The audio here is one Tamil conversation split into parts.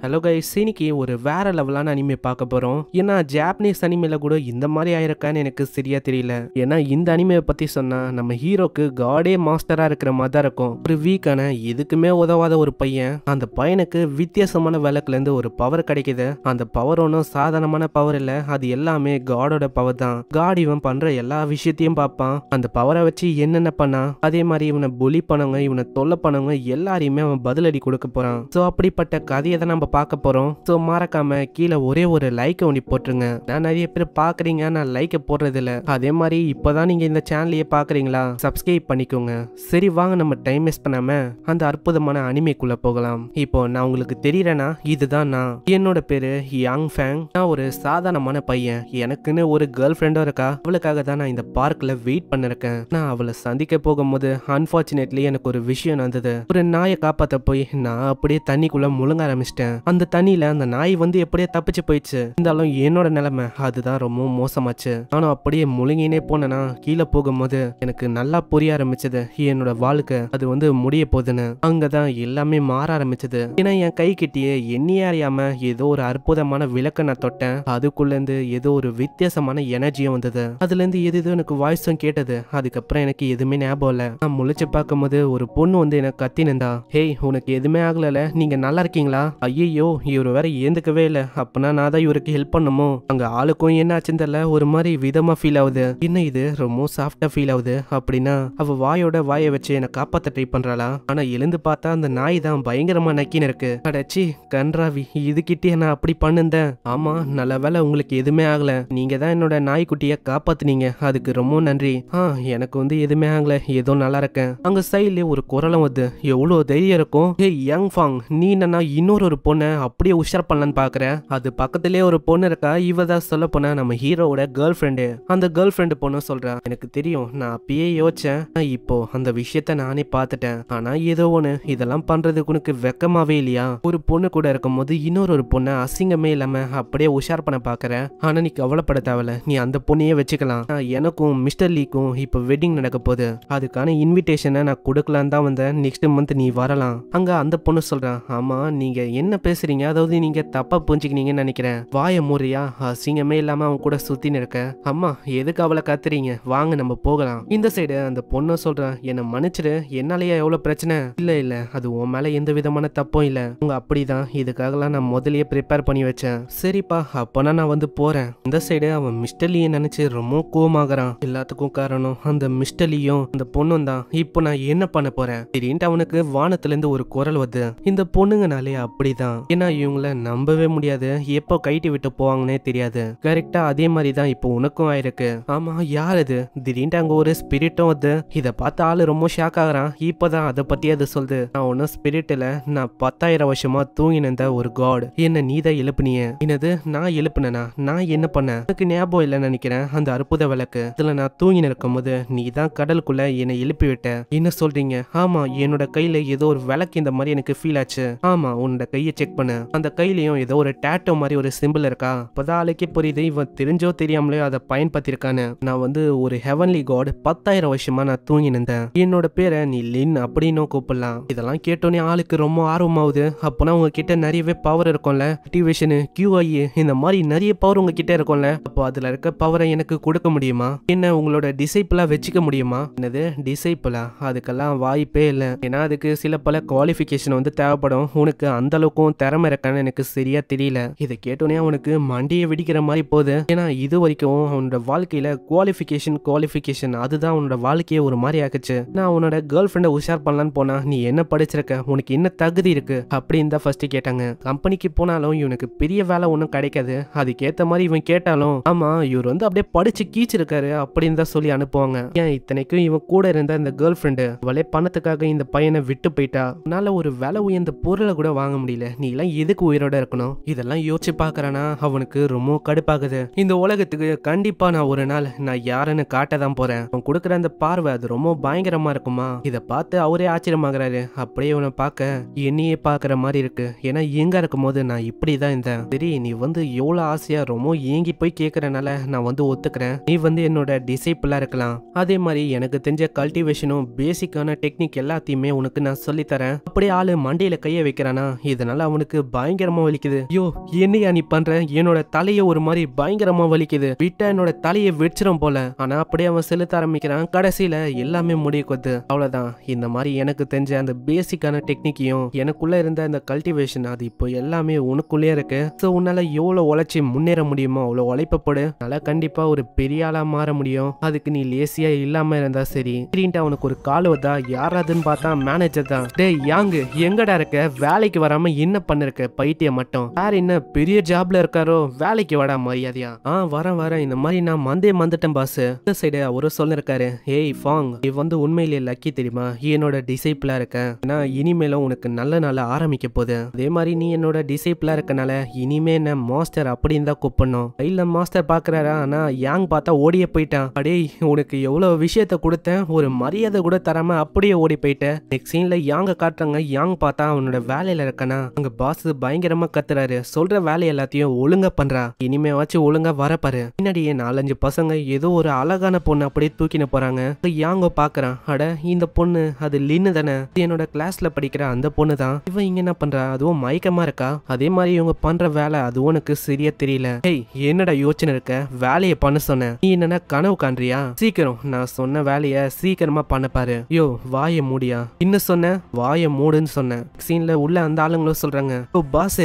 ஹலோ கைஸ், இன்னைக்கு ஒரு வேற லெவலான அனிமே பார்க்க போறோம். ஏன்னா ஜாப்பனீஸ் அனிமேல கூட இந்த மாதிரி ஆயிருக்கான்னு எனக்கு சரியா தெரியல. ஏன்னா இந்த அனிமேவை பத்தி சொன்னா நம்ம ஹீரோக்கு காடே மாஸ்டரா இருக்கிற மாதிரி தான் இருக்கும். ஒரு வீக்கான எதுக்குமே உதவாத ஒரு பையன், அந்த பையனுக்கு வித்தியாசமான விளக்குல இருந்து ஒரு பவர் கிடைக்குது. அந்த பவர் ஒன்றும் சாதாரணமான பவர் இல்ல, அது எல்லாமே காடோட பவர் தான். காட் இவன் பண்ற எல்லா விஷயத்தையும் பார்ப்பான். அந்த பவரை வச்சு என்னென்ன பண்ணா, அதே மாதிரி இவனை புலி பண்ணவங்க, இவனை தொல்லை பண்ணவங்க எல்லாரையுமே அவன் பதிலடி கொடுக்க போறான். சோ அப்படிப்பட்ட கதையை தான் நம்ம பார்க்க போறோம். சோ மறக்காம கீழே ஒரே ஒரு லைக் ஒண்ணி போட்டுருங்க. நான் நிறைய பேர் பாக்குறீங்க, நான் லைக் போடுறது இல்ல. அதே மாதிரி இப்பதான் நீங்க இந்த சேனலையே பாக்குறீங்களா, சப்ஸ்கிரைப் பண்ணிக்கோங்க. சரி வாங்க நம்ம டைம் வேஸ்ட் பண்ணாம அந்த அற்புதமான அனிமேக்குள்ள போகலாம். இப்போ நான் உங்களுக்கு தெரியறேன்னா இதுதான் நான். என்னோட பேரு யாங் ஃபேங். நான் ஒரு சாதாரணமான பையன். எனக்குன்னு ஒரு கேர்ள் ஃப்ரெண்டும் இருக்கா. அவளுக்காக தான் நான் இந்த பார்க்ல வெயிட் பண்ணிருக்கேன். நான் அவளை சந்திக்க போகும்போது அன்பார்ச்சுனேட்லி எனக்கு ஒரு விஷயம் நடந்தது. ஒரு நாயை காப்பாத்த போய் நான் அப்படியே தண்ணிக்குள்ள முழுங்க ஆரம்பிச்சிட்டேன். அந்த தண்ணியில அந்த நாய் வந்து எப்படியே தப்பிச்சு போயிடுச்சு. இருந்தாலும் என்னோட நிலைமை அதுதான் ரொம்ப மோசமாச்சு. நானும் அப்படியே முழுங்கினே போனேன்னா கீழே போகும்போது எனக்கு நல்லா புரிய ஆரம்பிச்சது என்னோட வாழ்க்கை அது வந்து முடிய போகுதுன்னு. அங்கதான் எல்லாமே மாற ஆரம்பிச்சது. ஏன்னா என் கை கிட்டியே என்னையே அறியாம ஏதோ ஒரு அற்புதமான விளக்க நான் தொட்டேன். அதுக்குள்ள இருந்து ஏதோ ஒரு வித்தியாசமான எனர்ஜியும் வந்தது. அதுல இருந்து எது எனக்கு வாய்ஸும் கேட்டது. அதுக்கப்புறம் எனக்கு எதுவுமே ஞாபகம் இல்ல. நான் முழிச்சு பார்க்கும்போது ஒரு பொண்ணு வந்து எனக்கு கத்தி நின்றா. ஹேய், உனக்கு எதுவுமே ஆகல, நீங்க நல்லா இருக்கீங்களா? ஐயோ, இவரு வேற ஏந்துக்கவே இல்ல. அப்பனா நான் தான் இவருக்கு ஹெல்ப் பண்ணுமோ? அங்க ஆளுக்கும் என்ன ஆச்சுன்னு தெரியல, ஒரு மாதிரி விதமா ஃபீல் ஆகுது. என்ன இது ரொம்ப சாஃப்டா ஃபீல் ஆகுது அப்படின்னா அவ வாயோட வாயை வச்சு என்ன காப்பாத்த ட்ரை பண்றாளா? ஆனா எழுந்து பார்த்தா அந்த நாய் தான் பயங்கரமா நக்கின்னு இருக்கு. அடச்சி கன்றாவி, இதுகிட்டே நான் அப்படி பண்ணுந்தேன். ஆமா, நல்ல வேலை உங்களுக்கு எதுவுமே ஆகல. நீங்க தான் என்னோட நாய்க்குட்டிய காப்பாத்துனீங்க, அதுக்கு ரொம்ப நன்றி. எனக்கு வந்து எதுவுமே ஆகல, ஏதோ நல்லா இருக்கேன். அங்க சைட்ல ஒரு குரலும் வந்து எவ்வளவு தைரியம் இருக்கும். ஏய் யங் ஃபாங், நீ என்னன்னா இன்னொரு பொண்ணை அப்படியே உஷார் பண்ணலான்னு பாக்குற? அது பக்கத்திலேயே ஒரு பொண்ணு இருக்கா. இவ தான் சொல்ல போனா நம்ம ஹீரோவோட கேர்ள் ஃப்ரெண்டு. அந்த கேர்ள் ஃப்ரெண்டு பொண்ணு சொல்றா, எனக்கு தெரியும், நான் அப்பயே யோசிச்சேன். இப்போ அந்த விஷயத்த நானே பார்த்துட்டேன். ஆனா ஏதோ ஒண்ணு, இதெல்லாம் பண்றதுக்கு உனக்கு வெக்கமாவே இல்லையா? ஒரு பொண்ணு கூட இருக்கும் போது இன்னொரு பொண்ணை அசிங்கமே இல்லாம அப்படியே உஷார் பண்ண பாக்குற. ஆனா நீ கவலைப்பட தேவையில்ல, நீ அந்த பொண்ணையே வச்சுக்கலாம். எனக்கும் மிஸ்டர் லீக்கும் இப்போ வெட்டிங் நடக்க போகுது. அதுக்கான இன்விடேஷனை நான் கொடுக்கலாம் தான் வந்தேன். நெக்ஸ்ட் மந்த் நீ வரலாம். அங்க அந்த பொண்ணு சொல்றா, ஆமா நீங்க என்ன பேசுறீங்க? அதாவது நீங்க தப்பா புரிஞ்சுக்கினீங்கன்னு நினைக்கிறேன். வாய முறையா அசிங்கமே இல்லாம அவன் கூட சுத்தின்னு இருக்க. அம்மா எதுக்கு அவளை கத்துறீங்க? வாங்க நம்ம போகலாம். இந்த சைடு அந்த பொண்ணு சொல்றா, என்ன மன்னிச்சிடு, என்னாலயா எவ்வளவு பிரச்சனை? இல்ல அது உன் மேல எந்த விதமான தப்பும் இல்ல. உங்க அப்படிதான், இதுக்காகலாம் நான் முதல்லயே ப்ரிப்பேர் பண்ணி வச்சேன். சரிப்பா, அப்பனா நான் வந்து போறேன். இந்த சைடு அவன் மிஸ்டர் லீயை நினைச்சு ரொம்ப கோவமாகறான். எல்லாத்துக்கும் காரணம் அந்த மிஸ்டர் லீயும் அந்த பொண்ணும் தான். இப்போ நான் என்ன பண்ண போறேன்? திடீர்னு அவனுக்கு வானத்துல இருந்து ஒரு குரல் வருது. இந்த பொண்ணுங்கனாலே அப்படிதான். ஏன்னா இவங்கள நம்பவே முடியாது, எப்போ கைட்டி விட்டு போவாங்கன்னே தெரியாது. கரெக்டா அதே மாதிரி தான் இப்போ உனக்கும் ஆயிருக்கு. ஆமா, யார் இது? திடீர்னு அங்க ஒரு ஸ்பிரிட்டும் வருது. இதை பார்த்து ஆளு ரொம்ப ஷாக் ஆகுறான். இப்பதான் அதை பத்தி அது சொல்லுது. நான் ஒன்னும் ஸ்பிரிட் இல்ல, நான் 10,000 வருஷமா தூங்கின ஒரு காட். என்ன நீதான் எழுப்புனிய? என்னது நான் எழுப்புனா? நான் என்ன பண்ண? எனக்கு ஞாபகம் இல்லைன்னு நினைக்கிறேன். அந்த அற்புத விளக்கு இதுல நான் தூங்கின இருக்கும் போது நீ தான் கடலுக்குள்ள என்னை எழுப்பி விட்ட. என்ன சொல்றீங்க? ஆமா, என்னோட கையில ஏதோ ஒரு விளக்கு இந்த மாதிரி எனக்கு ஃபீல் ஆச்சு. ஆமா, உன்னோட கையை செக் பண்ண. அந்த கையிலயும் ஏதோ ஒரு டேட்டோ மாதிரி ஒரு சிம்பிள் இருக்கா. அப்பதான் ஆளுக்கே புரியுது இவன் தெரிஞ்சோ தெரியாமலே அதை பயன்படுத்திருக்கானு. நான் வந்து ஒரு ஹெவன்லி காட், 10,000 வருஷமா நான் தூங்கி நின்றேன். என்னோட பேரை நீ லின் அப்படின்னு கூப்பிடலாம். இதெல்லாம் கேட்டோன்னே ஆளுக்கு ரொம்ப ஆர்வமாகுது. அப்போனா உங்ககிட்ட நிறையவே பவர் இருக்கும்ல, ஆக்டிவேஷனு, QI இந்த மாதிரி நிறைய பவர் உங்ககிட்ட இருக்கும்ல. அப்போ அதுல இருக்க பவரை எனக்கு கொடுக்க முடியுமா? என்ன உங்களோட டிசைபிளா வச்சுக்க முடியுமா? என்னது டிசைபிளா? அதுக்கெல்லாம் வாய்ப்பே இல்லை. ஏன்னா அதுக்கு சில பல குவாலிஃபிகேஷன் வந்து தேவைப்படும். உனக்கு அந்த அளவுக்கும் திறமை இருக்கான்னு எனக்கு சரியா தெரியல. இதை கேட்டோன்னே அவனுக்கு மண்டியை வெடிக்கிற மாதிரி போகுது. ஏன்னா இது வரைக்கும் அவனோட வாழ்க்கையில குவாலிஃபிகேஷன் அதுதான் அவனோட வாழ்க்கையை ஒரு மாதிரி ஆக்குச்சு. நான் அவனோட கேர்ள் ஃப்ரெண்டை உஷார் பண்ணலான்னு போனா, நீ என்ன படிச்சிருக்க, உனக்கு என்ன தகுதி இருக்கு அப்படின்னு தான் ஃபர்ஸ்ட் கேட்டாங்க. கம்பெனிக்கு போனாலும் இவனுக்கு பெரிய வேலை ஒன்றும் கிடைக்காது. அதுக்கேற்ற மாதிரி இவன் கேட்டாலும், ஆமா இவர் வந்து அப்படியே படிச்சு கீச்சிருக்காரு அப்படின்னு தான் சொல்லி அனுப்புவாங்க. ஏன் இத்தனைக்கும் இவன் கூட இருந்த இந்த கேர்ள் ஃப்ரெண்டு அவளே பணத்துக்காக இந்த பையனை விட்டு போயிட்டா. அதனால ஒரு விலை உயர்ந்த பொருளை கூட வாங்க முடியல. நீ எல்லாம் எதுக்கு உயிரோட இருக்கணும்? இதெல்லாம் யோசிச்சு பாக்குறானா அவனுக்கு ரொம்ப கடுப்பாகுது. இந்த உலகத்துக்கு கண்டிப்பா நான் ஒரு நாள் நான் யாருன்னு காட்ட தான் போறேன். அவன் கொடுக்குற அந்த பார்வை அது ரொம்ப பயங்கரமா இருக்குமா. இதை பார்த்து அவரே ஆச்சரியமாகறாரு. அப்படியே அவனை பார்க்க என்னையே பாக்குற மாதிரி இருக்கு. ஏன்னா எங்க இருக்கும் போது நான் இப்படிதான் இருந்தேன். சரி, நீ வந்து எவ்வளவு ஆசையா ரொம்ப ஏங்கி போய் கேட்கறனால நான் வந்து ஒத்துக்கிறேன். நீ வந்து என்னோட டிசைபிளா இருக்கலாம். அதே மாதிரி எனக்கு தெரிஞ்ச கல்டிவேஷனும் பேசிக்கான டெக்னிக் எல்லாத்தையுமே உனக்கு நான் சொல்லித்தரேன். அப்படியே ஆளு மண்டையில கைய வைக்கிறானா. இதனால அவனுக்கு பயங்கரமா வலிக்குது. ஐயோ என்னையா நீ பண்ற, என்னோட தலைய ஒரு மாதிரி பயங்கரமா வலிக்குது, விட்டா என்னோட தலையை வெடிச்சிரும் போல. ஆனா அப்படியே அவன் செலுத்த ஆரம்பிக்கிறான். கடைசியில எல்லாமே முடிவுக்குது. அவ்வளவுதான். இந்த மாதிரி எனக்கு தெரிஞ்ச அந்த பேசிக்கான டெக்னிக்கையும் எனக்குள்ள இருந்த அந்த கல்டிவேஷன் அது இப்போ எல்லாமே உனக்குள்ளே இருக்கு. சோ உன்னால எவ்வளவு உழைச்சி முன்னேற முடியுமோ அவ்வளவு உழைப்பப்படு. நல்லா கண்டிப்பா ஒரு பெரிய ஆளா மாற முடியும். அதுக்கு நீ லேசியா இல்லாம இருந்தா சரி. சரின்ட்டு அவனுக்கு ஒரு கால் வந்தா யாராதுன்னு பார்த்தா மேனேஜர் தான். டேய் யாங்கு எங்கடா இருக்க, வேலைக்கு வராம என்ன பண்ணிருக்க பைத்தியம் மட்டும், வேற என்ன பெரிய ஜாப்ல இருக்காரோ, வேலைக்கு வாடா மரியாதையா. வரேன் இந்த மாதிரி நான் வந்துட்டேன் பாஸ். இந்த சைடு அவரு சொல்லிருக்காரு, ஏய் ஃபாங் நீ வந்து உண்மையிலேயே லக்கி தெரியுமா, என்னோட டிசைபிளா இருக்க. ஏன்னா இனிமேலும் உனக்கு நல்ல நாள் ஆரம்பிக்க போகுது. அதே மாதிரி நீ என்னோட டிசைபிளா இருக்கனால இனிமே என்ன மாஸ்டர் அப்படின்னு தான் கூப்பிடணும். இல்ல மாஸ்டர் பாக்குறாரா, ஆனா யாங் பார்த்தா ஓடியே போயிட்டான். அடே உனக்கு எவ்வளவு விஷயத்த கொடுத்தேன், ஒரு மரியாதை கூட தராம அப்படியே ஓடி போயிட்டேன். நெக்ஸ்ட் சீன்ல யாங்க காட்டுறாங்க. யாங் பார்த்தா அவனோட வேலையில இருக்கனா அங்க பாஸ் பயங்கரமா கத்துறாரு. சொல்ற வேலை எல்லாத்தையும் ஒழுங்கா பண்றா, இனிமே வச்சு ஒழுங்கா வரப்பாரு. பின்னாடியே 4-5 பசங்க ஏதோ ஒரு அழகான பொண்ணு அப்படியே தூக்கின போறாங்க. யாங்க பாக்குறான், அட இந்த பொண்ணு அது லின்னு தானே, என்னோட கிளாஸ்ல படிக்கிற அந்த பொண்ணு தான். இவன் இங்க என்ன பண்றா, அதுவும் மயக்கமா இருக்கா. அதே மாதிரி இவங்க பண்ற வேலை அது உனக்கு சரியா தெரியல. ஹேய் என்னடா யோசனை இருக்க, வேலையை பண்ண சொன்ன, நீ என்னன்னா கனவு காண்றியா, சீக்கிரம் நான் சொன்ன வேலைய சீக்கிரமா பண்ண பாரு. யோ வாய மூடியா, இன்னும் சொன்ன வாய மூடுன்னு சொன்னேன். சீன்ல உள்ள அந்த ஆளுங்களும் சொல்றாங்க, ஓ பாஸ்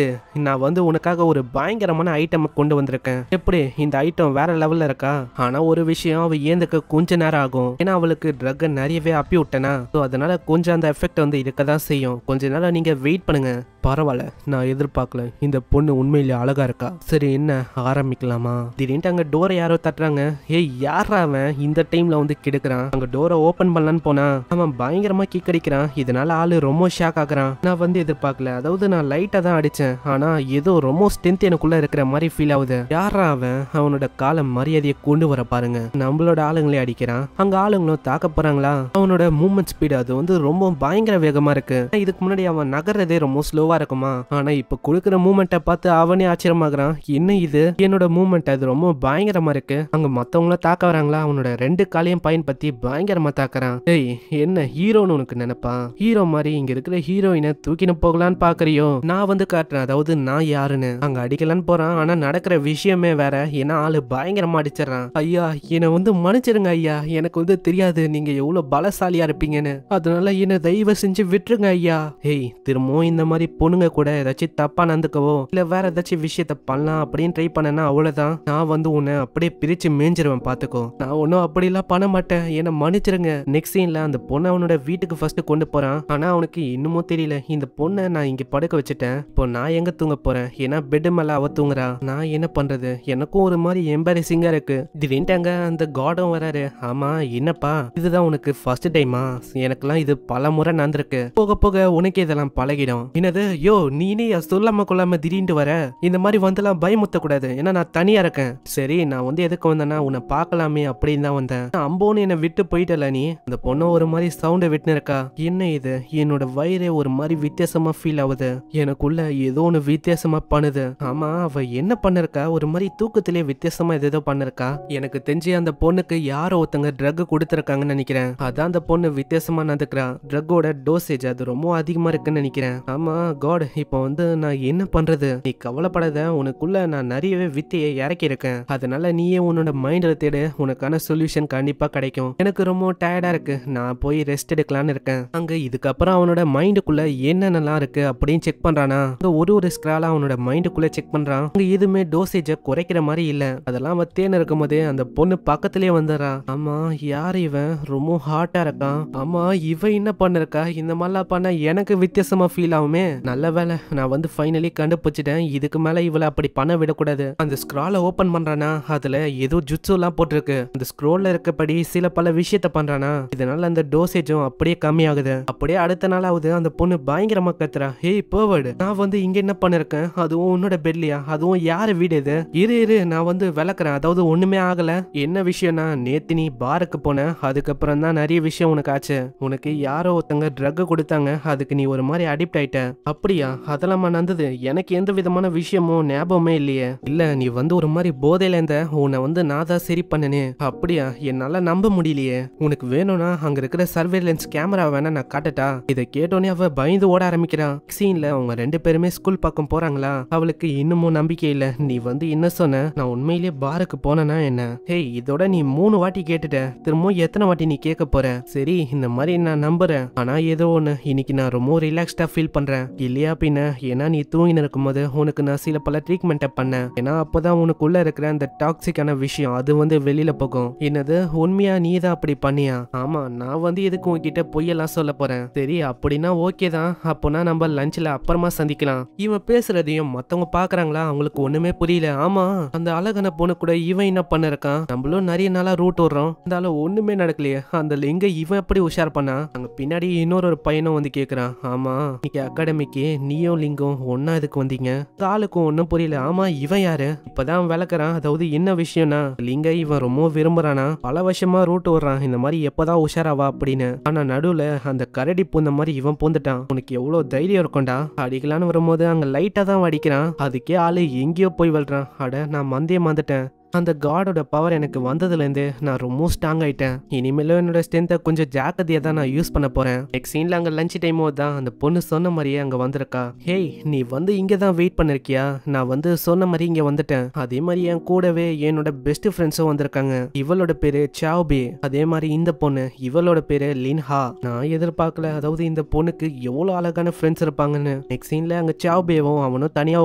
நான் வந்து உனக்காக ஒரு பயங்கரமான ஐட்டம் கொண்டு வந்திருக்கேன். எப்படி இந்த ஐட்டம் வேற லெவல்ல இருக்கா, ஆனா ஒரு விஷயம் அவ ஏந்துக்க கொஞ்ச நேரம் ஆகும். ஏன்னா அவளுக்கு ட்ரக் நிறையவே அப்பி விட்டனா, அதனால கொஞ்சம் அந்த எஃபெக்ட் வந்து இருக்கதான் செய்யும். கொஞ்ச நேரம் நீங்க வெயிட் பண்ணுங்க. பரவாயில்ல, நான் எதிர்பார்க்கல, இந்த பொண்ணு உண்மையிலே அழகா இருக்கா. சரி என்ன ஆரம்பிக்கலாமா. திடீர்னு அங்க டோரை யாரோ தட்டுறாங்க. ஏய் யாரா அவன் இந்த டைம்ல வந்து கிடக்குறான். அங்க டோரை ஓபன் பண்ணலான்னு போனா அவன் பயங்கரமா கிக் அடிக்கிறான். இதனால ஆளு ரொம்ப ஷாக் ஆகுறான். நான் வந்து எதிர்பார்க்கல, அதாவது நான் லைட்டா தான் அடிச்சேன், ஆனா ஏதோ ரொம்ப ஸ்ட்ரென்த் எனக்குள்ள இருக்கிற மாதிரி ஃபீல் ஆகுது. யாரா அவன், அவனோட கால மரியாதையை கொண்டு வர பாருங்க. நம்மளோட ஆளுங்களே அடிக்கிறான். அங்க ஆளுங்களும் தாக்க போறாங்களா. அவனோட மூவ்மெண்ட் ஸ்பீடு அது வந்து ரொம்ப பயங்கர வேகமா இருக்கு. இதுக்கு முன்னாடி அவன் நகர்றதே ரொம்ப ஸ்லோவா இருக்குமா, ஆனா இப்ப கொடுக்குற மூவ்மெண்ட்டை பார்த்து அவனே ஆச்சரியமாகறான். என்ன இது, என்னோட மூவ்மெண்ட் அது ரொம்ப பயங்கரமா இருக்கு. அங்க மத்தவங்கள தாக்க வராங்களா. அவனோட 2 காலையும் பயன்படுத்தி பயங்கரமா தாக்குறான். ஏய் என்ன ஹீரோன்னு உனக்கு நினைப்பா, ஹீரோ மாதிரி இங்க இருக்கிற ஹீரோயினை தூக்கின போகலான்னு பாக்குறியோ, நான் வந்து காட்டுறேன் அதாவது நான் யாருன்னு. அங்க அடிக்கலான்னு போறான், ஆனா நடக்கிற விஷயமே வேற. ஏன்னா ஆளு பயங்கரமா அடிச்சிடறான். ஐயா என்னை வந்து மன்னிச்சிருங்க ஐயா, எனக்கு வந்து தெரியாது நீங்க எவ்வளவு பலசாலியா இருப்பீங்கன்னு, அதனால என்ன தயவு செஞ்சு விட்டுருங்க ஐயா. ஏய் திரும்பவும் இந்த மாதிரி பொண்ணுங்க கூட ஏதாச்சும் தப்பா நடந்துக்கவோ இல்ல வேற ஏதாச்சும் விஷயத்த பண்ணலாம் அப்படின்னு ட்ரை பண்ணனா அவ்வளவுதான், நான் வந்து உன்னை அப்படியே பிரிச்சு மேஞ்சிருவேன் பாத்துக்கோ. நான் ஒன்னும் அப்படிலாம் பண்ண மாட்டேன், என்ன மன்னிச்சிருங்க. நெக்ஸ்ட் சீன்ல அந்த பொண்ணை அவனோட வீட்டுக்கு ஃபர்ஸ்ட் கொண்டு போறான். ஆனா அவனுக்கு இன்னமும் தெரியல, இந்த பொண்ணை நான் இங்க படுக்க வச்சுட்டேன், இப்போ நான் எங்க தூங்க போறேன். ஏன்னா பெட் மேல அவ தூங்குறா, நான் என்ன பண்றது, எனக்கும் ஒரு மாதிரி எம்பாரசிங்கா இருக்கு. திடீர்னு அந்த காடும் வராரு. ஆமா என்னப்பா இதுதான் உனக்கு ஃபர்ஸ்ட் டைமா, எனக்குலாம் இது பல முறை நடந்திருக்கு, போக போக உனக்கு இதெல்லாம் பழகிடும். என்னது யோ நீனே சொல்லாம கொள்ளாம திடீர்னு வர, இந்த மாதிரி வந்துலாம் பயமுத்த கூடாது, ஏன்னா நான் தனியா இருக்கேன். சரி நான் வந்து எதுக்கு வந்தேன்னா உன்னை பார்க்கலாமே அப்படின்னு தான் வந்தேன். அம்போன்னு என்னை விட்டு போயிட்டல நீ. அந்த பொண்ணு ஒரு மாதிரி சவுண்டை விட்டுன்னு இருக்கா. என்ன இது, என்னோட வயிறே ஒரு மாதிரி வித்தியாசமா ஃபீல் ஆகுது, எனக்குள்ள ஏதோ ஒன்று வித்தியாசமா பண்ணுது. ஆமா அவ என்ன பண்ணிருக்கா, ஒரு மாதிரி தூக்கத்திலே வித்தியாசமா ஏதோ பண்ணிருக்கா. எனக்கு தெரிஞ்சு அந்த பொண்ணுக்கு யாரோ ஒருத்தங்க ட்ரக் கொடுத்துருக்காங்கன்னு நினைக்கிறேன், அதான் அந்த பொண்ணு வித்தியாசமா நடந்துக்கிறா. ட்ரக்கோட டோசேஜ் அது ரொம்ப அதிகமா இருக்குன்னு நினைக்கிறேன். ஆமா காட் இப்போ வந்து நான் என்ன பண்றது, நீ கவலைப்படாத, உனக்குள்ள நான் நிறையவே வித்தையை இறக்கி இருக்கேன், அதனால நீயே உன்னோட மைண்ட்ல தேடு, உனக்கான சொல்யூஷன் கண்டிப்பா கிடைக்கும். எனக்கு ரொம்ப டயர்டா இருக்கு, நான் போய் ரெஸ்ட் எடுக்கலான்னு இருக்கேன். அங்க இதுக்கப்புறம் அவனோட மைண்டுக்குள்ள என்னென்னலாம் இருக்கு அப்படின்னு செக் பண்றானா. அங்க ஒரு ஸ்கிராலா அவனோட மைண்டுக்குள்ள செக் பண்றான். அங்க எதுவுமே டோசேஜ குறைக்கிற மாதிரி இல்ல. அதெல்லாம் அவன் தேன் இருக்கும் போதே அந்த பொண்ணு பக்கத்திலே வந்துடுறா. ஆமா யாரு இவன், ரொம்ப ஹாட்டா இருக்கான். ஆமா இவன் என்ன பண்ணிருக்கா, இந்த மாதிரிலாம் பண்ண எனக்கு வித்தியாசமா ஃபீல் ஆகுமே. நல்ல வேலை நான் வந்து ஃபைனலி கண்டுபிடிச்சிட்டேன், இதுக்கு மேல இவளை அப்படி பண்ண விடக்கூடாது. அந்த ஸ்க்ராலை ஓபன் பண்றானா, அதுல ஏதோ ஜுட்சு எல்லாம் போட்டிருக்கு. அந்த ஸ்க்ரோல்ல இருக்கப்படி சில பல விஷயத்த பண்றானா, இதனால அந்த டோசேஜும் அப்படியே கம்மி ஆகுது. அப்படியே அடுத்த நாள் ஆகுது. அந்த பொண்ணு பயங்கரமா கத்துறா. ஹேய் பர்வர்டு, நான் வந்து இங்க என்ன பண்ணிருக்கேன், அதுவும் உன்னோட பெட்லியா, அதுவும் யாரு வீடு இது, இரு நான் வந்து விளக்குறேன், அதாவது ஒண்ணுமே ஆகல. என்ன விஷயம்னா நேத்து நீ பாருக்கு போன, அதுக்கப்புறம் தான் நிறைய விஷயம் உனக்கு ஆச்சு. உனக்கு யாரோ ஒருத்தங்க ட்ரக் கொடுத்தாங்க, அதுக்கு நீ ஒரு மாதிரி அடிக்ட் ஆயிட்ட. அப்படியா, அதெல்லாம் நடந்தது, எனக்கு எந்த விதமான விஷயமும் ஞாபகமே இல்லையே. இல்ல நீ வந்து ஒரு மாதிரி போதையில இருந்த, உன்னை வந்து நான் தான் சரி பண்ணனே. அப்படியா, என்னால நம்ப முடியலையே. உனக்கு வேணும்னா அங்க இருக்கிற சர்வேலன்ஸ் கேமரா வேணா நான் காட்டட்டா. இதை கேட்டோன்னே அவ பயந்து ஓட ஆரம்பிக்கிறான். சீன்ல அவங்க 2 பேருமே ஸ்கூல் பக்கம் போறாங்களா? அவளுக்கு இன்னமும் நம்பிக்கை இல்ல. நீ என்ன சொன்ன? நான் உண்மையிலேயே பாருக்கு போனேனா என்ன? ஹேய், இதோட நீ 3 வாட்டி கேட்டுட்ட. திரும்பவும் எத்தனை வாட்டி நீ கேட்க போற? சரி, இந்த மாதிரி நான் நம்புறேன். ஆனா ஏதோ ஒண்ணு, இன்னைக்கு நான் ரொம்ப ரிலாக்ஸ்டா ஃபீல் பண்றேன். இல்லையா பின்ன? ஏன்னா நீ தூங்கின இருக்கும்போது உனக்கு நான் சில பல ட்ரீட்மெண்ட்டை பண்ணேன். ஏன்னா அப்பதான் உனக்குள்ள இருக்கிற அந்த டாக்ஸிக்கான விஷயம் அது வெளியில போகும். என்னது, உண்மையா நீ தான் அப்படி பண்ணியா? ஆமா, நான் எதுக்கு உன்கிட்ட பொய்யெல்லாம் சொல்ல போறேன். சரி, அப்படின்னா ஓகே தான். அப்போனா நம்ம லஞ்ச்ல அப்புறமா சந்திக்கலாம். இவன் பேசுறதையும் மத்தவங்க பாக்குறாங்களா? அவங்களுக்கு ஒண்ணுமே புரியல. ஆமா, அந்த அழகான பொண்ணு கூட இவன் என்ன பண்ண இருக்கான்? நம்மளும் நிறைய நாளா ரூட் விடுறோம், இருந்தாலும் ஒண்ணுமே நடக்கலையே. அந்த லிங்க இவன் எப்படி உஷார் பண்ணா? அங்க பின்னாடி இன்னொரு பையனும் கேக்குறான். ஆமா, இன்னைக்கு அகாடமிக்கு நீயும் லிங்கும் ஒன்னா இதுக்கு வந்தீங்க. ஆளுக்கும் ஒன்னும் புரியல. ஆமா, இவன் யாரு? இப்பதான் விளக்குறான். அதாவது என்ன விஷயம்னா, லிங்க இவன் ரொம்ப விரும்புறானா? பல வருஷமா ரூட் விடுறான், இந்த மாதிரி எப்பதான் உஷாராவா அப்படின்னு. ஆனா நடுவுல அந்த கரடி பூந்த மாதிரி இவன் பூந்துட்டான். உனக்கு எவ்வளவு தைரியம் இருக்கும்டா? அடிக்கலான்னு வரும்போது அங்க லைட்டா தான் அடிக்கிறான். அதுக்கே ஆளு எங்கேயோ போய் வளர்றான். அட, நான் மந்தே வந்துட்டேன். அந்த காடோட பவர் எனக்கு வந்ததுலேருந்து நான் ரொம்ப ஸ்ட்ராங் ஆயிட்டேன். இனிமேலும் என்னோட ஸ்ட்ரென்த்தை கொஞ்சம் ஜாக்கிரதையா தான் நான் யூஸ் பண்ண போறேன். நெக்ஸ்ட் சீன்ல அங்க லஞ்ச் டைம் தான் அந்த பொண்ணு சொன்ன மாதிரியே அங்க வந்திருக்கா. ஹேய், நீ இங்க தான் வெயிட் பண்ணிருக்கியா? நான் சொன்ன மாதிரி இங்க வந்துட்டேன். அதே மாதிரி என் கூடவே என்னோட பெஸ்ட் ஃப்ரெண்ட்ஸும் வந்திருக்காங்க. இவளோட பேரு சாவ்பே. அதே மாதிரி இந்த பொண்ணு, இவளோட பேரு லின்ஹா. நான் எதிர்பார்க்கல, அதாவது இந்த பொண்ணுக்கு எவ்வளவு அழகான ஃப்ரெண்ட்ஸ் இருப்பாங்கன்னு. நெக்ஸ்ட் சீன்ல அங்க சாவ்பேவும் அவனும் தனியா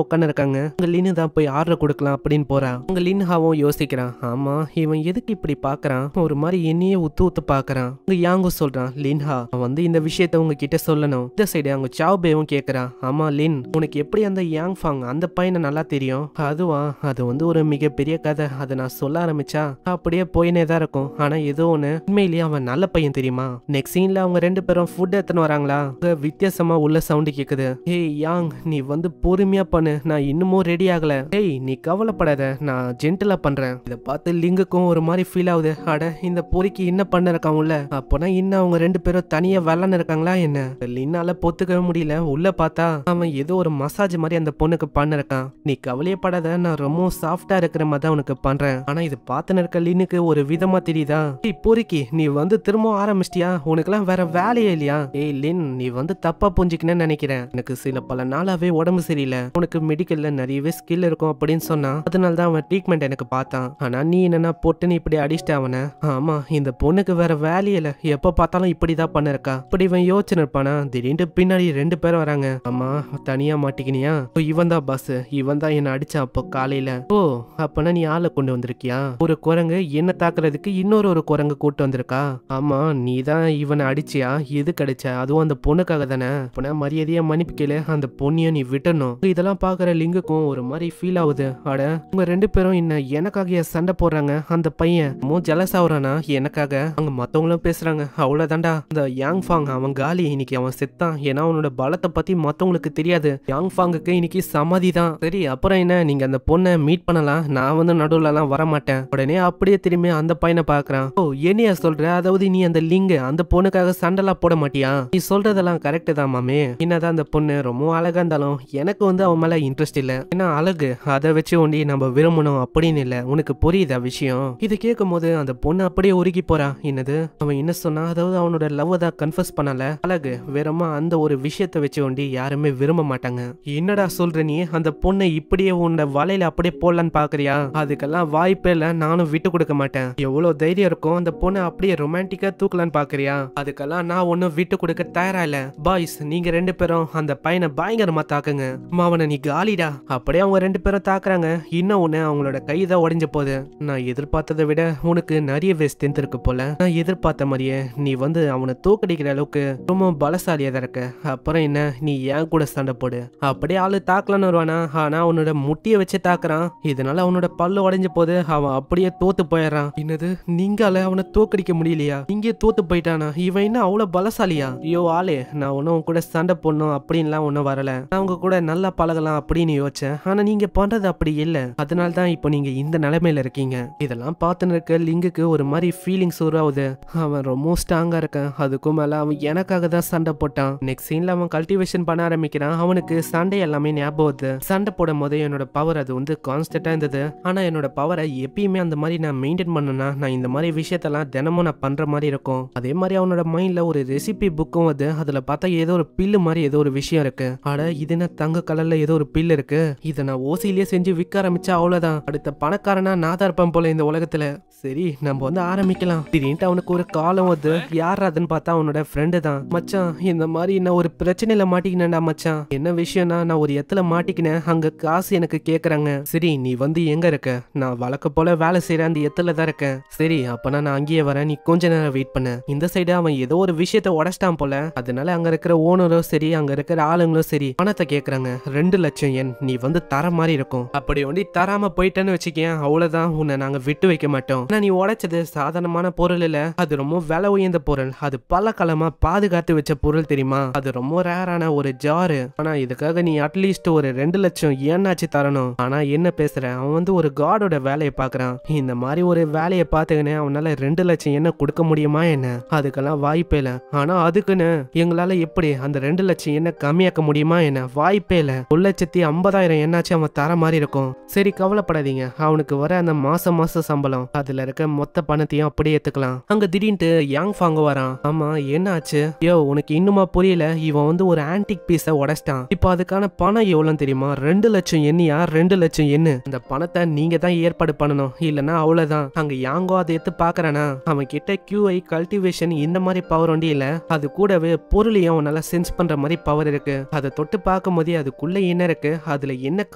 உட்காந்து இருக்காங்க. அங்க லின்னு தான் போய் ஆர்டர் கொடுக்கலாம் அப்படின்னு போறான். அங்க லின்ஹாவும் யோசிக்கிறான். ஆமா, இவன் எதுக்கு இப்படி பாக்குறான்? ஒரு மாதிரி என்னையே உத்து பாக்குறான். யாங்கோ சொல்றான், லின்ஹா இந்த விஷயத்த உங்ககிட்ட சொல்லணும். இந்த சைடு அவங்க சாவ்பேவும் கேக்குறான். ஆமா லின், உனக்கு எப்படி அந்த யாங் ஃபாங் அந்த பையனை நல்லா தெரியும்? அதுவா, அது ஒரு மிகப்பெரிய கதை. அதை நான் சொல்ல ஆரம்பிச்சா அப்படியே போயினே தான் இருக்கும். ஆனா ஏதோ ஒண்ணு, உண்மையிலேயே அவன் நல்ல பையன் தெரியுமா? நெக்ஸ்ட் சீன்ல அவங்க 2 பேரும் ஃபுட் எடுத்துன்னு வராங்களா? வித்தியாசமா உள்ள சவுண்ட் கேக்குது. ஏய் யாங், நீ பொறுமையா பண்ணு, நான் இன்னமும் ரெடி ஆகல. ஏய், நீ கவலைப்படாத, நான் ஜென்டலா பண்றேன். இத பார்த்து லிங்குக்கும் ஒரு மாதிரி ஃபீல் ஆகுது. அட, இந்த பொறிக்கு என்ன பண்ண இருக்காங்கல்ல? அப்போனா இன்னும் அவங்க 2 பேரும் தனியா வெள்ளன்னு இருக்காங்களா என்ன? லின்னால பொத்துக்கவே முடியல. உள்ள பார்த்தா அவன் ஏதோ ஒரு மசாஜ் மாதிரி அந்த பொண்ணுக்கு பண்ண இருக்கான். நீ கவலையப்படாத, நான் ரொம்ப சாஃப்டா இருக்கிற மாதிரி தான் உனக்கு பண்றேன். ஆனா இது பார்த்து இருக்க லினுக்கு ஒரு விதமா தெரியுதா? ஏய் பொறிக்கி, நீ திரும்ப ஆரம்பிச்சிட்டியா? உனக்குலாம் வேற வேலையே இல்லையா? ஏய் லின், நீ தப்பா புரிஞ்சுக்கணும்னு நினைக்கிறேன். எனக்கு சில பல நாளாவே உடம்பு சரியில்லை. உனக்கு மெடிக்கல்ல நிறையவே ஸ்கில் இருக்கும் அப்படின்னு சொன்னா, அதனால தான் அவன் ட்ரீட்மெண்ட் எனக்கு பார்த்தான். ஆனா நீ என்னன்னா போட்டுன்னு இப்படி அடிச்சிட்ட அவனை. ஆமா, இந்த பொண்ணுக்கு வேற வேலையே இல்ல, எப்ப பார்த்தாலும் இப்படிதான் பண்ணிருக்கா. இப்படி இவன் யோசனை இருப்பானா? திடீர்னு பின்னாடி 2 பேரும் வராங்க. ஆமா, தனியா மாட்டிக்கினியா? இவன் தான் பாஸ், இவன் தான் என்ன அடிச்சான் அப்போ காலையில. ஓ, அப்பனா நீ ஆளை கொண்டு வந்திருக்கியா? ஒரு குரங்கு என்ன தாக்குறதுக்கு இன்னொரு குரங்கு கூட்டு வந்திருக்கா? ஆமா, நீ தான் இவனை அடிச்சியா? எது கிடைச்ச? அதுவும் அந்த பொண்ணுக்காக தானே? அப்பனா மரியாதையா மன்னிப்பு கேளு, அந்த பொண்ணையும் நீ விட்டணும். இதெல்லாம் பாக்குற லிங்குக்கும் ஒரு மாதிரி ஃபீல் ஆகுது. அட, உங்க 2 பேரும் என்ன எனக்காக சண்டை போடுறாங்க? அந்த பையன் ஜலஸ் ஆகுறானா எனக்காக? அங்க மத்தவங்களும் பேசுறாங்க. அவ்வளவுதான்டா, இந்த யாங் ஃபாங் அவன் காலி, இன்னைக்கு அவன் செத்தான். ஏன்னா அவனோட பலத்தை பத்தி மத்தவங்களுக்கு தெரியாது. யாங் ஃபாங்குக்கு இன்னைக்கு சமாதி தான். சரி, அப்புறம் என்ன, நீங்க அந்த பொண்ணை மீட் பண்ணலாம், நான் நடுவுல எல்லாம் வர மாட்டேன். உடனே அப்படியே திரும்பி அந்த பையனை பாக்குறான். ஓ, என்னையா சொல்ற? அதாவது நீ அந்த லிங்க அந்த பொண்ணுக்காக சண்டைலாம் போட மாட்டியா? நீ சொல்றதெல்லாம் கரெக்ட் தான் மாமே. என்னதான் அந்த பொண்ணு ரொம்ப அழகா இருந்தாலும் எனக்கு அவன் மேல இன்ட்ரெஸ்ட் இல்ல. ஏன்னா அழகு அதை வச்சு ஒண்டி நம்ம விரும்பணும் அப்படின்னு இல்ல. உனக்கு புரியுதா விஷயம்? இது கேட்கும் போது அந்த பொண்ணு அப்படியே உருகி போறா. என்னது அவன் என்ன சொன்னா? அதாவது அவனோட லவ் தான் கன்ஃபஸ் பண்ணல. அழகு வேறமா அந்த ஒரு விஷயத்தை வச்சு ஒண்டி யாருமே விரும்ப மாட்டாங்க. என்னடா சொல்ற நீ? அந்த பொண்ணை இப்படியே உன்னை வலையில அப்படியே போடலான்னு பாக்குறியா? அதுக்கெல்லாம் வாய்ப்பே இல்ல, நானும் விட்டு கொடுக்க மாட்டேன். எவ்வளவு தைரியம் இருக்கும் அந்த பொண்ணை அப்படியே ரொமான்டிக்கா தூக்கலான்னு பாக்குறியா? அதுக்கெல்லாம் நான் ஒன்னும் விட்டு கொடுக்க தயாரா இல்ல. பாய்ஸ், நீங்க 2 பேரும் அந்த பையனை பயங்கரமா தாக்குங்க. அவனை நீ காலிடா. அப்படியே அவங்க 2 பேரும் தாக்குறாங்க. இன்னும் ஒண்ணு, அவங்களோட கைதான் உடைஞ்ச போது. நான் எதிர்பார்த்ததை விட உனக்கு நிறையவே ஸ்ட்ரென்த் இருக்கு போல. நான் எதிர்பார்த்த மாதிரியே நீ அவனை தோக்கடிக்கிற அளவுக்கு ரொம்ப பலசாலியா தான் இருக்க. அப்புறம் என்ன, நீ ஏன் கூட சண்டை போடு. அப்படியே ஆளு தாக்கலான்னு வருவானா? ஆனா அவனோட முட்டியை வச்சு தாக்குறான். இதனால அவனோட பல்லு உடைஞ்ச போது அவன் அப்படியே தோத்து போயிடுறான். என்னது, நீங்கால அவனை தோக்கடிக்க முடியலையா? இங்கே தோத்து போயிட்டானா? இவன் என்ன அவ்வளவு பலசாலியா? ஐயோ ஆளே, நான் ஒன்னும் கூட சண்டை போடணும் அப்படின்லாம் ஒன்னும் வரல. நான் உங்க கூட நல்லா பழகலாம் அப்படின்னு யோசிச்சேன். ஆனா நீங்க பண்றது அப்படி இல்ல. அதனால தான் இப்போ நீங்க இந்த இந்த நிலைமையில இருக்கீங்க. இதெல்லாம் பார்த்துன்னு இருக்க லிங்குக்கு ஒரு மாதிரி ஃபீலிங்ஸ் உருவாகுது. அவன் ரொம்ப ஸ்ட்ராங்கா இருக்கான், அதுக்கும் மேல அவன் எனக்காக தான் சண்டை போட்டான். நெக்ஸ்ட் சீன்ல அவன் கல்டிவேஷன் பண்ண ஆரம்பிக்கிறான். அவனுக்கு சண்டை எல்லாமே ஞாபகம் வருது. சண்டை போடும் போது என்னோட பவர் அது வந்து கான்ஸ்டன்டா இருந்தது. ஆனா என்னோட பவரை எப்பயுமே அந்த மாதிரி நான் மெயின்டைன் பண்ணனா நான் இந்த மாதிரி விஷயத்தெல்லாம் தினமும் நான் பண்ற மாதிரி இருக்கும். அதே மாதிரி அவனோட மைண்ட்ல ஒரு ரெசிபி புக்கும் வந்து அதுல பார்த்தா ஏதோ ஒரு பில்லு மாதிரி ஏதோ ஒரு விஷயம் இருக்கு. அட இது என்ன தங்க கலர்ல ஏதோ ஒரு பில் இருக்கு, இதை நான் ஓசிலேயே செஞ்சு விற்க ஆரம்பிச்சா அவ்வளவுதான், அடுத்த பணக்காரனா நான் தான் இருப்பேன் போல இந்த உலகத்துல. சரி நம்ம வந்து ஆரம்பிக்கலாம். திடீர்னு அவனுக்கு ஒரு காலம் வந்து யார் அதுன்னு பார்த்தா அவனோட ஃப்ரெண்டு தான். மச்சான் இந்த மாதிரி நான் ஒரு பிரச்சனையில மாட்டிக்கினேன்டா மச்சான். என்ன விஷயம்னா நான் ஒரு இடத்துல மாட்டிக்கினேன், அங்க காசு எனக்கு கேக்குறாங்க. சரி நீ வந்து எங்க இருக்க? நான் வழக்க போல வேலை செய்யற அந்த இடத்துல தான் இருக்கேன். சரி அப்பனா நான் அங்கேயே வரேன், நீ கொஞ்ச நேரம் வெயிட் பண்ண. இந்த சைடு அவன் ஏதோ ஒரு விஷயத்த உடைச்சிட்டான் போல. அதனால அங்க இருக்கிற ஓனரும் சரி அங்க இருக்கிற ஆளுங்களும் சரி பணத்தை கேக்குறாங்க. 2 லட்சம் yen நீ வந்து தர மாதிரி இருக்கும். அப்படி ஒண்டி தராம போயிட்டேன்னு வச்சுக்கேன், அவ்வளவுதான், உன்னை நாங்க விட்டு வைக்க மாட்டோம். நீ உடைச்சது சாதாரணமான பொருள் இல்ல, அது ரொம்ப விலை உயர்ந்த பொருள். அது பல காலமா பாதுகாத்து வச்ச பொருள் தெரியுமா? அது ரொம்ப ரேரான ஒரு ஜாரு. ஆனா இதுக்காக நீ அட்லீஸ்ட் ஒரு 2 லட்சம் ஏன்னாச்சு தரணும். ஆனா என்ன பேசுற, அவன் வந்து ஒரு காடோட வேலையை பாக்குறான். இந்த மாதிரி ஒரு வேலையை பார்த்துக்கினே அவனால 2 லட்சம் என்ன கொடுக்க முடியுமா என்ன? அதுக்கெல்லாம் வாய்ப்பே இல்ல. ஆனா அதுக்குன்னு எங்களால எப்படி அந்த 2 லட்சம் என்ன கம்மியாக்க முடியுமா என்ன? வாய்ப்பே இல்ல. 1,50,000 என்னாச்சும் அவன் தர மாதிரி இருக்கும். சரி கவலைப்படாதீங்க, அவனுக்கு வர அந்த மாசம் சம்பளம் அதுல இருக்க மொத்த பணத்தையும் அப்படியே ஏத்துக்கலாம். அங்க திடீர்னு யாங் ஃபாங் வரான். ஆமா என்ன ஆச்சு? யோ உனக்கு இன்னுமா புரியல? இவன் வந்து ஒரு ஆன்டிக் பீஸை உடைச்சிட்டான். இப்போ அதுக்கான பணம் எவ்வளவு தெரியுமா? 2 லட்சம் எண்ணியா? 2 லட்சம் எண்ணு. அந்த பணத்தை நீங்க தான் ஏற்பாடு பண்ணணும், இல்லன்னா அவ்வளவுதான். அங்க யாங்கோ அதை எடுத்து பாக்குறானா, அவன் கிட்ட QI கல்டிவேஷன் இந்த மாதிரி பவர் ஒண்டி இல்ல, அது கூடவே பொருளையும் அவனால சென்ஸ் பண்ற மாதிரி பவர் இருக்கு. அதை தொட்டு பார்க்கும் போதே அதுக்குள்ள என்ன இருக்கு, அதுல என்ன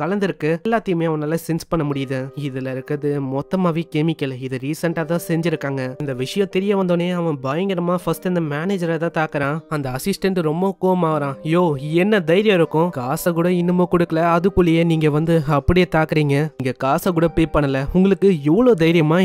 கலந்துருக்கு எல்லாத்தையுமே அவனால சென்ஸ் பண்ண முடியுது. இதுல இருக்கிறது மொத்தமாவே கெமிக்கல். இது ரீசெண்டா தான் செஞ்சிருக்காங்க. இந்த விஷயம் தெரிய வந்தோடனே அவன் பயங்கரமா ஃபர்ஸ்ட் இந்த மேனேஜரை தான் தாக்குறான். அந்த அசிஸ்டன்ட் ரொம்ப கோவமாகறான். யோ என்ன தைரியம் இருக்கும், காசை கூட இன்னமும் கொடுக்கல, அதுக்குள்ளேயே நீங்க வந்து அப்படியே தாக்குறீங்க, நீங்க காசை கூட பே பண்ணல, உங்களுக்கு எவ்வளவு தைரியமா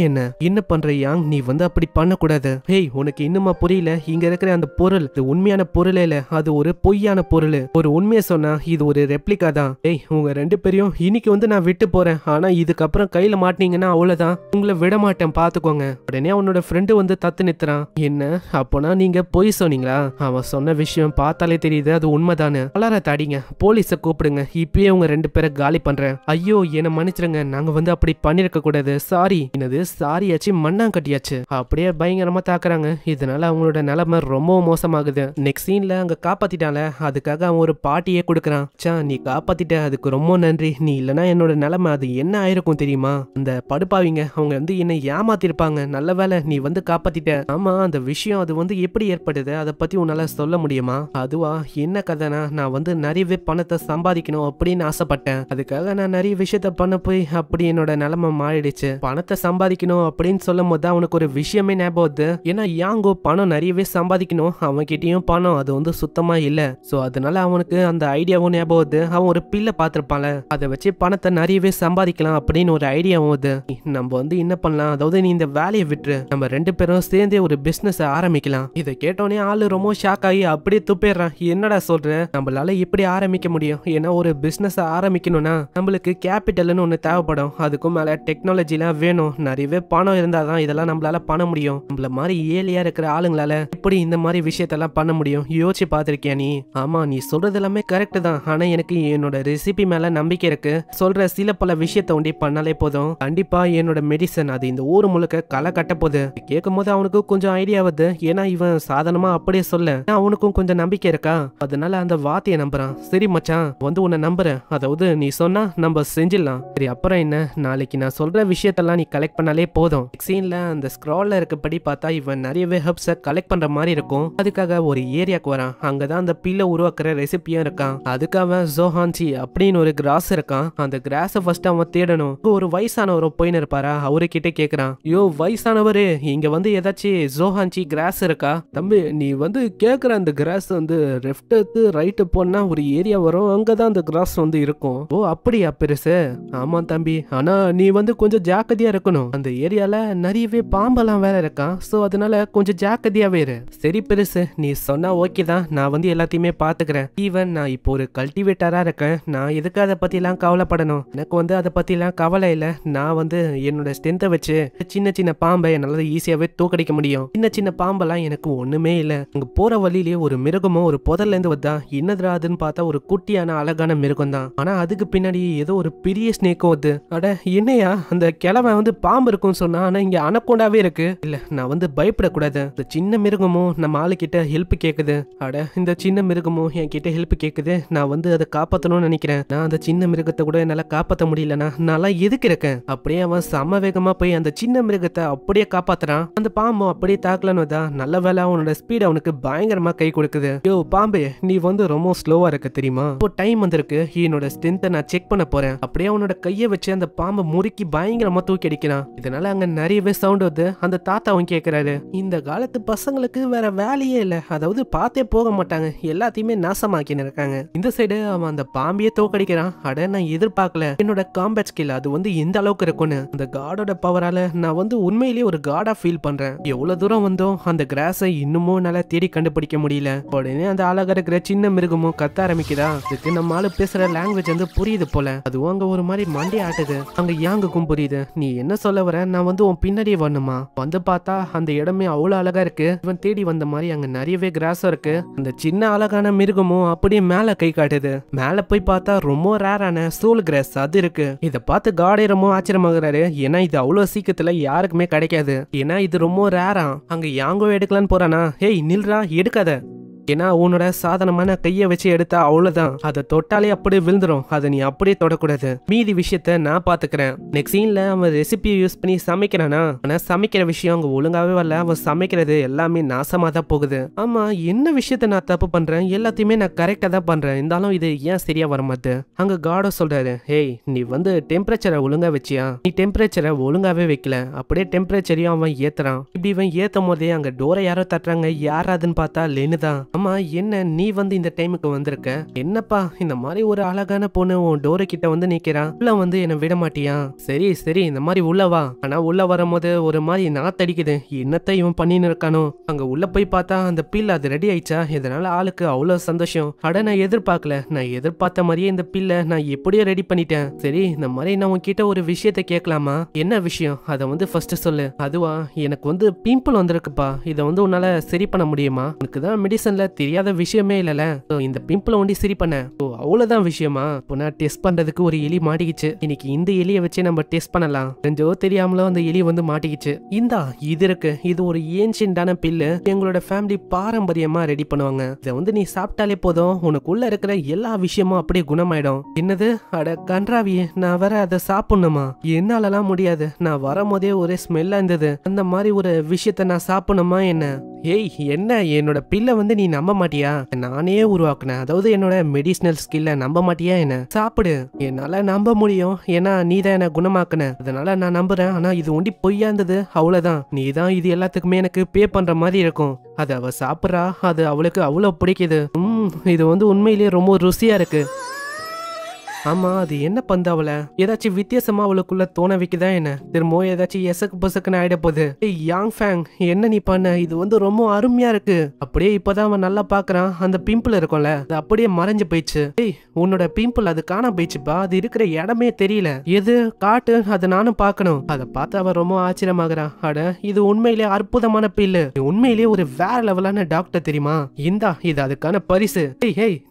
என்ன பண்ற யாங்? நீ வந்து அப்படி பண்ணக்கூடாது. ஹேய் உனக்கு இன்னுமா புரியல? இங்க இருக்கிற அந்த பொருள் இது உண்மையான பொருளே இல்ல, அது ஒரு பொய்யான பொருள். ஒரு உண்மையை சொன்னா இது ஒரு ரெப்ளிகா தான். ஏய் உங்க 2 பேரையும் இன்னைக்கு வந்து நான் விட்டு போறேன், ஆனா இதுக்கப்புறம் கையில மாட்டீங்கன்னா அவ்வளவுதான், உங்களை விட மாட்டேன் பாத்துக்கோங்க. உடனே அவனோட ஃப்ரெண்டு வந்து தத்து நித்துறான். என்ன அப்போனா நீங்க பொய் சொன்னீங்களா? அவன் சொன்ன விஷயம் பார்த்தாலே தெரியுது அது உண்மைதானு. அலார தாடிங்க, போலீஸை கூப்பிடுங்க, இப்பயே உங்க 2 பேரை காலி பண்றேன். ஐயோ என்ன மன்னிச்சிருங்க, நாங்க வந்து அப்படி பண்ணிருக்க கூடாது, சாரி. என்னது சாரியாச்சு மண்ணாங்கட்டியாச்சு. அப்படியே பயங்கரமா தாக்குறாங்க. இதனால அவங்களோட நிலைமை ரொம்ப மோசமாகுது. நெக்ஸ்ட் சீன்ல அங்க காப்பாத்திட்டால, அதுக்காக அவன் ஒரு பாட்டியே கொடுக்கறான். சா நீ காப்பாத்திட்ட, அதுக்கு ரொம்ப நன்றி. நீ இல்லனா என்னோட நிலைமை அது என்ன ஆயிருக்கும் தெரியுமா? அந்த படுப்பாவிங்க அவங்க வந்து என்னை ஏமாத்திருப்பாங்க, நல்ல வேலை நீ வந்து காப்பாத்திட்ட. ஆமா அந்த விஷயம் அது வந்து எப்படி ஏற்படுது, அதை பத்தி உன்னால சொல்ல முடியுமா? அதுவா என்ன கதைனா, நான் வந்து நிறையவே பணத்தை சம்பாதிக்கணும் அப்படின்னு ஆசைப்பட்டேன். அதுக்காக நான் நிறைய விஷயத்த பண்ண போய் அப்படி என்னோட நிலைமை மாறிடுச்சு. பணத்தை சம்பாதிக்கணும் அப்படின்னு சொல்லும் போது அவனுக்கு ஒரு விஷயமே ஞாபகம் வருது. ஏன்னா யாங்கோ பணம் நிறையவே சம்பாதிக்கணும், அவன் கிட்டயும் பணம் அது வந்து சுத்தமா இல்ல. சோ அதனால அவனுக்கு அந்த ஐடியாவும் ஞாபகம் வருது. அவன் ஒரு பில்ல பாத்திருப்பான்ல, அதை வச்சு பணத்தை நிறையவே சம்பாதிக்கலாம் அப்படின்னு ஒரு ஐடியாவும் வருது. நம்ம வந்து என்ன பண்ணலாம், அதாவது நீ இந்த வேலையை விட்டுரு, நம்ம 2 பேரும் சேர்ந்தே ஒரு பிசினஸ் ஆரம்பிக்கலாம். இதை கேட்டோன்னே ஆளு ரொம்ப ஷாக் ஆகி அப்படியே துப்பிடுறான். என்னடா சொல்ற, நம்மளால இப்படி ஆரம்பிக்க முடியும்? ஏன்னா ஒரு பிசினஸ் ஆரம்பிக்கணும்னா நம்மளுக்கு கேபிட்டல்னு ஒண்ணு தேவைப்படும், அதுக்கும் மேல டெக்னாலஜிலாம் வேணும், நிறையவே பணம் இருந்தாதான் இதெல்லாம் நம்மளால பண்ண முடியும். நம்மள மாதிரி ஏழையா இருக்கிற ஆளுங்களால எப்படி இந்த மாதிரி விஷயத்தெல்லாம் பண்ண முடியும்? யோசிச்சு பாத்திருக்கியா நீ? ஆமா நீ சொல்றது எல்லாமே கரெக்ட் தான், ஆனா எனக்கு என்னோட ரெசிபி மேல நம்பிக்கை இருக்கு. சொல்ற சில பல விஷயத்த ஒண்டி பண்ணாலே போதும், கண்டிப்பா என்னோட மெடிசன் அது இந்த ஊர் முழுக்க களை கட்ட போகுது. கேட்கும் போது அவனுக்கு கொஞ்சம் ஐடியா வருது. ஏன்னா இவன் சாதாரணமா அப்படியே சொல்ல, அவனுக்கும் கொஞ்சம் நம்பிக்கை இருக்கா, அதனால அந்த வார்த்தையை நம்புறான். சரி மச்சான் வந்து உன்னை நம்புறேன், அதாவது நீ சொன்னா நம்ம செஞ்சிடலாம். சரி அப்புறம் என்ன, நாளைக்கு நான் சொல்ற விஷயத்தெல்லாம் நீ கலெக்ட் பண்ணாலே போதும். சீன்ல அந்த ஸ்க்ரால்ல இருக்கப்படி பார்த்தா இவன் நிறையவே ஹெர்ப்ஸை கலெக்ட் பண்ற மாதிரி இருக்கும். அதுக்காக ஒரு ஏரியாக்கு வரான். அங்கதான் அந்த பில்லை உருவாக்குற ரெசிபியும் இருக்கான். அதுக்கு அவன் ஜோஹான்சி அப்படின்னு ஒரு கிராஸ் இருக்கான். அந்த கிராஸை ஃபர்ஸ்ட் அவன் தேடணும். ஒரு வயசானவர் போயின்னு இருப்பாரா, அவரு கிட்ட கேக்குறான். யோ வயசானவரு, இங்க வந்து ஏதாச்சும் ஜோஹான்சி கிராஸ் இருக்கா? தம்பி நீ வந்து கேக்குற அந்த கிராஸ் வந்து லெஃப்ட் எடுத்து ரைட் போனா ஒரு ஏரியா வரும், அங்கதான் அந்த கிராஸ் வந்து இருக்கும். ஓ அப்படியா பெருசு? ஆமா தம்பி, ஆனா நீ வந்து கொஞ்சம் ஜாக்கிரதையா இருக்கணும், அந்த ஏரியால நிறையவே பாம்பெல்லாம் வேற இருக்கான், சோ அதனால கொஞ்சம் ஜாக்கிரதையாவே இரு. சரி பெருசு, நீ சொன்னா ஓகே தான், நான் வந்து எல்லாத்தையுமே பாத்துக்கிறேன். ஈவன் நான் இப்போ ஒரு கல்டிவேட்டரா இருக்கேன், நான் எதுக்கு அதை பத்தி எல்லாம் கவலைப்படணும்? எனக்கு வந்து அதை பத்தி எல்லாம் கவலை இல்ல நான் வந்து என்னோட ஸ்ட்ரென்த்தை வச்சு சின்ன சின்ன பாம்பை என்னால ஈஸியாவே தோக்கடிக்க முடியும். சின்ன சின்ன பாம்பெல்லாம் எனக்கு ஒண்ணுமே இல்ல. அங்க போற வழியிலேயே ஒரு மிருகமோ ஒரு புதர்ல இருந்து வந்தா என்னதுடா அதுன்னு பார்த்தா ஒரு குட்டியான அழகான மிருகம் தான். ஆனா அதுக்கு பின்னாடி ஏதோ ஒரு பெரிய ஸ்னேக்கும் வருது. அட என்னையா அந்த கிழமை வந்து பாம்பு இருக்கும்னு சொன்னா, ஆனா இங்க அனக்கொண்டாவே இருக்கு. இல்ல நான் வந்து பயப்படக்கூடாது. இந்த சின்ன மிருகமும் நம்ம ஆளு கிட்ட ஹெல்ப் கேக்குது. அட இந்த சின்ன மிருகமும் என் கிட்ட ஹெல்ப் கேக்குது. நான் வந்து அதை காப்பாத்தணும்னு நினைக்கிறேன். நான் அந்த சின்ன மிருகத்தை கூட என்னால காப்பாத்த முடியலனா நான் எதுக்கு இருக்கேன். அப்படியே அவன் சம வேகமா போய் அந்த சின்ன மிருகத்தை அப்படியே காப்பாத்துறான். அந்த பாம்பும் அப்படியே தாக்கலன்னு தான். நல்ல வேலை அவனோட ஸ்பீட் அவனுக்கு பயங்கரமா கை கொடுக்குது. யோ பாம்பே, நீ வந்து ரொம்ப ஸ்லோவா இருக்க தெரியுமா? இப்போ டைம் வந்திருக்கு, என்னோட ஸ்ட்ரென்த்தை நான் செக் பண்ண போறேன். அப்படியே அவனோட கையை வச்சு அந்த பாம்பை முறுக்கி பயங்கரமா தூக்கி அடிக்கிறான். இதனால அங்க நிறையவே சவுண்ட் வருது. அந்த தாத்தா அவன் கேக்குறாரு, இந்த காலத்து பசங்களுக்கு வேற வேலையே இல்ல, அதாவது பார்த்தே போக மாட்டாங்க, எல்லாத்தையுமே நாசமாக்கின்னு இருக்காங்க. இந்த சைடு அவன் அந்த பாம்பியை தோக்கடிக்கிறான். அட நான் எதிர்பார்க்கல என்னோட காம்பேட் ஸ்கில் அது வந்து இந்த அளவுக்கு இருக்கும்னு. அந்த காடோட பவரால நான் வந்து உண்மையிலேயே ஒரு காடா ஃபீல் பண்றேன். எவ்வளவு தூரம் வந்தோம் அந்த கிராஸை இன்னமும் நல்லா தேடி கண்டுபிடிக்க முடியல. உடனே அந்த அழகா இருக்கிற சின்ன மிருகமும் கத்த ஆரம்பிக்குதா. இதுக்கு நம்ம ஆளு பேசுற லாங்குவேஜ் வந்து புரியுது போல. அதுவும் அங்க ஒரு மாதிரி மண்டி ஆட்டுது. அங்க யாங்குக்கும் புரியுது. நீ என்ன சொல்ல வர? நான் வந்து உன் பின்னாடியே வரணுமா? வந்து பார்த்தா அந்த இடமே அவ்வளவு அழகா இருக்கு. இவன் தேடி வந்த மாதிரி அங்க நிறையவே கிராஸும் இருக்கு. அந்த சின்ன அழகான மிருகமும் அப்படியே மேல கை காட்டுது. மேல போய் பார்த்தா ரொம்ப ரேரான சோல் கிராஸ் அது இருக்கு. இத பார்த்து காடே ரொம்ப ஆச்சரியமாகறாரு. ஏன்னா இது அவ்வளவு சீக்கிரத்துல யாருக்குமே கிடைக்காது. ஏன்னா இது ரொம்ப ரேரா. அங்க யாங்கோ எடுக்கலான்னு போறானா, ஹேய் நில்றா எடுக்காத, ஏன்னா உன்னோட சாதனமான கையை வச்சு எடுத்தா அவ்வளவுதான், அதை தொட்டாலே அப்படியே விழுந்துரும். அதை நீ அப்படியே தொடக்கூடாது. மீதி விஷயத்த நான் பாத்துக்கிறேன். நெக்ஸ்ட் சீன்ல அவன் ரெசிபியை யூஸ் பண்ணி சமைக்கிறானா, ஆனா சமைக்கிற விஷயம் அங்க ஒழுங்காவே வரல. அவன் சமைக்கிறது எல்லாமே நாசமா தான் போகுது. ஆமா என்ன விஷயத்த நான் தப்பு பண்றேன்? எல்லாத்தையுமே நான் கரெக்டா தான் பண்றேன், இருந்தாலும் இது ஏன் சரியா வர மாட்டேன்? அங்க காடோ சொல்றாரு, ஹேய் நீ வந்து டெம்பரேச்சரை ஒழுங்கா வச்சியா? நீ டெம்பரேச்சரை ஒழுங்காவே வைக்கல. அப்படியே டெம்பரேச்சரையும் அவன் ஏத்துறான். இப்படி இவன் ஏத்தும் போதே அங்க டோரை யாரோ தட்டுறாங்க. யாராதுன்னு பார்த்தா லெனு தான். அம்மா என்ன நீ வந்து இந்த டைமுக்கு வந்திருக்க? என்னப்பா இந்த மாதிரி ஒரு அழகான பொண்ணு உன் டோரு கிட்ட வந்து நிக்கிறான், உள்ள வந்து என்ன விட மாட்டியா? சரி சரி இந்த மாதிரி உள்ள வா. ஆனா உள்ள வரும்போது ஒரு மாதிரி நாத்தடிக்குது. என்னத்தை இவன் பண்ணின்னு இருக்கானோ? அங்க உள்ள போய் பார்த்தா அந்த பில் அது ரெடி ஆயிடுச்சா. இதனால ஆளுக்கு அவ்வளவு சந்தோஷம். அட நான் எதிர்பார்க்கல, நான் எதிர்பார்த்த மாதிரியே இந்த பில்லை நான் எப்படியோ ரெடி பண்ணிட்டேன். சரி இந்த மாதிரி நான் உன்கிட்ட ஒரு விஷயத்த கேட்கலாமா? என்ன விஷயம்? அதை வந்து ஃபர்ஸ்ட் சொல்லு. அதுவா, எனக்கு வந்து பிம்பிள் வந்திருக்குப்பா, இதை வந்து உன்னால சரி பண்ண முடியுமா? உனக்கு தான் மெடிசன்ல தெரியாத விஷயமே இல்லல. இந்த பிம்பிள ஒண்டி சரி பண்ண அவ்வளவுதான் விஷயமா? நான் டெஸ்ட் பண்றதுக்கு ஒரு எலி மாட்டிக்கிச்சு. இன்னைக்கு இந்த எலியை வச்சு நம்ம டெஸ்ட் பண்ணலாம். தெரிஞ்சோ தெரியாமலோ அந்த எலி வந்து மாட்டிக்கிச்சு. இந்தா இது இருக்கு, இது ஒரு ஏன்ஷியன்டான பில்லு. எங்களோட ஃபேமிலி பாரம்பரியமா ரெடி பண்ணுவாங்க. இதை வந்து நீ சாப்பிட்டாலே போதும், உனக்குள்ள இருக்கிற எல்லா விஷயமும் அப்படியே குணமாயிடும். என்னது? அட கன்றாவியே, நான் வேற அதை சாப்பிடணுமா? என்னாலலாம் முடியாது. நான் வரும்போதே ஒரே ஸ்மெல்லா இருந்தது. அந்த மாதிரி ஒரு விஷயத்த நான் சாப்பிடணுமா என்ன? ஏய் என்ன என்னோட பில்லை வந்து நீ நம்ப மாட்டியா? நானே உருவாக்குனேன், அதாவது என்னோட மெடிசினல் ஸ்கில்ல நம்ப மாட்டியா என்ன? சாப்பிடு. என்னால நம்ப முடியும், ஏன்னா நீ தான் என்ன குணமாக்குன, அதனால நான் நம்புறேன். ஆனா இது ஒண்டி பொய்யா இருந்தது, அவ்வளவுதான். நீ தான் இது எல்லாத்துக்குமே எனக்கு பே பண்ற மாதிரி இருக்கும். அது அவ சாப்பிட்றா, அது அவளுக்கு அவ்வளவு பிடிக்குது. இது வந்து உண்மையிலேயே ரொம்ப ருசியா இருக்கு. ஆமா அது என்ன பந்தாவல ஏதாச்சும் வித்தியாசமா அவளுக்குள்ள தோண வைக்குதா என்ன? திரும்பவும் ஏதாச்சும் எசக்கு பசக்குன்னு ஆயிட போகுது. யாங் ஃபேங் என்ன நீ பண்ண? இது வந்து ரொம்ப அருமையா இருக்கு. அப்படியே இப்பதான் அவன் நல்லா பாக்குறான். அந்த பிம்பிள் இருக்கும்ல அது அப்படியே மறைஞ்சு போயிடுச்சு. உன்னோட பிம்பிள் அது காண போயிடுச்சுப்பா. அது இருக்கிற இடமே தெரியல. எது காட்டு, அதை நானும் பாக்கணும். அதை பார்த்து அவன் ரொம்ப ஆச்சரியமாகறான். அட இது உண்மையிலே அற்புதமான பில்லு. உண்மையிலேயே ஒரு வேற லெவலான டாக்டர் தெரியுமா? இந்தா இது அதுக்கான பரிசு.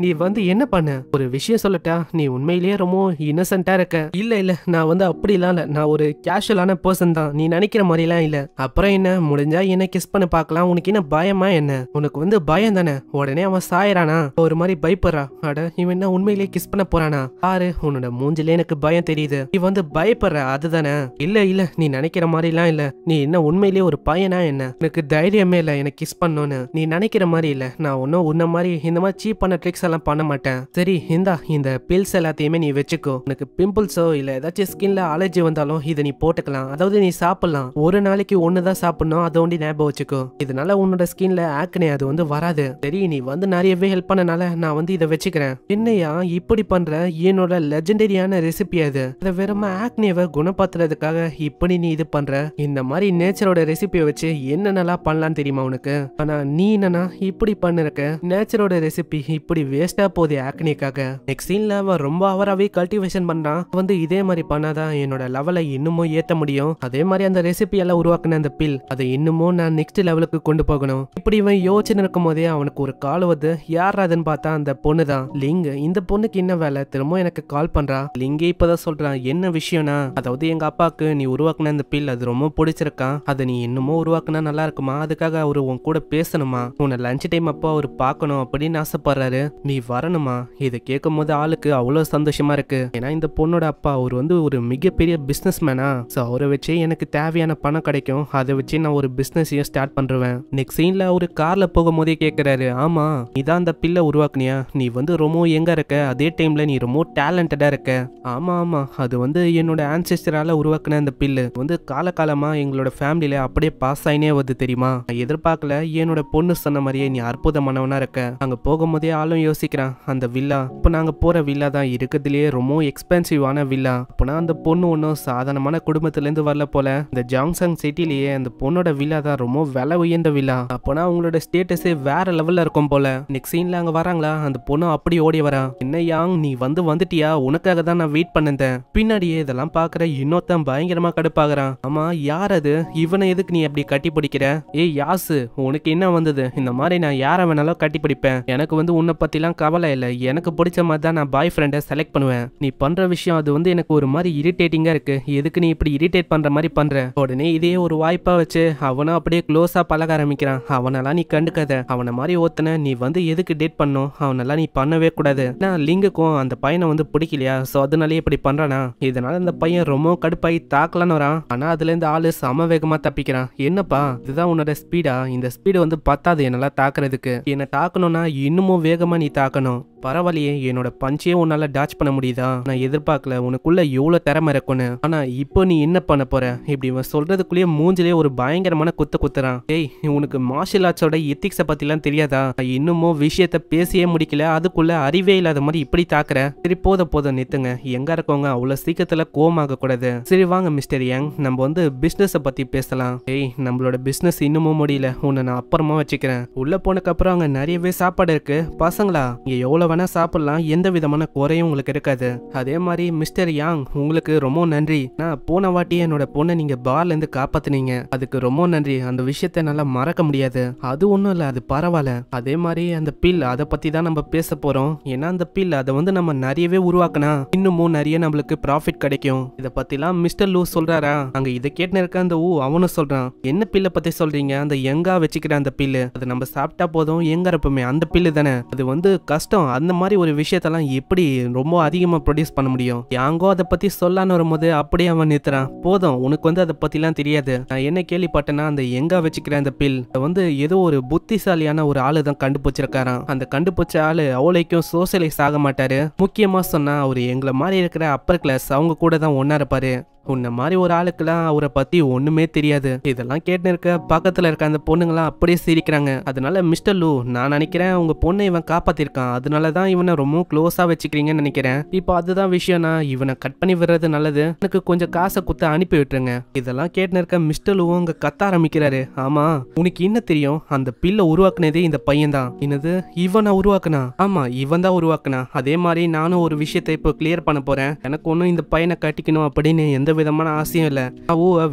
நீ வந்து என்ன பண்ண? ஒரு விஷயம் சொல்லட்டா, நீ உண்மையிலே ரொம்ப இன்னசென்ட்டா இருக்க. இல்ல இல்ல நான் வந்து அப்படி இல்ல, நான் ஒரு கேஷுவலான பர்சன் தான், நீ நினைக்கிற மாதிரி எல்லாம் இல்ல. அப்புறம் என்ன, முடிஞ்சா என்ன கிஸ் பண்ண பாக்கலாம், உனக்கு என்ன பயமா என்ன? உனக்கு வந்து பயம் தானே? உடனே அவன் சாயறானா, ஒரு மாதிரி பயப்படுறா. அட இவன் என்ன உண்மையிலேயே கிஸ் பண்ண போறானா? பாரு உன்னோட மூஞ்சிலே எனக்கு பயம் தெரியுது, நீ வந்து பயப்படுற அதுதானே? இல்ல இல்ல நீ நினைக்கிற மாதிரி எல்லாம் இல்ல. நீ என்ன உண்மையிலேயே ஒரு பையனா என்ன? எனக்கு தைரியமே இல்ல எனக்கு கிஸ் பண்ணணும்னு. நீ நினைக்கிற மாதிரி இல்ல, நான் ஒன்னும் உன்ன மாதிரி இந்த மாதிரி சீப் பண்ண ட்ரிக்ஸ் எல்லாம் பண்ண மாட்டேன். சரி இந்தா இந்த பில்ஸ் எல்லாத்தையுமே நீ வச்சுக்கோ. உனக்கு பிம்பிள்ஸோ இல்ல ஏதாச்சும் ஸ்கின்ல அலர்ஜி வந்தாலும் இதை நீ போட்டுக்கலாம், அதாவது நீ சாப்பிடலாம். ஒரு நாளைக்கு ஒண்ணுதான் சாப்பிடணும், அதை ஒண்டி ஞாபகம் வச்சுக்கோ. இதனால உன்னோட ஸ்கின்ல ஆக்னே அது வந்து வராது. சரி நீ வந்து நிறையவே ஹெல்ப் பண்ணனால நான் வந்து இதை வச்சுக்கிறேன். என்னையா இப்படி பண்ற? என்னோட லெஜெண்டரியான ரெசிபி அது. இதை வெறும் ஆக்னேவை குணப்படுத்துறதுக்காக இப்படி நீ இது பண்ற? இந்த மாதிரி நேச்சரோட ரெசிபியை வச்சு என்னென்னலாம் பண்ணலாம் தெரியுமா உனக்கு? ஆனா நீ என்னன்னா இப்படி பண்ணிருக்க? நேச்சரோட ரெசிபி இப்படி வேஸ்டா போதே ஆக்னேக்காக. நெக்ஸ்ட் சீன்ல அவ ரொம்ப ஓவராவே கல்டிவேஷன் பண்றான். வந்து இதே மாதிரி பண்ணாதான் என்னோட லெவலை இன்னமும் ஏத்த முடியும். அதே மாதிரி அந்த ரெசிபி எல்லாம் உருவாக்குன அந்த பில் அதை இன்னமும் நான் நெக்ஸ்ட் லெவலுக்கு கொண்டு போகணும். இப்படி இவன் யோசனை இருக்கும் போதே அவனுக்கு ஒரு கால் வந்து யார் அதுன்னு பார்த்தா அந்த பொண்ணு தான் லிங். இந்த பொண்ணுக்கு என்ன வேலை, திரும்ப எனக்கு கால் பண்றா. லிங்கே இப்பதான் சொல்றான் என்ன விஷயம்னா, அதாவது எங்க அப்பாவுக்கு நீ உருவாக்குன அந்த பில் அது ரொம்ப பிடிச்சிருக்கான், அதை நீ இன்னமும் உருவாக்குனா நல்லா இருக்குமா, அதுக்காக அவரு உன் கூட பேசணுமா, உன்னை லஞ்ச் டைம் அப்போ அவரு பார்க்கணும் அப்படின்னு ஆசைப்படுறாரு, நீ வரணுமா. இதை கேட்கும் போது ஆளுக்கு அவ்வளவு சந்தோஷமா இருக்கு. ஏன்னா இந்த பொண்ணோட அப்பா அவர் வந்து ஒரு மிகப்பெரிய பிசினஸ் மேனா. ஸோ அவரை வச்சு எனக்கு தேவையான பணம் கிடைக்கும், அதை வச்சு நான் ஒரு பிசினஸையும் ஸ்டார்ட் பண்றேன். நெக்ஸ்ட் சீன்ல ஒரு கார்ல போகும்போதே கேட்கிறாரு, ஆமா நீதான் அந்த பில்லை உருவாக்குனியா, நீ வந்து ரொம்ப எங்க இருக்க, அதே டைம்ல நீ ரொம்ப டேலண்டடா இருக்க. ஆமா ஆமா அது வந்து என்னோட ஆன்செஸ்டரால உருவாக்குன அந்த பில்லு வந்து காலகாலமா எங்களோட ஃபேமிலியில அப்படியே பாஸ் ஆயினே வருது தெரியுமா. நான் எதிர்பார்க்கல, என்னோட பொண்ணு சொன்ன மாதிரியே நீ அற்புதமானவனா இருக்க. அங்க போகும்போதே ஆளும் யோசிக்கிறான், அந்த வில்லா இப்போ நாங்க போற வில்லா தான் இருக்கிறதுலயே ரொம்ப எக்ஸ்பென்சிவான வில்லா. அப்போனா அந்த பொண்ணு ஒன்றும் சாதாரணமான குடும்பத்துல இருந்து வரல போல. இந்த ஜாங்சங் சிட்டிலேயே அந்த பொண்ணோட வில்லா தான் ரொம்ப விலை உயர்ந்த வில்லா. அப்போனா அவங்களோட ஸ்டேட்டஸே வேற லெவல்ல இருக்கும் போல. நெக்ஸ்ட் சீன்ல அங்க வராங்களா, அந்த பொண்ணு அப்படி ஓடி வரா. என்ன யாங் நீ வந்துட்டியா, உனக்காக தான் நான் வெயிட் பண்ணிருந்தேன். பின்னாடியே இதெல்லாம் பாக்குற இன்னொருத்தன் பயங்கரமா கடுப்பாகிறான். ஆமா யார் அது, இவனை எதுக்கு நீ அப்படி கட்டி பிடிக்கிற, ஏய் யாசு உனக்கு என்ன வந்தது, இந்த மாதிரி நான் யாரை வேணாலும் கட்டி பிடிப்பேன், எனக்கு வந்து உன்னை பத்திலாம் கவலை இல்லை, எனக்கு பிடிச்ச மாதிரி தான் நான் பாய் ஃப்ரெண்டை செலக்ட் பண்ணுவேன், நீ பண்ற விஷயம் அது வந்து எனக்கு ஒரு மாதிரி இரிட்டேட்டிங்கா இருக்கு, எதுக்கு நீ இப்படி இரிட்டேட் பண்ற மாதிரி பண்ற. உடனே இதே ஒரு வாய்ப்பா வச்சு அவனும் அப்படியே க்ளோஸா பழக ஆரம்பிக்கிறான். அவனெல்லாம் நீ கண்டுக்காத, அவனை மாதிரி ஒருத்தனை நீ வந்து எதுக்கு டேட் பண்ணும், அவனெல்லாம் நீ பண்ணவே கூடாது. நான் லிங்குக்கும் அந்த பையனை வந்து பிடிக்கலையா, சோ அதனாலே இப்படி பண்றானா. இதனால அந்த பையன் ரொம்ப கடுப்பாயி தாக்கலான்னு வரான். ஆனா அதுல இருந்து ஆளு சம வேகமா தப்பிக்கிறான். என்னப்பா இதுதான் உன்னோட ஸ்பீடா, இந்த ஸ்பீடு வந்து பத்தாது என்னால தாக்குறதுக்கு, என்ன தாக்கணும்னா இன்னமும் வேகமா நீ தாக்கணும். பரவாயில்லையே என்னோட பஞ்சையே உன்னால டாச் பண்ண முடியுதா, நான் எதிர்பார்க்கல உனக்குள்ள எவ்வளவு திறமை இருக்குன்னு. ஆனா இப்போ நீ என்ன பண்ண போற, இப்படி இவன் சொல்றதுக்குள்ளேயே மூஞ்சிலே ஒரு பயங்கரமான குத்துறான். ஏய் உனக்கு மார்ஷல் ஆர்ட்ஸோட எத்திக்ஸை பத்திலாம் தெரியாதா, இன்னமும் விஷயத்த பேசியே முடிக்கல, அதுக்குள்ள அறிவே இல்லாத மாதிரி இப்படி தாக்குற. சரி போதும் நிறுத்துங்க, எங்க இருக்கவங்க அவ்வளவு சீக்கிரத்துல கோமாக கூடாது. சரி வாங்க மிஸ்டர் யங் நம்ம வந்து பிசினஸ பத்தி பேசலாம். ஏய் நம்மளோட பிசினஸ் இன்னமும் முடியல, உன்னை நான் அப்புறமா வச்சுக்கிறேன். உள்ள போனக்கு அப்புறம் அங்க நிறையவே சாப்பாடு இருக்கு, பசங்களா இங்க எவ்வளவு வேணா சாப்பிடலாம், எந்த விதமான குறையும் உங்களுக்கு இருக்காது. அதே மாதிரி மிஸ்டர் யாங் உங்களுக்கு ரொம்ப நன்றி, நான் போன வாட்டி என்னோட பொண்ணை நீங்க பார்ல இருந்து காப்பாத்துனீங்க, அதுக்கு ரொம்ப நன்றி, அந்த விஷயத்த நல்லா மறக்க முடியாது. அது ஒண்ணும் இல்ல, அது பரவாயில்ல. அதே மாதிரி அந்த பில் அதை பத்தி தான் நம்ம பேச போறோம். ஏன்னா அந்த பில் அதை வந்து நம்ம நிறையவே உருவாக்கினா இன்னமும் நிறைய நம்மளுக்கு ப்ராஃபிட் கிடைக்கும். இதை பத்திலாம் மிஸ்டர் லூ சொல்றாரா, அங்க இதை கேட்டு இருக்க அந்த அவனும் சொல்றான், என்ன பில்லை பத்தி சொல்றீங்க, அந்த எங்கா வச்சுக்கிற அந்த பில்லு, அது நம்ம சாப்பிட்டா போதும் எங்க இருப்போமே அந்த பில்லு தானே, அது வந்து கஷ்டம், அந்த மாதிரி ஒரு விஷயத்தெல்லாம் எப்படி ரொம்ப அதிகமா ப்ரொடியூஸ் பண்ண முடியும். யாங்கோ அதை பத்தி சொல்லான்னு வரும்போது அப்படியே அவன் நிறுத்துறான். போதும் உனக்கு வந்து அதை பத்திலாம் தெரியாது, நான் என்ன கேள்விப்பட்டேன்னா அந்த எங்கா வச்சுக்கிற அந்த பில் வந்து ஏதோ ஒரு புத்திசாலியான ஒரு ஆளு தான் கண்டுபிடிச்சிருக்காராம். அந்த கண்டுபிடிச்ச ஆளு அவளைக்கும் சோசியலைஸ் ஆக மாட்டாரு. முக்கியமா சொன்னா அவரு எங்களை மாதிரி இருக்கிற அப்பர் கிளாஸ் அவங்க கூட தான் ஒன்னா இருப்பாரு. உன்ன மாதிரி ஒரு ஆளுக்கெல்லாம் அவரை பத்தி ஒண்ணுமே தெரியாது. இதெல்லாம் கேட்டு இருக்க பக்கத்துல இருக்க அந்த பொண்ணுங்களாம் அப்படியே சிரிக்கிறாங்க. அதனால மிஸ்டர் லூ நான் நினைக்கிறேன் உங்க பொண்ணை இவன் காப்பாத்திருக்கான், அதனாலதான் இவனை ரொம்ப க்ளோஸா வச்சுக்கிறீங்கன்னு நினைக்கிறேன். இப்போ அதுதான் விஷயம்னா இவனை கட் பண்ணி விடுறது நல்லது, எனக்கு கொஞ்சம் காசை குத்த அனுப்பி விட்டுருங்க. இதெல்லாம் கேட்டு இருக்க மிஸ்டர் லூ அங்க கத்த ஆரம்பிக்கிறாரு. ஆமா உனக்கு என்ன தெரியும், அந்த பில்லை உருவாக்குனதே இந்த பையன் தான். என்னது இவனை உருவாக்குனா, ஆமா இவன் தான் உருவாக்குனா. அதே மாதிரி நானும் ஒரு விஷயத்தை இப்போ கிளியர் பண்ண போறேன், எனக்கு ஒன்னும் இந்த பையனை கட்டிக்கணும் அப்படின்னு எந்த விதமான ஆசையும் இல்ல,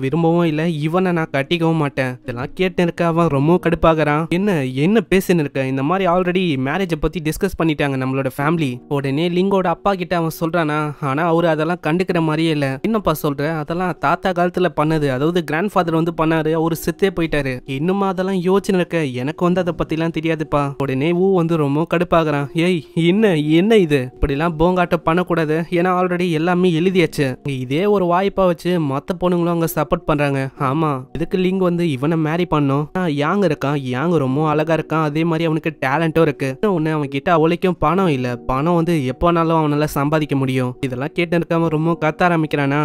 விரும்பவும் இல்ல, இவனை நான் கட்டிக்கவும் மாட்டேன். இதெல்லாம் கேட்டு இருக்க அவன் ரொம்ப கடுப்பாகிறான். என்ன பேசின்னு இருக்க, இந்த மாதிரி ஆல்ரெடி மேரேஜை பத்தி டிஸ்கஸ் பண்ணிட்டாங்க நம்மளோட ஃபேமிலி. உடனே லிங்கோட அப்பா கிட்ட அவன் சொல்றானா, ஆனா அவரு அதெல்லாம் கண்டுக்கிற மாதிரியே இல்ல. என்னப்பா சொல்ற, அதெல்லாம் தாத்தா காலத்துல பண்ணது, அதாவது கிராண்ட் ஃபாதர் வந்து பண்ணாரு, அவரு செத்தே போயிட்டாரு, இன்னுமா அதெல்லாம் யோசனை இருக்க, எனக்கு வந்து அதை பத்தி எல்லாம் தெரியாதுப்பா. உடனே வந்து ரொம்ப கடுப்பாகிறான். ஏய் என்ன இது, இப்படி எல்லாம் போங்காட்டம் பண்ணக்கூடாது, ஏன்னா ஆல்ரெடி எல்லாமே எழுதியாச்சு. இதே ஒரு வாய்ப்பா வச்சு மத்த பொண்ணுங்களும் அங்க சப்போர்ட் பண்றாங்க. ஆமா இதுக்கு லிங்க் வந்து இவனை மேரி பண்ணும், யாங் இருக்கான், யாங் ரொம்ப அழகா இருக்கான், அதே மாதிரி அவனுக்கு டேலண்டும் இருக்கு. ஒண்ணு அவன் கிட்ட அவளைக்கும் பணம் இல்ல, பணம் வந்து எப்போனாலும் அவனால சம்பாதிக்க முடியும். இதெல்லாம் கேட்டு இருக்காம ரொம்ப கத்த ஆரம்பிக்கிறானா.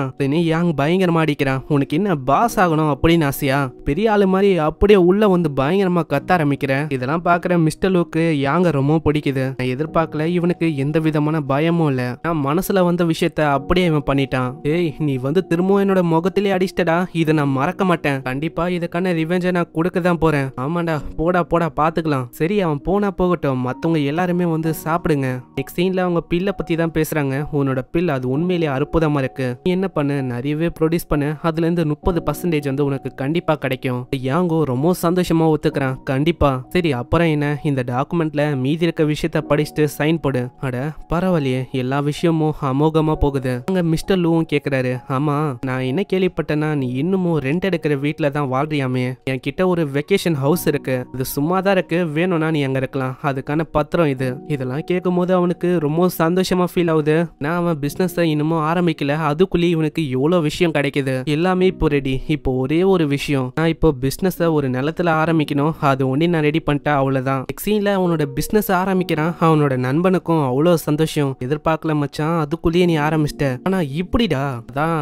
யாங் பயங்கரமா அடிக்கிறான். உனக்கு என்ன பாஸ் ஆகணும் அப்படின்னு ஆசையா, பெரிய ஆளு மாதிரி அப்படியே உள்ள வந்து பயங்கரமா கத்த ஆரம்பிக்கிறேன். இதெல்லாம் பாக்குற மிஸ்டர் லூக்கு யாங்க ரொம்ப பிடிக்குது. நான் எதிர்பார்க்கல, இவனுக்கு எந்த விதமான பயமும் இல்ல, நான் மனசுல வந்த விஷயத்த அப்படியே இவன் பண்ணிட்டான். ஏய் நீ வந்து வந்து திரும்பவும் என்னோட முகத்திலே அடிச்சிட்டடா, இதை நான் மறக்க மாட்டேன், கண்டிப்பா இதுக்கான ரிவெஞ்சை நான் கொடுக்க தான் போறேன். ஆமாண்டா, போடா போடா பாத்துக்கலாம். சரி அவன் போனா போகட்டும், மத்தவங்க எல்லாருமே வந்து சாப்பிடுங்க. நெக்ஸ்ட் சீன்ல அவங்க பில்லை பத்தி தான் பேசுறாங்க. உன்னோட பில் அது உண்மையிலேயே அற்புதமா இருக்கு, நீ என்ன பண்ணு, நிறையவே ப்ரொடியூஸ் பண்ணு, அதுல இருந்து 30% வந்து உனக்கு கண்டிப்பா கிடைக்கும். யாங்கோ ரொம்ப சந்தோஷமா ஒத்துக்கிறான். கண்டிப்பா. சரி அப்புறம் என்ன, இந்த டாக்குமெண்ட்ல மீதி இருக்க விஷயத்த படிச்சுட்டு சைன் போடு. அட பரவாயில்லையே, எல்லா விஷயமும் அமோகமா போகுது. அங்க மிஸ்டர் லூவும் கேக்குறாரு, ஆமா நான் என்ன கேள்விப்பட்டேன்னா நீ இன்னமும் ரெண்ட் எடுக்கிற வீட்டுல தான் வாழ்றியாமே, என் கிட்ட ஒரு வெக்கேஷன் ஹவுஸ் இருக்கு, இது சும்மா தான் இருக்கு, வேணும்னா நீ அங்க இருக்கலாம், அதுக்கான பத்திரம் இது. இதெல்லாம் கேட்கும் போது அவனுக்கு ரொம்ப சந்தோஷமா ஃபீல் ஆகுது. நான் அவன் பிசினஸ் இன்னமும் ஆரம்பிக்கல, அதுக்குள்ளேயே இவனுக்கு எவ்வளவு விஷயம் கிடைக்குது, எல்லாமே இப்போ ரெடி. இப்போ ஒரே ஒரு விஷயம், நான் இப்போ பிசினஸ் ஒரு நிலத்துல ஆரம்பிக்கணும், அது ஒண்ணு நான் ரெடி பண்ணிட்டேன், அவ்வளவுதான். சீன்ல அவனோட பிசினஸ் ஆரம்பிக்கிறான். அவனோட நண்பனுக்கும் அவ்வளவு சந்தோஷம். எதிர்பார்க்கல மச்சான், அதுக்குள்ளேயே நீ ஆரம்பிச்சிட்ட, ஆனா இப்படிடா,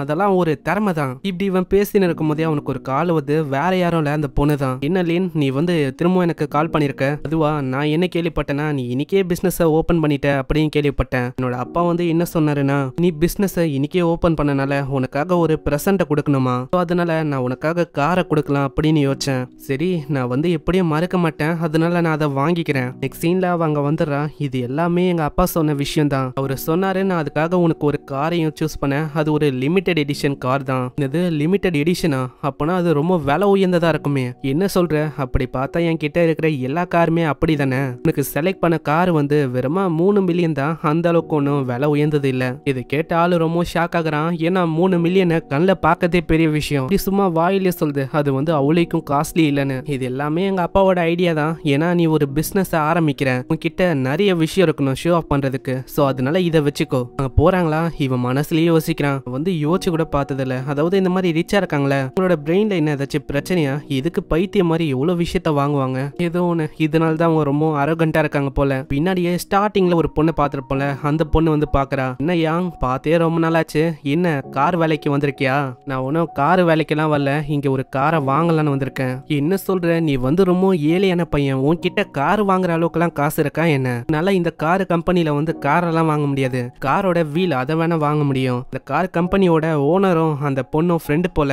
அதெல்லாம் ஒரு திறமை தான். இப்படி இவன் பேசின்னு இருக்கும் போதே அவனுக்கு ஒரு கால் வந்து, வேற யாரும் இல்ல அந்த பொண்ணு தான். என்ன லீன், நீ வந்து திரும்ப எனக்கு கால் பண்ணிருக்க? அதுவா, நான் என்ன கேள்விப்பட்டேன்னா நீ இன்னைக்கே பிசினஸ் ஓபன் பண்ணிட்ட அப்படின்னு கேள்விப்பட்டேன். என்னோட அப்பா வந்து என்ன சொன்னாருன்னா, நீ பிசினஸ் இன்னைக்கே ஓபன் பண்ணனால உனக்காக ஒரு பிரசன்ட கொடுக்கணுமா, அதனால நான் உனக்காக காரை கொடுக்கலாம் அப்படின்னு யோசிச்சேன். சரி நான் வந்து எப்படியும் மறக்க மாட்டேன், அதனால நான் அதை வாங்கிக்கிறேன். நெக்ஸ்ட் சீன்ல அவங்க வந்துடுறா. இது எல்லாமே எங்க அப்பா சொன்ன விஷயம் தான், அவரு சொன்னாரு நான் அதுக்காக உனக்கு ஒரு காரையும் சூஸ் பண்ணேன், அது ஒரு லிமிடெட் எடிஷன் கார் தான். இது லிமிடெட் எடிஷனா, அப்பனா அது ரொம்ப விலை உயர்ந்ததா இருக்குமே. என்ன சொல்ற? அப்படி பார்த்தா என் கிட்ட இருக்கிற எல்லா காருமே அப்படி தானே, உனக்கு செலக்ட் பண்ண கார் வந்து வெறுமா 3 மில்லியன் தான், அந்த அளவுக்கு ஒன்றும் விலை உயர்ந்தது இல்ல. இது கேட்ட ஆளு ரொம்ப ஷாக் ஆகுறான். ஏன்னா 3 மில்லியனை கண்ணில் பார்க்கதே பெரிய விஷயம், இப்படி சும்மா வாயிலே சொல்லுது அது வந்து அவளைக்கும் காஸ்ட்லி இல்லைன்னு. இது எல்லாமே எங்க அப்பாவோட ஐடியா தான். ஏன்னா நீ ஒரு பிசினஸ் ஆரம்பிக்கிற, உன்கிட்ட நிறைய விஷயம் இருக்கணும் ஷோ ஆஃப் பண்றதுக்கு, சோ அதனால இதை வச்சுக்கோ. அங்க போறாங்களா, இவன் மனசுலயே யோசிக்கிறான், வந்து யோசிச்சு கூட பார்த்ததில்ல. அதாவது இந்த மாதிரி ரிச்சா இருக்காங்களே, உங்களோட பிரெயின்ல என்ன ஏதாச்சும் பிரச்சனையா, இதுக்கு பைத்திய மாதிரி எவ்வளவு விஷயத்த வாங்குவாங்க, ஏதோ ஒண்ணு. இதனால தான் அவங்க ரொம்ப அரகண்டா இருக்காங்க போல. பின்னாடியே ஸ்டார்டிங்ல ஒரு பொண்ணு பார்த்திருப்போம்ல, அந்த பொண்ணு வந்து பாக்குறா. என்ன யாங், பார்த்தே ரொம்ப நாளாச்சு, என்ன கார் வேலைக்கு வந்திருக்கியா? நான் ஒன்னும் கார் வேலைக்கெல்லாம் வரல, இங்க ஒரு காரை வாங்கலான்னு வந்திருக்கேன். என்ன சொல்ற, நீ வந்து ரொம்ப ஏழையான பையன், உன்கிட்ட கார் வாங்குற அளவுக்குலாம் காசு இருக்கா என்ன? அதனால இந்த கார் கம்பெனில வந்து கார் எல்லாம் வாங்க முடியாது, காரோட வீல் அதை வேணா வாங்க முடியும். இந்த கார் கம்பெனியோட ஓனரும் அந்த பொண்ணும் ஃப்ரெண்டு போல.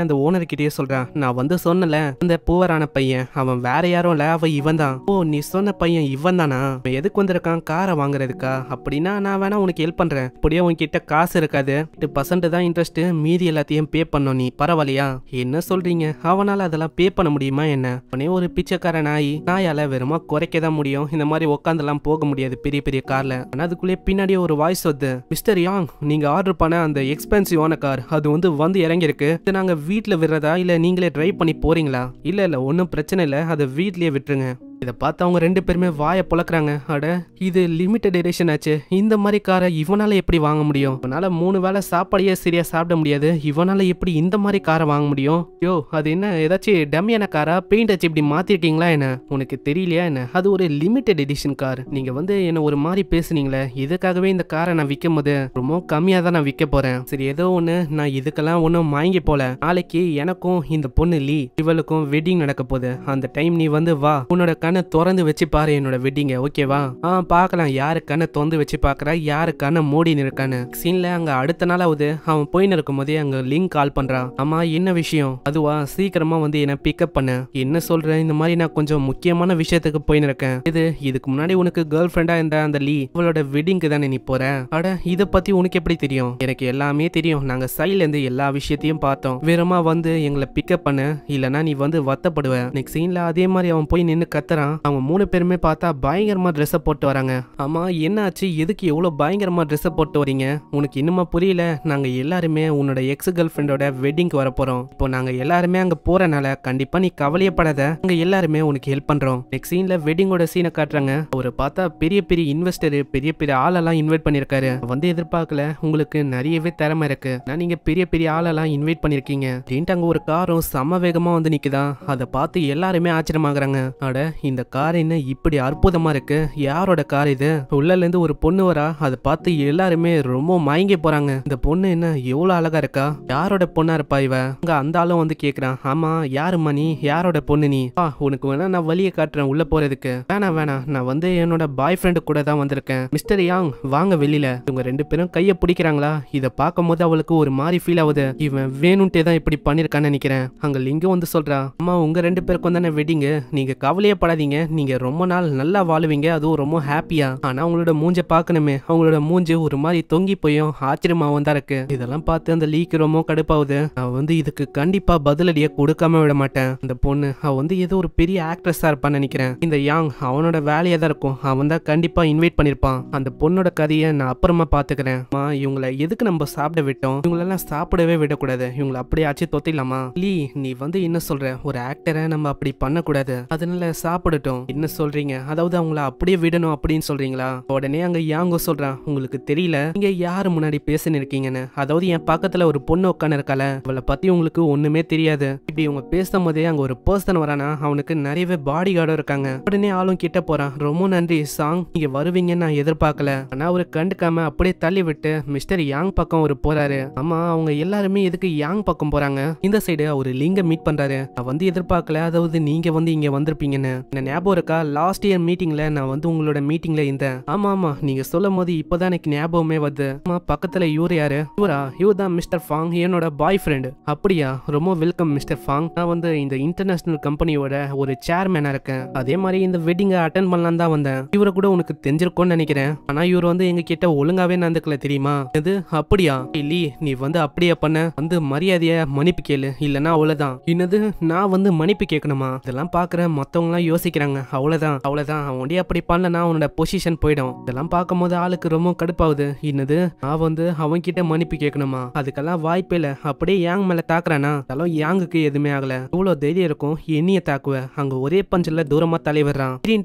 அந்த ஓனர் கிட்டே சொல்றான், நான் வந்து சொன்னல அந்த பூவரான பையன், அவன் வேற யாரும் இல்ல, அவன் இவன் தான். ஓ நீ சொன்ன பையன் இவன் தானா? எதுக்கு வந்திருக்கான், காரை வாங்குறதுக்கா? அப்படின்னா நான் வேணா உனக்கு ஹெல்ப் பண்றேன், அப்படியே உன்கிட்ட காசு இருக்காது, 8% தான் இன்ட்ரெஸ்ட், மீதி எல்லாத்தையும் பே பண்ணணும், நீ பரவாயில்லையா? என்ன சொல்றீங்க, அவனால அதெல்லாம் பே பண்ண முடியுமா என்ன? அவனே ஒரு பிச்சைக்கார நாயால வெறுமா குறைக்க தான் முடியும், இந்த மாதிரி உட்காந்துலாம் போக முடியாது பெரிய பெரிய கார்ல. ஆனா அதுக்குள்ளே பின்னாடியே ஒரு வாய்ஸ் வருது, மிஸ்டர் யாங் நீங்க ஆர்டர் பண்ண அந்த எக்ஸ்பென்சிவான கார் அது வந்து இறங்கி இருக்கு, நாங்க வீட்டுல விடுறதா இல்ல நீங்களே டிரைவ் பண்ணி போறீங்களா? இல்ல ஒன்னும் பிரச்சனை இல்ல, அதை வீட்லயே விட்டுருங்க. இதை பார்த்து அவங்க ரெண்டு பேருமே வாயை புழக்கிறாங்க. அட இது லிமிட்டட் எடிஷன் ஆச்சு, இந்த மாதிரி காரை இவனால எப்படி வாங்க முடியும்? இவனால 3 வேளை சாப்பாடையே சரியா சாப்பிட முடியாது, இவனால எப்படி இந்த மாதிரி காரை வாங்க முடியும்? யோ அது என்ன ஏதாச்சும் டம்மியான காரா, பெயிண்ட் வச்சு இப்படி மாத்திருக்கீங்களா என்ன? உனக்கு தெரியலையா என்ன? அது ஒரு லிமிட்டட் எடிஷன் கார், நீங்க வந்து என்ன ஒரு மாதிரி பேசுனீங்களே, இதுக்காகவே இந்த காரை நான் விற்கும் போது ரொம்ப கம்மியா தான் நான் விற்க போறேன். சரி ஏதோ ஒண்ணு, நான் இதுக்கெல்லாம் ஒன்னும் வாங்கி போல, நாளைக்கு எனக்கும் இந்த பொண்ணு லீ இவளுக்கும் வெட்டிங் நடக்க போகுது, அந்த டைம் நீ வந்து வா, உன்னோட கண்ணை திறந்து வச்சு பாரு என்னோட வெட்டிங்க, ஓகேவா? பாக்கலாம் யாரு கண்ணை திறந்து வச்சு பாக்குறா, யாரு கண்ணை மூடின்னு இருக்கான்னு. சீன்ல அங்க அடுத்த நாளாவது அவன் போயின்னு இருக்கும் போதே அங்க லிங்க் கால் பண்றான். ஆமா என்ன விஷயம்? அதுவா, சீக்கிரமா வந்து என்ன பிக்கப் பண்ண. என்ன சொல்ற, இந்த மாதிரி நான் கொஞ்சம் முக்கியமான விஷயத்துக்கு போயின்னு இருக்கேன். இதுக்கு முன்னாடி உனக்கு கேர்ள் ஃப்ரெண்டா இருந்த அந்த லீ அவளோட வெட்டிங்க்கு தானே நீ போற? அட இத பத்தி உனக்கு எப்படி தெரியும்? எனக்கு எல்லாமே தெரியும், நாங்க சைட்ல இருந்து எல்லா விஷயத்தையும் பார்த்தோம், வேறமா வந்து எங்களை பிக்கப் பண்ண, இல்லனா நீ வந்து வருத்தப்படுவ. நெக்ஸ்ட் சீன்ல அதே மாதிரி அவன் போய் நின்னு கத்துறான். அவங்க 3 பேருமே பார்த்தா பயங்கரமா ட்ரெஸ் போட்டு வராங்க. ஆமா என்னாச்சு, எதுக்கு எவ்வளவு பயங்கரமா ட்ரெஸ் போட்டு வரீங்க? உனக்கு இன்னுமா புரியல? நாங்க எல்லாருமே உன்னோட எக்ஸ் கேர்ள் ஃப்ரெண்டோட வெட்டிங்க்கு வர போறோம். இப்போ நாங்க எல்லாருமே அங்க போறனால கண்டிப்பா நீ கவலையப்படாத, நாங்க எல்லாருமே உனக்கு ஹெல்ப் பண்றோம். நெக்ஸ்ட் சீன்ல வெட்டிங்கோட சீனை காட்டுறாங்க. அவரு பார்த்தா பெரிய பெரிய இன்வெஸ்டர், பெரிய பெரிய ஆளெல்லாம் இன்வைட் பண்ணிருக்காரு. வந்து எதிர்பார்க்கல, உங்களுக்கு நிறையவே திறமை இருக்கு, நீங்க பெரிய பெரிய ஆளெல்லாம் இன்வைட் பண்ணிருக்கீங்க. அங்க ஒரு காரும் சம வேகமா வந்து நிக்குதா, அதை பார்த்து எல்லாருமே ஆச்சரியமாகறாங்க. அட இந்த கார் என்ன இப்படி அற்புதமா இருக்கு, யாரோட கார் இது? உள்ளல இருந்து ஒரு பொண்ணு வரா, அதை பார்த்து எல்லாருமே ரொம்ப மயங்கி போறாங்க. இந்த பொண்ணு என்ன எவ்வளவு அழகா இருக்கா, யாரோட பொண்ணா இருப்பா இவ? அங்க அந்த ஆளும் வந்து கேக்குறான், ஆமா யாரும்மா நீ, யாரோட பொண்ணு நீ? உனக்கு வேணா நான் வழியை காட்டுறேன் உள்ள போறதுக்கு. வேணாம் வேணாம், நான் வந்து என்னோட பாய் ஃப்ரெண்டு கூட தான் வந்திருக்கேன். மிஸ்டர் யாங் வாங்க வெளியில. இவங்க ரெண்டு பேரும் கைய பிடிக்கிறாங்களா, இத பார்க்கும் போது அவளுக்கு ஒரு மாதிரி ஃபீல் ஆகுது. இவன் வேணும்ட்டே தான் இப்படி பண்ணிருக்கான்னு நினைக்கிறேன். அங்க லிங்கம் வந்து சொல்றா, அம்மா உங்க ரெண்டு பேருக்கும் தானே வெட்டிங்க, நீங்க கவலையே படாதீங்க, நீங்க ரொம்ப நாள் நல்லா வாழுவீங்க, அதுவும் ரொம்ப ஹாப்பியா. ஆனா அவங்களோட மூஞ்ச பாக்கணுமே, அவங்களோட மூஞ்சு ஒரு மாதிரி தொங்கி போயும் ஆச்சரியமாவும் தான் இருக்கு. இதெல்லாம் பார்த்து அந்த லீக்கு ரொம்ப கடுப்பாகுது. அவன் வந்து இதுக்கு கண்டிப்பா பதிலடியை கொடுக்காம விட மாட்டேன். அந்த பொண்ணு அவ வந்து ஏதோ ஒரு பெரிய ஆக்ட்ரஸா இருப்பான்னு நினைக்கிறேன். இந்த யாங் அவனோட வேலையா தான் இருக்கும், அவன் தான் கண்டிப்பா இன்வைட் பண்ணிருப்பான். அந்த பொண்ணோட கதையை நான் அப்புறமா பாத்துக்கிறேன். இவங்களை எதுக்கு நம்ம சாப்பிட விட்டோம், இவங்களெல்லாம் சாப்பிடவே விடக்கூடாது, இவங்களை அப்படியே ஆச்சு தொத்திடலாமா? லீ நீ வந்து என்ன சொல்ற, ஒரு ஆக்டரை நம்ம அப்படி பண்ணக்கூடாது, அதனால சாப்பிடட்டும். என்ன சொல்றீங்க, அதாவது அவங்கள அப்படியே விடணும் அப்படின்னு சொல்றீங்களா? உடனே அங்க யாங்கோ சொல்றான், உங்களுக்கு தெரியல நீங்க யாரு முன்னாடி பேசின்னு இருக்கீங்கன்னு, அதாவது என் பக்கத்துல ஒரு பொண்ணு உட்காந்து இருக்கால, அவளை பத்தி உங்களுக்கு ஒண்ணுமே தெரியாது. இப்படி இவங்க பேசும் போதே அங்க ஒரு பர்சன் வரானா, அவனுக்கு நிறையவே பாடி கார்டும் இருக்காங்க. உடனே ஆளும் கிட்ட போறான், ரொம்ப நன்றி சாங், நீங்க வருவீங்கன்னு நான் எதிர்பார்க்கல. ஆனா அவரு கண்டுக்காம அப்படியே தள்ளி விட்டு மிஸ்டர் யாங் பக்கம் ஒரு போறாரு. ஆமா அவங்க எல்லாருமே எதுக்கு யாங் பக்கம் போறாங்க? இந்த சைடு அவரு லிங்க மீட் பண்றாரு. நான் வந்து எதிர்பார்க்கல, அதாவது நீங்க வந்து இங்க வந்திருப்பீங்கன்னு. என்ன ஞாபகம் இருக்கா, லாஸ்ட் இயர் மீட்டிங்ல நான் வந்து உங்களோட மீட்டிங்ல இருந்தேன். ஆமா ஆமா நீங்க சொல்லும் போது இப்பதான் எனக்கு ஞாபகமே வருது. ஆமா பக்கத்துல இவரு யாரு? இவர் தான் மிஸ்டர் ஃபாங், என்னோட பாய் ஃப்ரெண்ட். அப்படியா, ரொம்ப வெல்கம் மிஸ்டர் ஃபாங். நான் வந்து இந்த இன்டர்நேஷனல் கம்பெனியோட ஒரு சேர்மேனா இருக்கேன். அதே மாதிரி இந்த வெட்டிங்கை அட்டென்ட் பண்ணலாம் தான் வந்தேன். இவரை கூட உனக்கு தெரிஞ்சிருக்கும்னு நினைக்கிறேன். ஆனா இவர் வந்து எங்க கிட்ட ஒழுங்காவே நடந்துக்கல தெரியுமா? இது அப்படியா? இல்லி நீ வந்து அப்படியே பண்ண, வந்து மரியாதைய மன்னிப்பு கேளு, இல்லன்னா அவ்வளவுதான். என்னது நான் வந்து மன்னிப்பு கேட்கணுமா? இதெல்லாம் பாக்குற மத்தவங்க எல்லாம் யோசிக்கிறாங்க, அவ்வளவுதான் அவ்வளவுதான், அவன் அப்படி பண்ணலன்னா அவனோட பொசிஷன் போயிடும். இதெல்லாம் பார்க்கும் போது ஆளுக்கு ரொம்ப கடுப்பாகுது. என்னது நான் வந்து அவன் கிட்ட மன்னிப்பு கேட்கணுமா? அதுக்கெல்லாம் வாய்ப்பே இல்ல. அப்படியே யாங் மேல தாக்குறானா, அதெல்லாம் யாங்குக்கு எதுவுமே ஆகல. இவ்வளவு தைரியம் இருக்கும் என்னைய தாக்குவ? அங்க ஒரே பஞ்சில தூரமா தலைவர்றான்.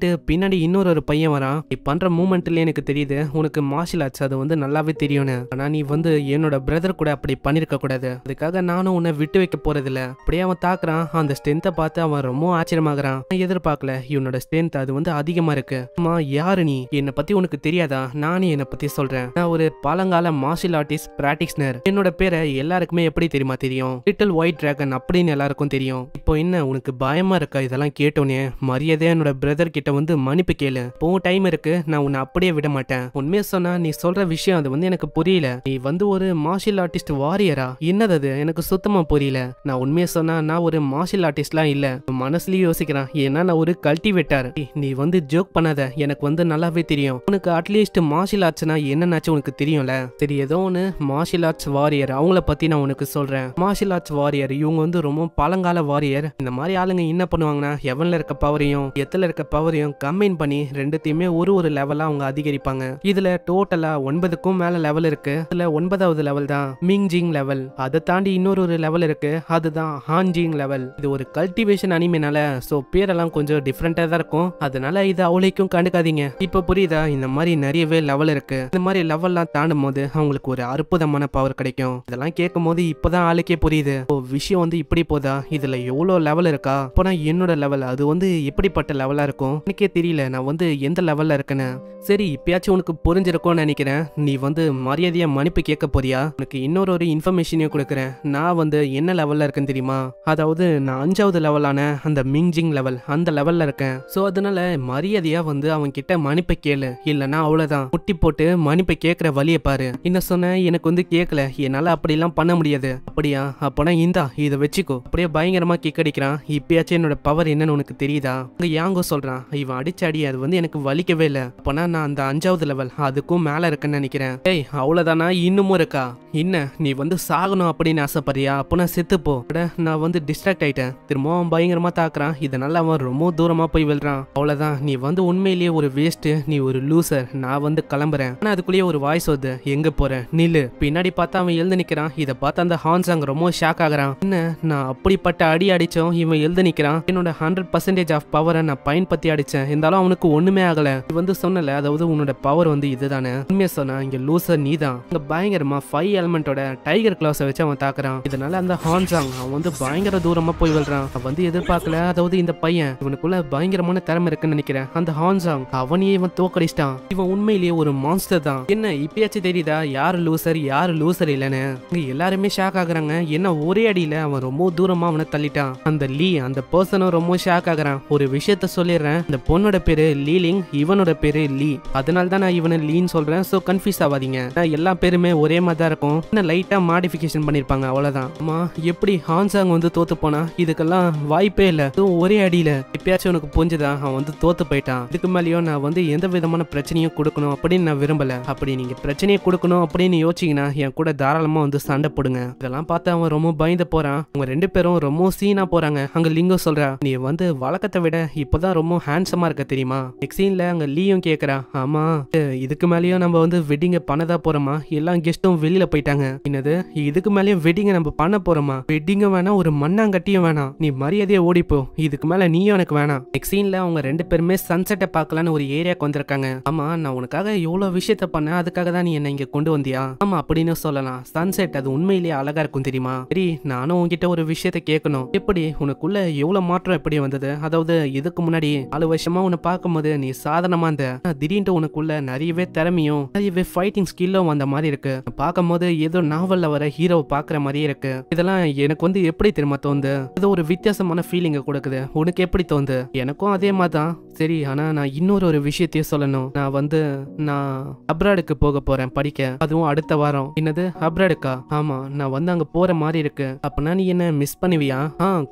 பின்னாடி இன்னொரு பையன் வரான். நீ பண்ற மூமெண்ட்ல எனக்கு தெரியுது உனக்கு மார்ஷல் ஆர்ட்ஸ் அது வந்து நல்லாவே தெரியும்னு. ஆனா நீ வந்து என்னோட பிரதர் கூட அப்படி பண்ணிருக்க கூடாது, அதுக்காக நானும் உன்னை விட்டு வைக்க போறது இல்ல. அப்படியே அவன் தாக்குறான். அந்த ஸ்ட்ரென்த்தை பார்த்து அவன் ரொம்ப ஆச்சரியமாகறான். எதிர்பார்க்கல இவனோட ஸ்ட்ரென்த் அது வந்து அதிகமா இருக்கு. அம்மா யாரு நீ, என்னை பத்தி உனக்கு தெரியாதா? நானே என்னை பத்தி சொல்றேன். நான் ஒரு பழங்கால மார்ஷல் ஆர்டிஸ்ட் பிராக்டிஷனர். என்னோட பேரை எல்லாருக்குமே எப்படி தெரியுமா தெரியும்? லிட்டில் ஒயிட் டிராகன் அப்படின்னு எல்லாருக்கும் தெரியும். இப்போ என்ன உனக்கு பயமா இருக்கா? இதெல்லாம் கேட்டோன்னே மரியாதையா என்னோட பிரதர் கிட்ட வந்து மன்னிப்பு கேளு. இப்போ டைம் இருக்கு, நான் உன்னை அப்படியே விட மாட்டேன். உண்மையை சொன்னா நீ சொல்ற விஷயம் அது வந்து எனக்கு புரியல. நீ வந்து ஒரு மார்ஷல் ஆர்டிஸ்ட் வாரியரா? என்னது அது எனக்கு சுத்தமா புரியல. நான் உண்மையை சொன்னா நான் ஒரு மார்ஷல் ஆர்டிஸ்ட்லாம் இல்ல. மனசுலயும் யோசிக்கிறான், ஏன்னா நான் ஒரு கல்டிவேட்டர். நீ வந்து ஜோக் பண்ணாத, எனக்கு வந்து நல்லாவே தெரியும். உனக்கு அட்லீஸ்ட் மார்ஷல் ஆர்ட்ஸ்னா என்னன்னாச்சும் உனக்கு தெரியும்ல. சரி ஏதோ ஒன்று மார்ஷல் ஆர்ட்ஸ் வாரியர், அவங்கள பத்தி நான் உனக்கு சொல்றேன். மார்ஷல் ஆர்ட்ஸ் வாரியர் இவங்க வந்து ரொம்ப பழங்கால வாரியர். இந்த மாதிரி ஆளுங்க என்ன பண்ணுவாங்கன்னா, எவன்ல இருக்க பவரையும் எத்துல இருக்க பவரையும் கம்பைன் பண்ணி ரெண்டுத்தையுமே ஒரு லெவலா அவங்க அதிகரிப்பாங்க. இதுல டோட்டலா 9க்கும் மேல லெவல் இருக்கு. இதுல 9வது லெவல் தான் மிங்ஜிங் லெவல். அதை தாண்டி இன்னொரு லெவல் இருக்கு, அதுதான் ஹான்ஜிங் லெவல். இது ஒரு கல்டிவேஷன் அனிமேனால சோ பேரெல்லாம் கொஞ்சம் டிஃப்ரெண்டா தான் இருக்கும். அதனால இது அவளைக்கும் கண்டுக்காதீங்க. இப்ப புரியுதா? இந்த மாதிரி நிறையவே லெவல் இருக்கு. இந்த மாதிரி லெவல்லாம் தாண்டும் போது அவங்களுக்கு ஒரு அற்புதமான பவர் கிடைக்கும். இதெல்லாம் கேட்கும் போது இப்பதான் ஆளுக்கே புரியுது, விஷயம் வந்து இப்படி போதா, இதுல எவ்வளவு லெவல் இருக்கா. அப்போனா என்னோட லெவல் அது வந்து எப்படிப்பட்ட லெவலா இருக்கும் எனக்கே தெரியல, நான் வந்து எந்த லெவல்ல இருக்கேன்னு. சரி இப்பயாச்சும் உனக்கு புரிஞ்சிருக்கும்னு நினைக்கிறேன். நீ வந்து மரியாதையா மன்னிப்பு கேட்க போறியா? உனக்கு இன்னொரு இன்ஃபர்மேஷனையும் கொடுக்குறேன். நான் வந்து என்ன லெவல்ல இருக்கேன்னு தெரியுமா? அதாவது நான் 5வது லெவலான அந்த மிங்ஜிங் லெவல், அந்த லெவல்ல இருக்கேன். சோ அதனால மரியாதையா வந்து அவன் கிட்ட மன்னிப்பை கேளு, இல்லன்னா அவ்வளவுதான். முட்டி போட்டு மன்னிப்பை கேட்கிற வழியை பாரு. என்ன சொன்ன, எனக்கு வந்து கேட்கல, என்னால அப்படிலாம் பண்ண முடியாது. அப்படியா? அப்பனா இந்தா இதை வச்சுக்கோ. அப்படியே பயங்கரமா கிக் அடிக்கிறான். இப்பயாச்சும் என்னோட பவர் என்னன்னு உனக்கு தெரியுதா? யாங்கோ சொல்றான், இவன் அடிச்ச அடி அது வந்து எனக்கு வலிக்கவே இல்லை. அப்பனா நான் அந்த 5வது லெவல் அதுக்கும் மேல இருக்குன்னு நினைக்கிறேன். ஏய் அவ்வளவுதானா, இன்னமும் இருக்கா? என்ன நீ வந்து சாகணும் அப்படின்னு ஆசைப்படுறியா? அப்பனா செத்துப்போ. நான் வந்து டிஸ்ட்ராக்ட் ஆயிட்டேன். திரும்பவும் பயங்கரமா தாக்குறான். இதனால அவன் ரொம்ப தூரமா போய் விழுறான். அவ்வளவுதான், நீ வந்து உண்மையிலேயே ஒரு வேஸ்ட், நீ ஒரு லூசர், நான் வந்து கிளம்புறேன். ஆனா அதுக்குள்ளேயே ஒரு வாய்ஸ் வருது, எங்க போற நில்லு. பின்னாடி பார்த்தா அவன் எழுந்து நிக்கிறான். இதை பார்த்து அந்த ஹான்சாங் ரொம்ப ஷாக் ஆகுறான். என்ன நான் அப்படிப்பட்ட அடி அடிச்சோம், இவன் எழுந்து நிக்கிறான். என்னோட 100% ஆஃப் பவரை நான் பயன்படுத்தி அடிச்சேன், இருந்தாலும் அவனுக்கு ஒண்ணுமே ஆகல. நீ வந்து சொன்னல, அதாவது உன்னோட பவர் வந்து இதுதானே. உண்மையா சொன்னா இங்க லூசர் நீதான். இங்க பயங்கரமா 5 எலிமெண்டோட டைகர் கிளாஸை வச்சு அவன் தாக்குறான். இதனால அந்த ஹான்சாங் அவன் வந்து பயங்கர தூரமா போய் விழுறான். அவன் வந்து எதிர்பார்க்கல, அதாவது இந்த பையன் இவனுக்குள்ள இவனுக்குள்ள பயங்கரமான திறமை இருக்குன்னு நினைக்கிறேன். அந்த ஹான்சாங் அவனையே இவன் தோக்கடிச்சிட்டான். இவன் உண்மையிலேயே ஒரு மான்ஸ்டர் தான். என்ன இப்பயாச்சும் தெரியுதா யாரு லூசர் இல்லன்னு? எல்லாருமே ஷாக் ஆகுறாங்க. என்ன ஒரே அடியில அவன் ரொம்ப தூரமா அவனை தள்ளிட்டான். அந்த லீ அந்த பர்சனும் ரொம்ப ஷாக் ஆகுறான். ஒரு விஷயத்த சொல்லிடுறேன், இந்த பொண்ணோட பேரு லீலிங், இவனோட பேரு லீ. அதனால தான் நான் இவனை லீன்னு சொல்றேன். சோ கன்ஃபியூஸ் ஆகாதீங்க. எல்லா பேருமே ஒரே மாதிரி தான் இருக்கும். இன்னும் லைட்டா மாடிஃபிகேஷன் பண்ணிருப்பாங்க, அவ்வளவுதான். ஆமா, எப்படி ஹான்சாங் வந்து தோத்து போனா? இதுக்கெல்லாம் வாய்ப்பே இல்ல. ஒரே அடியில எப்பயாச்சும் உனக்கு புரிஞ்சுதா? அவன் வந்து தோத்து போயிட்டான். இதுக்கு மேலேயும் நான் வந்து எந்த விதமான பிரச்சனையும் கொடுக்கணும் அப்படின்னு நான் விரும்பல. அப்படி நீங்க பிரச்சனையை கொடுக்கணும் அப்படின்னு யோசிச்சீங்கன்னா என் கூட தாராளமா வந்து சண்டை போடுங்க. இதெல்லாம் பார்த்து அவன் ரொம்ப பயந்து போறான். அவங்க 2 பேரும் ரொம்ப சீனா போறாங்க. அங்க லிங்கோ சொல்றா, நீ வந்து வழக்கத்தை விட இப்பதான் ரொம்ப ஹேண்ட்ஸமா இருக்க தெரியுமா? நெக்ஸ்ட் சீன்ல அங்க லீயும் கேக்குறா, ஆமா இதுக்கு மேலேயும் நம்ம வந்து வெட்டிங்க பண்ணதா போறோமா? எல்லா கெஸ்டும் வெளியில போயிட்டாங்க. என்னது இதுக்கு மேலேயும் வெட்டிங்க நம்ம பண்ண போறோமா? வெட்டிங்க வேணாம், ஒரு மண்ணாங்கட்டியும் வேணாம். நீ மரியாதையை ஓடிப்போ. இதுக்கு மேல நீயும் எனக்கு வேணாம். நெக்ஸ்ட் சீன்ல அவங்க 2 பேருமே சன்செட்டை பார்க்கலான்னு ஒரு ஏரியாக்கு வந்திருக்காங்க. ஆமா, நான் உனக்காக எவ்வளவு விஷயத்த பண்ணேன், அதுக்காக தான் நீ என்ன இங்க கொண்டு வந்தியா? ஆமா அப்படின்னு சொல்லலாம். சன்செட் அது உண்மையிலேயே அழகா இருக்கும் தெரியுமா? சரி, நானும் உன்கிட்ட ஒரு விஷயத்த கேட்கணும். எப்படி உனக்குள்ள எவ்வளவு மாற்றம் எப்படி வந்தது? அதாவது இதுக்கு முன்னாடி 4 வருஷமா உன்னை பார்க்கும்போது நீ சாதாரணமா இருந்த, திடீர்னு உனக்குள்ள நிறையவே திறமையும் நிறையவே ஃபைட்டிங் ஸ்கில்லும் வந்த மாதிரி இருக்கு. பார்க்கும்போது ஏதோ நாவல்ல வர ஹீரோவை பாக்குற மாதிரியே இருக்கு. இதெல்லாம் எனக்கு வந்து எப்படி தெரியுமா தோணுது? ஏதோ ஒரு வித்தியாசமான ஃபீலிங்க கொடுக்குது. உனக்கு எப்படி தோணுது? எனக்கும் அதே மாதிரி தான். சரி, ஆனா நான் இன்னொரு விஷயத்தையும் சொல்லணும். நான் அப்ராடுக்கு போக போறேன் படிக்க. அதுவும் அடுத்த வாரம். என்னது அப்ராடுக்கா? ஆமா, நான் வந்து அங்க போற மாதிரி இருக்கு. அப்பனா நீ என்ன மிஸ் பண்ணுவியா?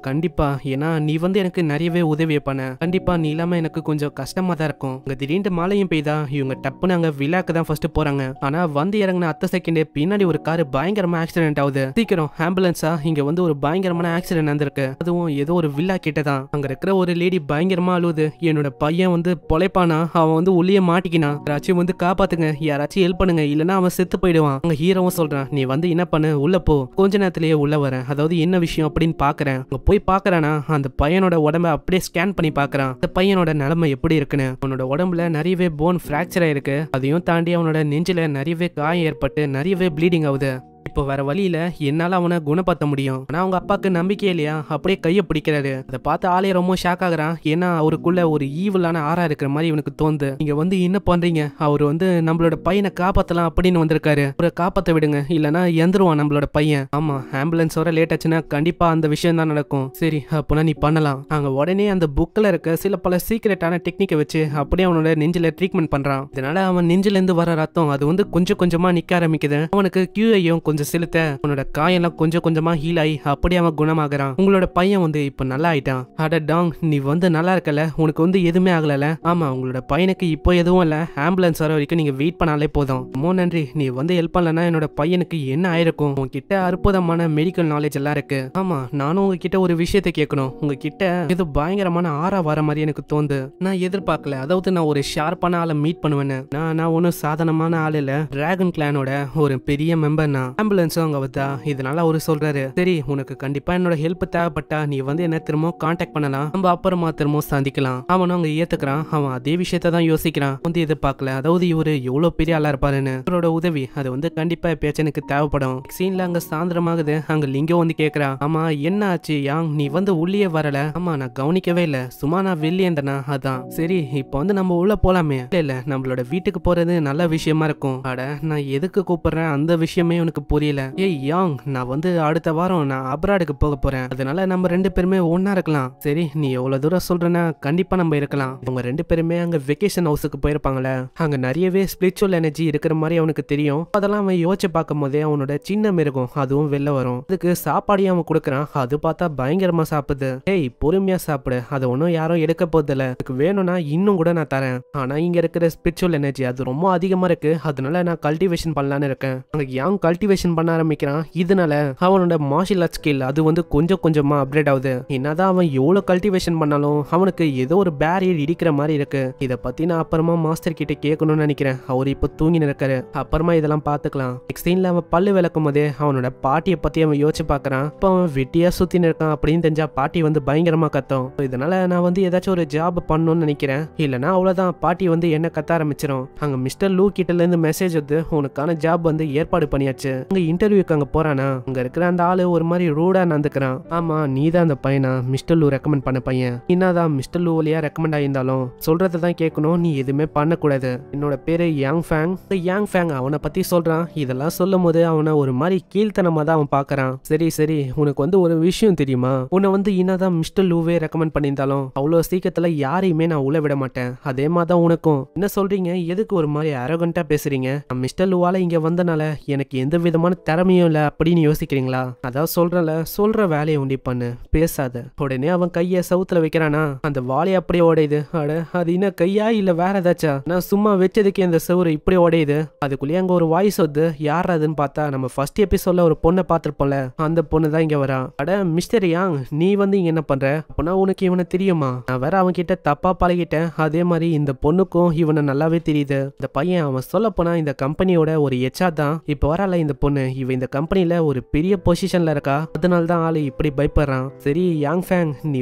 கண்டிப்பா. ஏன்னா நீ வந்து எனக்கு நிறையவே உதவி பண்ண. கண்டிப்பா நீ இல்லாம எனக்கு கொஞ்சம் கஷ்டமா தான் இருக்கும். அங்க திடீர்னு மழையும் பெய்தா இவங்க டப்புன்னு அங்க விழாக்கு தான் ஃபர்ஸ்ட் போறாங்க. ஆனா வந்து இறங்கின அத்த செகண்டே பின்னாடி ஒரு கார் பயங்கரமா ஆக்சிடென்ட் ஆகுது. சீக்கிரம் ஆம்புலன்ஸா, இங்க வந்து ஒரு பயங்கரமான ஆக்சிடென்ட் நடந்திருக்கு. அதுவும் ஏதோ ஒரு வில்லா கிட்டதான். அங்க இருக்கிற ஒரு லேடி பயங்கரமா அழுவுது. என்னோட பையன் வந்து பொழைப்பானா? அவன் வந்து உள்ளே மாட்டிக்கினா. யாராச்சும் வந்து காப்பாத்துங்க, யாராச்சும் ஹெல்ப் பண்ணுங்க, இல்லனா அவன் செத்து போயிடுவான். அங்க ஹீரோவும் சொல்றான், நீ வந்து என்ன பண்ணு, உள்ள போ, கொஞ்ச நேரத்திலேயே உள்ள வரேன். அதாவது என்ன விஷயம் அப்படின்னு பாக்குறேன். அங்க போய் பாக்குறானா அந்த பையனோட உடம்ப அப்படியே ஸ்கேன் பண்ணி பாக்குறான். அந்த பையனோட நிலைமை எப்படி இருக்குன்னு. அவனோட உடம்புல நிறையவே போன் பிராக்சர் ஆயிருக்கு. அதையும் தாண்டி அவனோட நெஞ்சில நிறையவே காயம் ஏற்பட்டு நிறையவே ப்ளீடிங் ஆகுது. இப்போ வேற வழியில என்னால அவனை குணப்படுத்த முடியும். ஆனா அவங்க அப்பாக்கு நம்பிக்கை இல்லையா? அப்படியே கையை பிடிக்கிறாரு. அதை பார்த்து ஆளே ரொம்ப ஷாக் ஆகுறான். ஏன்னா அவருக்குள்ள ஒரு ஈவிலான ஆறா இருக்கிற மாதிரி இவனுக்கு தோணுது. நீங்க வந்து என்ன பண்றீங்க? அவர் வந்து நம்மளோட பையனை காப்பாத்தலாம் அப்படின்னு வந்திருக்காரு. அவரை காப்பாத்த விடுங்க, இல்லனா எந்திருவான் நம்மளோட பையன். ஆமா, ஆம்புலன்ஸ் வர லேட் ஆச்சுன்னா கண்டிப்பா அந்த விஷயம் தான் நடக்கும். சரி, அப்பனா நீ பண்ணலாம். அங்க உடனே அந்த புக்ல இருக்க சில பல சீக்ரெட்டான டெக்னிக்கை வச்சு அப்படியே அவனோட நெஞ்சில ட்ரீட்மெண்ட் பண்றான். இதனால அவன் நெஞ்சில இருந்து வர ரத்தம் அது வந்து கொஞ்சம் கொஞ்சமா நிக்க ஆரம்பிக்குது. அவனுக்கு கியூஐயும் கொஞ்சம் செலுத்த உன்னோட காயெல்லாம் கொஞ்சம் கொஞ்சமா ஹீல் ஆகி அப்படியே அவன் குணமாகறான். உங்களோட பையன் வந்து இப்ப நல்லா ஆயிட்டான். அட டாங், நீ வந்து நல்லா இருக்கல, உனக்கு வந்து எதுவுமே ஆகல. ஆமா, உங்களோட பையனுக்கு இப்போ எதுவும் இல்ல. ஆம்புலன்ஸ் வர வரைக்கும் நீங்க வெயிட் பண்ணாலே போதும். ரொம்ப நன்றி. நீ வந்து ஹெல்ப் பண்ணலன்னா என்னோட பையனுக்கு என்ன ஆயிருக்கும்? உங்ககிட்ட அற்புதமான மெடிக்கல் நாலேஜ் எல்லாம் இருக்கு. ஆமா, நானும் உங்ககிட்ட ஒரு விஷயத்தை கேட்கணும். உங்ககிட்ட ஏதோ பயங்கரமான ஆறா வர மாதிரி எனக்கு தோணுது. நான் எதிர்பார்க்கல. அதாவது நான் ஒரு ஷார்ப்பான ஆளை மீட் பண்ணுவேன்னு. நான் ஒன்னும் சாதாரணமான ஆள் இல்ல. டிராகன் கிளானோட ஒரு பெரிய மெம்பர். நான் ஆம்புலன்ஸும் அங்க வந்தா. இதனால அவரு சொல்றாரு, சரி உனக்கு கண்டிப்பா என்னோட ஹெல்ப் தேவைப்பட்டா நீ வந்து என்ன திரும்ப கான்டாக்ட் பண்ணலாம், நம்ம அப்புறமா திரும்ப சந்திக்கலாம். அவனும் அங்க ஏத்துக்கிறான். அவன் அதே விஷயத்த தான் யோசிக்கிறான். வந்து எதிர்பார்க்கல. அதாவது இவரு எவ்வளவு பெரிய ஆளா இருப்பாருன்னு. இவரோட உதவி அது வந்து கண்டிப்பா எப்பயாச்சும் எனக்கு தேவைப்படும். சீன்ல அங்க சாயந்திரமாகுது. அங்க லிங்கோ வந்து கேக்குறா, ஆமா என்ன ஆச்சு யாங், நீ வந்து உள்ளே வரல? ஆமா, நான் கவனிக்கவே இல்ல, சும்மா நான் வெளியே இருந்தேனா. அதான். சரி, இப்போ வந்து நம்ம உள்ள போலாமே? இல்ல, நம்மளோட வீட்டுக்கு போறது நல்ல விஷயமா இருக்கும். அட, நான் எதுக்கு கூப்பிடுறேன் அந்த விஷயமே உனக்கு புரியல. ஏய் யாங், நான் வந்து அடுத்த வாரம் நான் அப்ராடுக்கு போக போறேன். அதனால நம்ம 2 பேருமே ஒன்னா இருக்கலாம். சரி, நீ எவ்வளவு தூரம் சொல்றேன்னா கண்டிப்பா நம்ம இருக்கலாம். அவங்க 2 பேருமே அங்க வெக்கேஷன் ஹவுஸுக்கு போயிருப்பாங்களே. அங்க நிறையவே ஸ்பிரிச்சுவல் எனர்ஜி இருக்கிற மாதிரி அவனுக்கு தெரியும். அதெல்லாம் அவன் யோசிச்சு பார்க்கும் போதே அவனோட சின்ன மிருகம் அதுவும் வெளில வரும். அதுக்கு சாப்பாடையும் அவன் கொடுக்குறான். அது பார்த்தா பயங்கரமா சாப்பிடுது. ஏய், பொறுமையா சாப்பிடு, அதை ஒன்னும் யாரும் எடுக்க போதில்ல. அதுக்கு வேணும்னா இன்னும் கூட நான் தரேன். ஆனா இங்க இருக்கிற ஸ்பிரிச்சுவல் எனர்ஜி அது ரொம்ப அதிகமா இருக்கு. அதனால நான் கல்டிவேஷன் பண்ணலான்னு இருக்கேன். அங்க யாங் கல்டிவேஷன் பண்ண ஆரம்பிக்கிறான். இதனால அவனோட மார்ஷியல் ஆர்ட் ஸ்கில் அது வந்து கொஞ்சம் கொஞ்சமா அப்கிரேட் ஆகுது. என்னதான் அவன் எவ்வளவு கல்டிவேஷன் பண்ணாலும் அவனுக்கு ஏதோ ஒரு பேரியர் இடிக்கிற மாதிரி இருக்கு. இத பத்தி நான் அப்புறமா மாஸ்டர் கிட்ட கேட்கணும்னு நினைக்கிறேன். அவர் இப்ப தூங்கி இருக்காரு. அப்புறமா இதெல்லாம் பாத்துக்கலாம். நெக்ஸ்ட் சீன்ல அவன் பல்லு விளக்கும் போதே அவனோட பாட்டியை பத்தி அவன் யோசிச்சு பாக்குறான். இப்ப அவன் வெட்டியா சுத்தின்னு இருக்கான் அப்படின்னு தெரிஞ்சா பாட்டி வந்து பயங்கரமா கத்தும். இதனால நான் வந்து ஏதாச்சும் ஒரு ஜாப் பண்ணணும்னு நினைக்கிறேன். இல்லனா அவ்வளவுதான், பாட்டி வந்து என்ன கத்த ஆரம்பிச்சிடும். அங்க மிஸ்டர் லூ கிட்ட இருந்து மெசேஜ் வந்து உனக்கான ஜாப் வந்து ஏற்பாடு பண்ணியாச்சு. அங்க இன்டர்வியூக்கு அங்க போறானா அங்க இருக்கிற அந்த ஆளு ஒரு மாதிரி ரூடா நடந்துக்கிறான். ஆமா நீதான் அந்த பையனா மிஸ்டர் லூ ரெக்கமெண்ட் பண்ண பையன்? என்னதான் மிஸ்டர் லூ வழியா ரெக்கமெண்ட் ஆயிருந்தாலும் சொல்றதான் கேட்கணும், நீ எதுவுமே பண்ணக்கூடாது. என்னோட பேரு யாங் ஃபேங். யாங் ஃபேங் அவனை பத்தி சொல்றான். இதெல்லாம் சொல்லும் போது அவனை ஒரு மாதிரி கீழ்த்தனமா தான் அவன் பாக்குறான். சரி சரி உனக்கு ஒரு விஷயம் தெரியுமா, உன்னை என்னதான் மிஸ்டர் லூவே ரெக்கமெண்ட் பண்ணியிருந்தாலும் அவ்வளவு சீக்கிரத்துல யாரையுமே நான் உள்ள விட மாட்டேன். அதே மாதிரிதான் உனக்கும். என்ன சொல்றீங்க, எதுக்கு ஒரு மாதிரி அரகண்டா பேசுறீங்க? மிஸ்டர் லூவால இங்க வந்தனால எனக்கு எந்த விதமான திறமையும் இல்ல அப்படின்னு யோசிக்கிறீங்களா? அதான் சொல்றல, சொல்ற வேலையை உண்டி பண்ணு, பேசாத. உடனே அவன் கைய சவுத்துல வைக்கிறானா அந்த வாழை அப்படியே உடையுது. அட அது என்ன கையா இல்ல வேற ஏதாச்சா? நான் சும்மா வச்சதுக்கு இந்த செவுரு இப்படி உடையுது. அதுக்குள்ளேயே அங்க ஒரு வாய்ஸ் வருது. யார் அதுன்னு பார்த்தா நம்ம ஃபர்ஸ்ட் எபிசோட்ல ஒரு பொண்ணை பார்த்திருப்போம்ல, அந்த பொண்ணு தான் இங்க வரா. அட மிஸ்டர் யாங் நீ இங்க என்ன பண்ற? அப்பனா உனக்கு இவனை தெரியுமா? நான் வேற அவன் கிட்ட தப்பா பழகிட்டேன். அதே மாதிரி இந்த பொண்ணுக்கும் இவனை நல்லாவே தெரியுது. இந்த பையன் அவன் சொல்ல போனா இந்த கம்பெனியோட ஒரு எச்ஆர் தான். இப்ப வரல இந்த பொண்ணு, இவ இந்த கம்பெனில ஒரு பெரிய பொசிஷன்ல இருக்கா. அதனாலதான் ஆளு இப்படி பயப்படுறான். சரி யாங் ஃபேங் நீ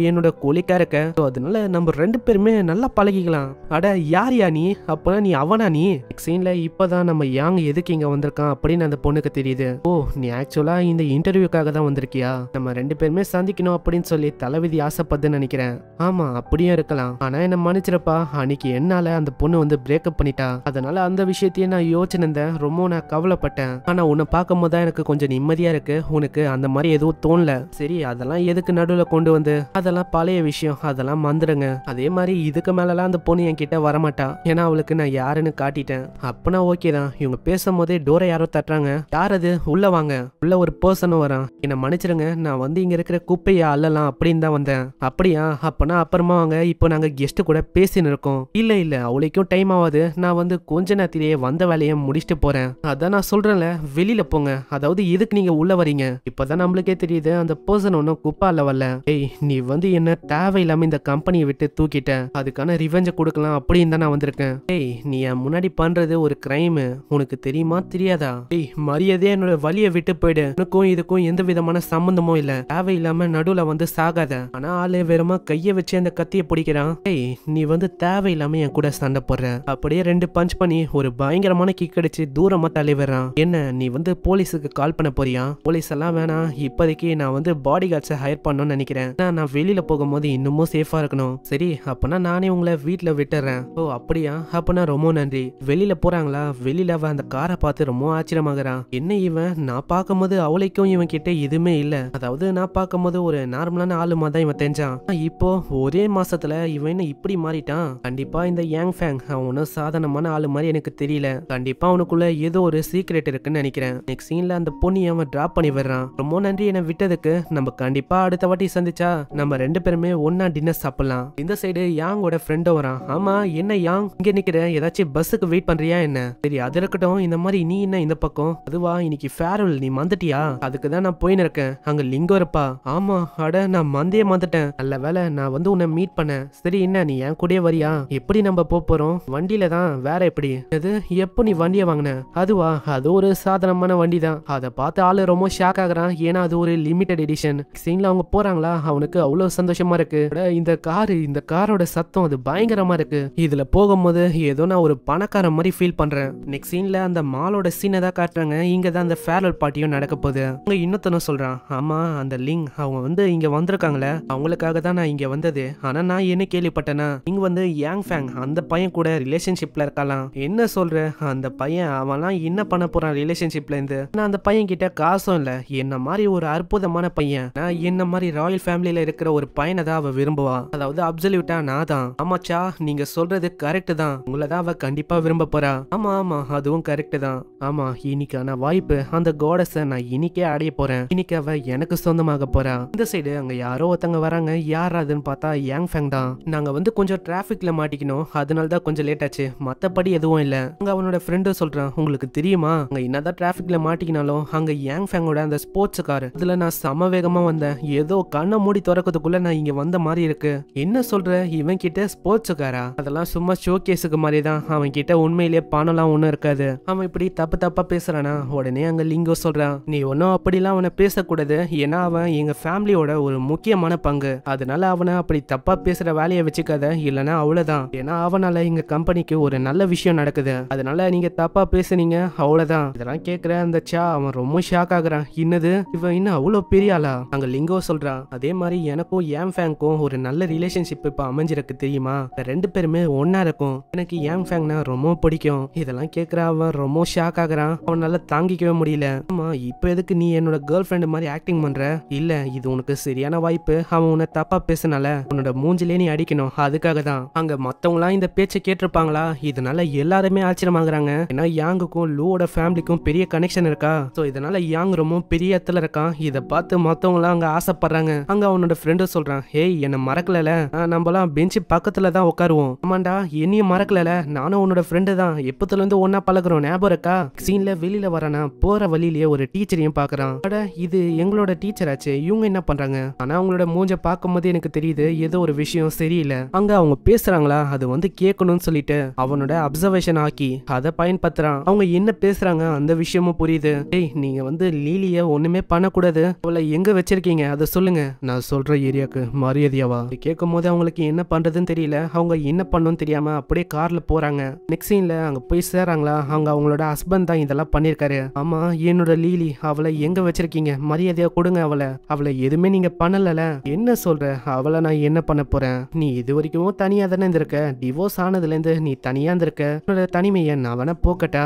என்னோட கொலிக்கா இருக்க, அதனால நம்ம ரெண்டு பேருமே நல்லா பழகிக்கலாம். அட யார் யா நீ? அப்பனா நீ அவனா? நீ சீன்ல இப்பதான் நம்ம யாங் எதுக்கு இங்க வந்திருக்கான் அப்படின்னு அந்த பொண்ணுக்கு தெரியுது. ஓ நீ ஆக்சுவலா இந்த இன்டர்வியூக்காக தான் வந்திருக்கியா? நம்ம ரெண்டு பேருமே சந்திக்கணும் அப்படின்னு சொல்லி தலைவிதி ஆசைப்படுதுன்னு நினைக்கிறேன். ஆமா அப்படியும் இருக்கலாம். ஆனா என்ன மன்னிச்சிருப்பா, அன்னைக்கு என்னால அந்த பொண்ணு பிரேக்கப் பண்ணிட்டா. அதனால அந்த விஷயத்தையே நான் யோசிச்சிருந்தேன். ரொம்ப நான் கவலைப்பட்டேன். ஆனா உன்னை பார்க்கும் போது எனக்கு கொஞ்சம் நிம்மதியா இருக்கு. உனக்கு அந்த மாதிரி எதுவும் தோணல. சரி அதெல்லாம் எதுக்கு நடுவுல கொண்டு வந்து, அதெல்லாம் பழைய விஷயம், அதெல்லாம் மறந்துடுங்க. அதே மாதிரி இதுக்கு மேலலாம் அந்த பொண்ணு என் கிட்ட வரமாட்டா. ஏன்னா அவளுக்கு நான் யாருன்னு காட்டிட்டேன். அப்பனா ஓகே தான். இவங்க பேசும்போதே டோரை யாரோ தட்டுறாங்க. யார் அது? உள்ள வாங்க. உள்ள ஒரு பர்சனும் வரான். என்ன மன்னிச்சிருங்க, நான் இங்க இருக்கிற குப்பையை அள்ளலாம் அப்படின்னு தான் வந்தேன். அப்படியா? அப்பனா அப்புறமா வாங்க, இப்போ நாங்க கெஸ்ட் கூட பேசின்னு இருக்கோம். இல்ல இல்ல அவளைக்கும் டைம் ஆகாது. நான் கொஞ்ச நேரத்திலேயே வந்த வேலையை முடிச்சுட்டு போறேன். அதான் நான் சொல்றேன்ல, வெளியில போங்க. அதாவது எதுக்கு நீங்க உள்ள வரீங்க? இப்பதான் நம்மளுக்கே தெரியுது அந்த பர்சன் ஒன்னும் குப்பா அல்ல வரல. ஏய் நீ என்ன தேவையில்லாம இந்த கம்பெனியை விட்டு தூக்கிட்ட, அதுக்கான ரிவெஞ்ச கொடுக்கலாம் அப்படின்னு தான் நான் வந்திருக்கேன். ஏய் நீ என் முன்னாடி பண்றது ஒரு கிரைம், உனக்கு தெரியுமா தெரியாதா? ஏய் மரியாதையா என்னோட வழியை விட்டு போயிடு. உனக்கும் இதுக்கும் எந்த விதமான சம்பந்தமும் இல்ல. தேவையில்லாம நடுவுல சாகாத. ஆனா ஆளு வெறுமா கைய வச்சு அந்த கத்திய பிடிக்கிறான். ஏய் நீ தேவையில்லாம என் கூட சண்டை போடுற. அப்படியே ரெண்டு பஞ்ச் பண்ணி ஒரு பயங்கரமான கிக் அடிச்சு தூரமா தள்ளி வர்றான். என்ன நீ போலீஸுக்கு கால் பண்ண போறியா? போலீஸ் எல்லாம் வேணாம், இப்போதைக்கு நான் பாடி கார்ட்ஸை ஹையர் பண்ணணும்னு நினைக்கிறேன். நான் வெளியில போகும்போது இன்னமும் சேஃபா இருக்கணும். சரி அப்பனா நானே உங்களை வீட்டுல விட்டுறேன். ஓ அப்படியா? அப்பனா ரொம்ப நன்றி. வெளியில போறாங்களா? வெளியில அவன் அந்த காரை பார்த்து ரொம்ப ஆச்சரியமாகறான். என்ன இவன், நான் பார்க்கும்போது அவளைக்கும் இவன் கிட்ட எதுவுமே இல்ல. அதாவது நான் பார்க்கும்போது ஒரு நார்மலான ஆளு மாதிரி தான் இவன் தெரிஞ்சான். இப்போ ஒரே மாசத்துல இவன் என்ன இப்படி மாறிட்டான்? கண்டிப்பா இந்த யாங் ஃபேங் அவன் சாதாரணமான ஆளு மாதிரி எனக்கு தெரியல. கண்டிப்பா அவனுக்குள்ள ஏதோ ஒரு சீக்ரெட் இருக்குன்னு நினைக்கிறேன். நெக்ஸ்ட் சீன்ல அந்த பொண்ணு அவன் டிராப் பண்ணி வர்றான். ரொம்ப நன்றி என்ன விட்டதுக்கு. நம்ம கண்டிப்பா அடுத்த வாட்டி சந்திச்சா நம்ம ரெண்டு பேருமே ஒன்னா டின்னர் சாப்பிடலாம். இந்த சைடு யாங்கோட ஃப்ரெண்டும் வரான். ஆமா என்ன யாங் இங்க நிக்கிற, ஏதாச்சும் பஸ்ஸுக்கு வெயிட் பண்றியா என்ன? சரி அது இருக்கட்டும். இந்த மாதிரி நீ என்ன இந்த பக்கம்? அதுவா இன்னைக்கு ஃபேர்வெல், நீ மறந்துட்டியா? அதுக்கு தான் நான் போயின்னு இருக்கேன். அங்க லிங்கம் இருப்பா. ஆமா அட நான் மந்தே மறந்துட்டேன். நல்ல வேலை நான் உன்னை மீட் பண்ணேன். சரி என்ன நீ என் கூடயே வரியா? எப்படி நம்ம போறோம்? வண்டியில தான், வேற எப்படி? அது எப்போ நீ வண்டியை வாங்கின? அதுவா அது ஒரு சாதாரணமான வண்டி தான். அதை பார்த்து ஆளு ரொம்ப ஷாக் ஆகுறான். ஏன்னா அது ஒரு லிமிடெட் எடிஷன். சீன்ல அவங்க போறாங்களா, அவனுக்கு அவ்வளவு சந்தோஷமா இருக்கு. இந்த காரோட சத்தம் அது பயங்கரமா இருக்கு. இதுல போகும்போது ஏதோ நான் ஒரு பணக்கார மாதிரி ஃபீல் பண்றேன். நெக்ஸ்ட் சீன்ல அந்த மாலோட சீனை தான் காட்டுறாங்க. இங்க தான் அந்த ஃபேர்வெல் பார்ட்டியும் நடக்க போகுது. அங்க இன்னொருத்தனும் சொல்றான். ஆமா அந்த லிங் அவங்க இங்க வந்திருக்காங்களே, அவங்களுக்காக தான் நான் இங்க வந்தது. ஆனா நான் என்ன கேள்விப்பட்டேன்னா இங்க யாங் ஃபேங் அந்த பையன் கூட ரிலேஷன்ஷிப்ல இருக்கலாம். என்ன சொல்ற? அந்த பையன் அவன்லாம் என்ன பண்ண போறான் ரிலேஷன்ஷிப்ல இருந்து? நான் அந்த பையன் கிட்ட காசும் இல்ல. என்ன மாதிரி ஒரு அற்புதமான பையன், நான் என்ன மாதிரி ராயல் ஃபேமிலியில இருக்கிற ஒரு பையனை தான் அவ விரும்புவா. அதாவது அப்சல்யூட்டா நான் தான். ஆமாச்சா நீங்க சொல்றது கரெக்ட் தான். உங்களை தான் அவ கண்டிப்பா விரும்ப போறா. ஆமா ஆமா அதுவும் கரெக்ட் தான். ஆமா இன்னைக்கான வாய்ப்பு, அந்த கோடஸ நான் இன்னைக்கே அடைய போறேன். இன்னைக்கு அவ எனக்கு சொந்தமாக போறா. இந்த சைடு அங்க யாரோ ஒருத்தங்க வராங்க. யார் அதுன்னு பார்த்தா யாங் ஃபேங் தான். நாங்க கொஞ்சம் டிராபிக்ல மாட்டிக்கணும், அதனால தான் கொஞ்சம் லேட் ஆச்சு. மத்தபடி எதுவும் இல்ல. அங்க அவனோட ஃப்ரெண்டும் சொல்றான். உங்களுக்கு தெரியுமா அங்க என்னதான் டிராபிக்ல மாட்டிக்கினாலும் அங்க யாங் ஃபேங்கோட அந்த ஸ்போர்ட்ஸ் கார், அதுல நான் சம வேகமா வந்தேன். ஏதோ கண்ணை மூடி திறக்கிறதுக்குள்ள நான் இங்க வந்த மாதிரி இருக்கு. என்ன சொல்ற? இவன் கிட்ட ஸ்போர்ட்ஸ் காரா? அதெல்லாம் சும்மா ஷோ கேஸுக்கு மாதிரி தான். அவன் கிட்ட உண்மையிலேயே பணம்லாம் ஒண்ணும் இருக்காது. அவன் இப்படி தப்பா பேசுறானா? உடனே அங்க லிங்கோ சொல்றான். நீ ஒன்னும் அப்படிலாம் அவனை பேசக்கூடாது. ஏன்னா அவன் எங்க ஃபேமிலியோட ஒரு முக்கியமான பங்கு. அதனால அவனை அப்படி தப்பா பேசுற வேலையை வச்சுக்காத, இல்லனா அவ்வளவுதான். ஏன்னா அவனால எங்க கம்பெனிக்கு ஒரு நல்ல விஷயம் நடக்குது. அதனால நீங்க தப்பா பேசுனீங்க அவ்வளவுதான். இதெல்லாம் இதெல்லாம் கேக்குற அந்த சா அவன் ரொம்ப ஷாக் ஆகுறான். என்னது இவன் இன்னும் அவ்வளவு பெரிய ஆளா? அங்க லிங்கோ சொல்றான், அதே மாதிரி எனக்கும் யாங் ஃபேங்க்கும் ஒரு நல்ல ரிலேஷன்ஷிப் இப்ப அமைஞ்சிருக்கு தெரியுமா? ரெண்டு பேருமே ஒன்னா இருக்கும். எனக்கு யாங் ஃபேங்னா ரொம்ப பிடிக்கும். இதெல்லாம் கேக்குற அவன் ரொம்ப ஷாக் ஆகுறான். அவனால தாங்கிக்கவே முடியல. ஆமா இப்ப எதுக்கு நீ என்னோட கேர்ள் ஃப்ரெண்ட் மாதிரி ஆக்டிங் பண்ற? இல்ல இது உனக்கு சரியான வாய்ப்பு. அவன் உன்னை தப்பா பேசுனால உன்னோட மூஞ்சிலே நீ அடிக்கணும். அதுக்காக தான். அங்க மத்தவங்களாம் இந்த பேச்சை கேட்டிருப்பாங்களா? இதனால எல்லாருமே ஆச்சரியமாகறாங்க. ஏன்னா யாங்குக்கும் லூவோட ஃபேமிலிக்கும் பெரிய கனெக்ஷன் இருக்கா. சோ இதனால யாங் ரொம்ப பெரிய இடத்துல இருக்கான். இதை பார்த்து மத்தவங்களாம் அங்க ஆசைப்படுறாங்க. அங்க அவனோட ஃப்ரெண்டு சொல்றான், ஹேய் என்ன மறக்கல, நம்மலாம் பெஞ்சு பக்கத்துல தான் உட்காருவோம். ஆமாண்டா என்னையும் மறக்கல, நானும் உன்னோட ஃப்ரெண்டு தான். எப்பத்துல இருந்து ஒன்னா பழகுறோம் ஞாபகம் இருக்கா? சீன்ல வெளியில வரானா போற வழியிலேயே ஒரு டீச்சரையும் பாக்குறான். அட இது எங்களோட டீச்சர் ஆச்சு, இவங்க என்ன பண்றாங்க? ஆனா அவங்களோட மூஞ்ச பார்க்கும் போது எனக்கு தெரியுது ஏதோ ஒரு விஷயம் சரியில்லை. அங்க அவங்க பேசுறாங்களா அது வந்து கேட்கணும்னு சொல்லிட்டு அவனோட அப்சர்வேஷன் ஆக்கி அதை பயன்படுத்துறான். அவங்க என்ன பேசுறாங்க அந்த விஷயமும் புரியுது. ஏய் நீங்க வந்து லீலிய ஒண்ணுமே பண்ணக்கூடாது, அவளை எங்க வச்சிருக்கீங்க அதை சொல்லுங்க. நான் சொல்ற ஏரியாக்கு மரியாதையாவா? கேட்கும் போது அவங்களுக்கு என்ன பண்றதுன்னு தெரியல. அவங்க என்ன பண்ணணும்னு தெரியாம அப்படியே கார்ல போறாங்க. நெக்ஸ்ட் சீன்ல அங்க போய் சேராங்களா? அங்க அவங்களோட ஹஸ்பண்ட் தான் இதெல்லாம் பண்ணிருக்காரு. ஆமா என்னோட லீலி, அவளை எங்க வச்சிருக்கீங்க? மரியாதையா கொடுங்க அவளை எதுவுமே நீங்க பண்ணல. என்ன சொல்ற? அவளை நான் என்ன பண்ண போறேன்? நீ இது வரைக்கும் தனியா தானே இருந்திருக்க. டிவோர்ஸ் ஆனதுல இருந்து நீ தனியா இருந்திருக்க. உன்னோட தனிமையை நான் வேணா போக்கட்டா?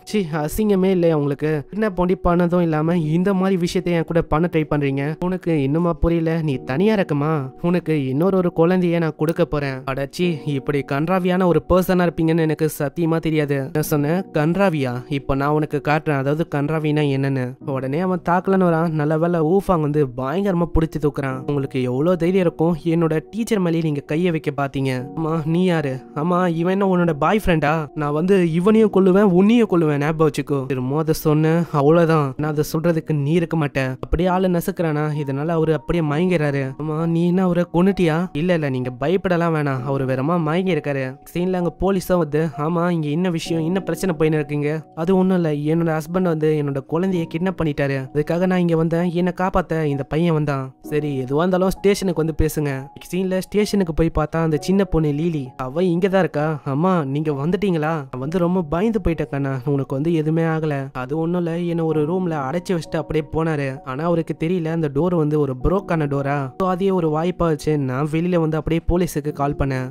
சி அசிங்கமே இல்லை உங்களுக்கு? என்ன போண்டி பண்ணதும் இல்லாம இந்த மாதிரி விஷயத்தை என் கூட பண்ண ட்ரை பண்றீங்க. உனக்கு இன்னுமா புரியல? நீ தனியா இருக்குமா? உனக்கு இன்னொரு குழந்தைய நான் கொடுக்க போறேன். அடச்சி இப்படி கன்றாவியான ஒரு பர்சனா இருப்பீங்கன்னு எனக்கு சத்தியமா தெரியாது. நான் சொன்னேன் கன்றாவியா? இப்ப நான் உனக்கு காட்டுறேன் அதாவது கன்றாவினா என்னன்னு. உடனே அவன் தாக்கலன்னு வரான். நல்ல வேலை ஊஃபாங் வந்து பயங்கரமா பிடிச்சி தூக்குறான். உங்களுக்கு எவ்வளவு தைரியம் இருக்கும் என்னோட டீச்சர் மேலே நீங்க கைய வைக்க பாத்தீங்க? ஆமா நீ யாரு? ஆமா இவன் என்ன உன்னோட பாய் ஃப்ரெண்டா? நான் வந்து இவனையும் கொல்லுவேன் உன்னையும் கொல்லுவேன், ஞாபகம் வச்சுக்கோ. திரும்ப அதை சொன்னேன் அவ்வளவுதான். நான் அதை சொல்றதுக்கு நீ இருக்க மாட்டேன். அப்படியே ஆளு நசுக்கிறானா? இதனால அவரு அப்படியே மயங்கிறாரு. ஆமா நீ என்ன அவரை கொன்னுட்டியா? இல்ல நீங்க பயப்படலாம் வேணாம், அவரு வேறமா மயங்கி இருக்காரு. சீன்ல அங்க போலீஸும் வந்து, ஆமா இங்க என்ன விஷயம், என்ன பிரச்சனை போயின்னு இருக்கீங்க? அது ஒண்ணும் இல்ல, என்னோட ஹஸ்பண்ட் வந்து என்னோட குழந்தைய கிட்னாப் பண்ணிட்டாரு. அதுக்காக நான் இங்க வந்தேன், என்னை காப்பாத்த இந்த பையன் வந்தான். சரி எதுவா இருந்தாலும் ஸ்டேஷனுக்கு வந்து பேசுங்க. சீன்ல ஸ்டேஷனுக்கு போய் பார்த்தா அந்த சின்ன பொண்ணு லீலி அவ இங்கதான் இருக்கா. அம்மா நீங்க வந்துட்டீங்களா? வந்து ரொம்ப பயந்து போயிட்டேக்கண்ணா, உனக்கு வந்து எதுவுமே ஆகல. அது ஒண்ணும் இல்ல, என்ன ஒரு ரூம்ல அடைச்சு வச்சுட்டு அப்படியே போனாரு. ஆனா அவருக்கு தெரியல அந்த டோர் வந்து ஒரு புரோக்கான டோரா. அதே ஒரு வாய்ப்பா வச்சு நான் வெளியில வந்து அப்படியே போலீஸுக்கு கால் பண்ணேன்.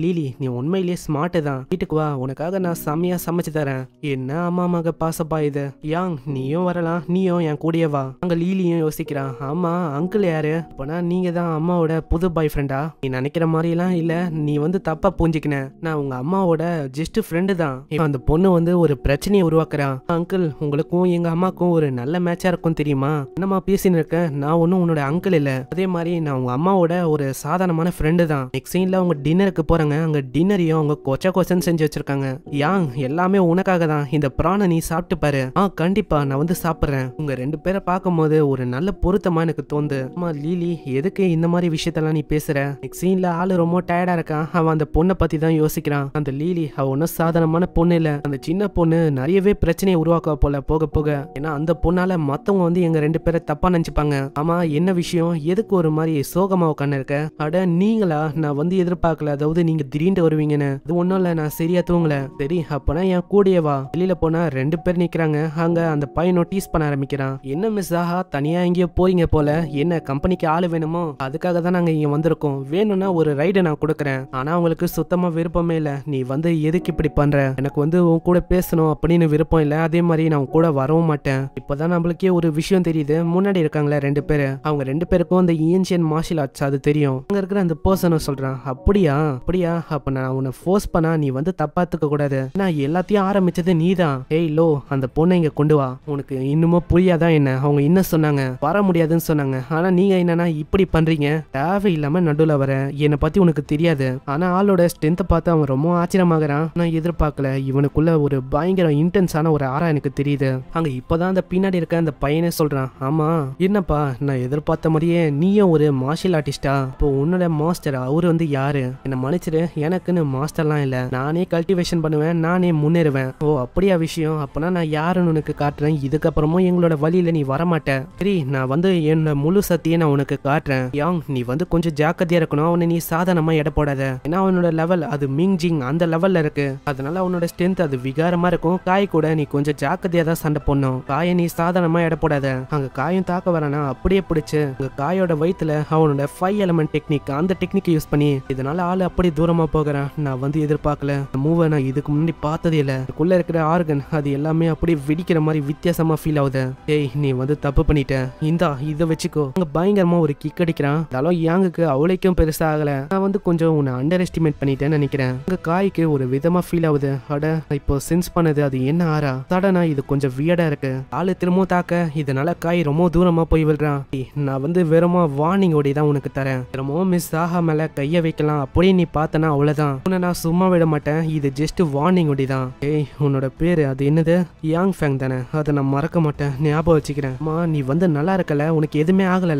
லீலி நீ உண்மையிலேயே ஸ்மார்ட் தான், வீட்டுக்கு வா, உனக்காக நான் செம்மையா சமைச்சு தரேன். என்ன அம்மா மக பாசப்பா இது. யாங் நீயும் வரலாம், நீயும் என் கூடயே வா. அங்க லீலியும் யோசிக்கிறான், ஆமா அங்கிள் யாரு? அப்பனா நீங்க தான் அம்மாவோட புது பாய் ஃப்ரெண்டா? நீ நினைக்கிற மாதிரி எல்லாம் இல்ல, நீ வந்து தப்பா புரிஞ்சுக்கின. நான் உங்க அம்மாவோட ஜஸ்ட் ஃப்ரெண்டு தான். அந்த பொண்ணு வந்து ஒரு பிரச்சனையை உருவாக்குறான். அங்கிள் உங்களுக்கும் எங்க அம்மாக்கும் ஒரு நல்ல மேட்சா இருக்கும் தெரியுமா? என்னமா பேசின்னு இருக்க? நான் ஒன்னும் உன்னோட அங்கிள் இல்ல, அதே மாதிரி நான் உங்க அம்மாவோட ஒரு சாதாரணமான ஃப்ரெண்டு தான். நெக்ஸ்ட் சீன்ல அவங்க டின்னருக்கு போறாங்க. அங்க டின்னரையும் அவங்க கொச்சன் செஞ்சு வச்சிருக்காங்க. யாங் எல்லாமே உனக்காக தான், இந்த பிராண நீ சாப்பிட்டு பாரு. கண்டிப்பா நான் வந்து சாப்பிடுறேன். உங்க ரெண்டு பேரை பார்க்கும்போது ஒரு நல்ல பொருத்தமா எனக்கு தோணுது. அம்மா லீலி எதுக்கு இந்த மாதிரி விஷயத்தெல்லாம் நீ பேசுற? நெக்ஸ்ட் சீன்ல ஆளு ரொம்ப டயர்டா இருக்கான். அவன் அந்த பொண்ணை பத்தி தான் யோசிக்கிறான். அந்த லீலி அவ ஒன்னும் சாதாரணமான பொண்ணு இல்ல, அந்த சின்ன பொண்ணு நிறையவே பிரச்சனையை உருவாக்க போல போக போக. ஏன்னா அந்த பொண்ணால மத்தவங்க வந்து எங்க ரெண்டு பேரை தப்பா நினைச்சுப்பாங்க. ஆமா என்ன விஷயம், எதுக்கு ஒரு மாதிரி சோகமா உட்காந்து இருக்க? அட நீங்களா? நான் வந்து எதிர்பார்க்கல, அதாவது நீங்க திடீர்னு வருவீங்கன்னு. அது ஒண்ணும் இல்ல, நான் சரியா தூங்கல. சரி அப்பனா என் கூடயே வா. வெளியில போனா ரெண்டு பேர் நிக்கிறாங்க. அங்க அந்த பையன் நோட்டீஸ் பண்ண ஆரம்பிக்கிறான். என்ன மிஸ் ஆஹா தனியா எங்கேயோ போறீங்க போல, என்ன கம்பெனிக்கு ஆளு வேணுமோ? அதுக்காக தான் நாங்க இங்க வந்திருக்கோம். வேணும்னா ஒரு ரைடு நான் கொடுக்குறேன். ஆனா அவங்களுக்கு சுத்தமா விருப்பமே இல்ல. நீ வந்து எதுக்கு இப்படி பண்ற? எனக்கு வந்து உன் கூட பேசணும் அப்படின்னு விருப்பம் இல்ல, அதே மாதிரி நான் உன் கூட வரவும் மாட்டேன். இப்பதான் நம்மளுக்கே ஒரு விஷயம் தெரியுது. முன்னாடி இருக்காங்களே ரெண்டு பேரு, அவங்க ரெண்டு பேருக்கும் அந்த ஏன்ஷியன் மார்ஷியல் ஆர்ட்ஸ் அது தெரியும். அங்க இருக்கிற அந்த பர்சனும் சொல்றான், அப்படியா அப்படியா, அப்ப நான் உன்னை ஃபோர்ஸ் பண்ணா நீ வந்து தப்பாத்துக்க கூடாது. நான் எல்லாத்தையும் ஆரம்பிச்சது நீதான். ஏய் லோ அந்த பொண்ணை இங்க கொண்டு வா. உனக்கு இன்னுமும் புரியாதான் என்ன? அவங்க என்ன சொன்னாங்க? வர முடியாதுன்னு சொன்னாங்க. ஆனா நீங்க என்னன்னா இப்படி பண்றீங்க? தேவையில்லாம நடுவுல வர. என்னை பத்தி உனக்கு தெரியாது. ஆனா ஆளோட ஸ்ட்ரென்த்தை பார்த்து அவன் ரொம்ப ஆச்சரியமாகறான். நான் எதிர்பார்க்கல, இவனுக்குள்ள ஒரு பயங்கர இன்டென்ஸான ஒரு ஆரா எனக்கு தெரியுது. அங்க இப்பதான் அந்த பின்னாடி இருக்க அந்த பையனே சொல்றான், ஆமா என்னப்பா நான் எதிர்பார்த்த மாதிரியே நீயும் ஒரு மார்ஷியல் ஆர்டிஸ்டா? இப்போ உன்னோட மாஸ்டர் அவரு வந்து யாரு? என்ன மன்னிச்சிரு, எனக்குன்னு மாஸ்டர்லாம் இல்ல, நானே கல்டிவேஷன் பண்ணுவேன், நானே முன்னேறுவேன். ஓ அப்படியா விஷயம்? அப்பனா நான் யாருன்னு உனக்கு காட்டுறேன். இதுக்கப்புறமும் எங்களோட வழியில நீ வரமாட்ட. சரி நான் வந்து என்னோட முழு சக்தியை நான் உனக்கு காட்டுறேன். யாங் நீ வந்து கொஞ்சம் ஜாக்கிரதையா இருக்கணும். அவனை நீ சாதாரணமா எடை போடாத. ஏன்னா அவனோட லெவல் அது மிங் ஜிங் அந்த லெவல்ல இருக்கு. அதனால அவனோட ஸ்ட்ரென்த் அது விகாரமா இருக்கும். காய் கூட நீ கொஞ்சம் ஜாக்கிரதையா தான் சண்டை போடணும். காயை நீ சாதாரணமா எடை போடாத. அங்க காயும் தாக்க வரானா அப்படியே பிடிச்சு உங்க காயோட வயித்துல அவனோட 5 எலிமெண்ட் டெக்னிக் அந்த டெக்னிக் யூஸ் பண்ணி இதனால ஆளு அப்படி தூரமா போகிறான். நான் வந்து எதிர்பார்க்கல. மூவ நான் இதுக்கு முன்னாடி பார்த்ததே இல்ல. இதுக்குள்ள இருக்கிற ஆர்கன் அது எல்லாமே அப்படி வெடிக்கிற மாதிரி வித்தியாசமா ஃபீல் ஆகுது. ஏய் நீ வந்து தப்பு பண்ணிட்ட, இந்தா இதை வச்சுக்கோ. அங்க பயங்கரமா ஒரு கிக் அடிக்கிறான். அதெல்லாம் யாங்குக்கு அவளைக்கும் பெருசா ஆகல. நான் வந்து கொஞ்சம் உன்னை அண்டர் எஸ்டிமேட் பண்ணிட்டேன்னு நினைக்கிறேன். அங்க காய்க்கு ஒரு விதமா ஃபீல் ஆகுது. அட இப்போ சென்ஸ் பண்ணது அது என்ன ஆறா சடனா இது கொஞ்சம் வியர்டா இருக்கு. ஆளு திரும்பவும் தாக்க இதனால காய் ரொம்ப தூரமா போய் விடுறான். நான் வந்து வெறுமா வார்னிங் ஓடி தான் உனக்கு தரேன். திரும்பவும் மிஸ் ஆகாமல கைய வைக்கலாம் அப்படி நீ பார்த்தனா அவ்வளவுதான். உன்னை நான் சும்மா விட மாட்டேன். இது ஜஸ்ட் வார்னிங் ஓடி தான். ஏய் உன்னோட பேரு அது என்னது? யாங் ஃபேங் தானே? அதை நான் மறக்க மாட்டேன், ஞாபகம் வச்சுக்கிறேன். அம்மா நீ வந்து நல்லா இருக்கல, உனக்கு எதுவுமே ஆகல?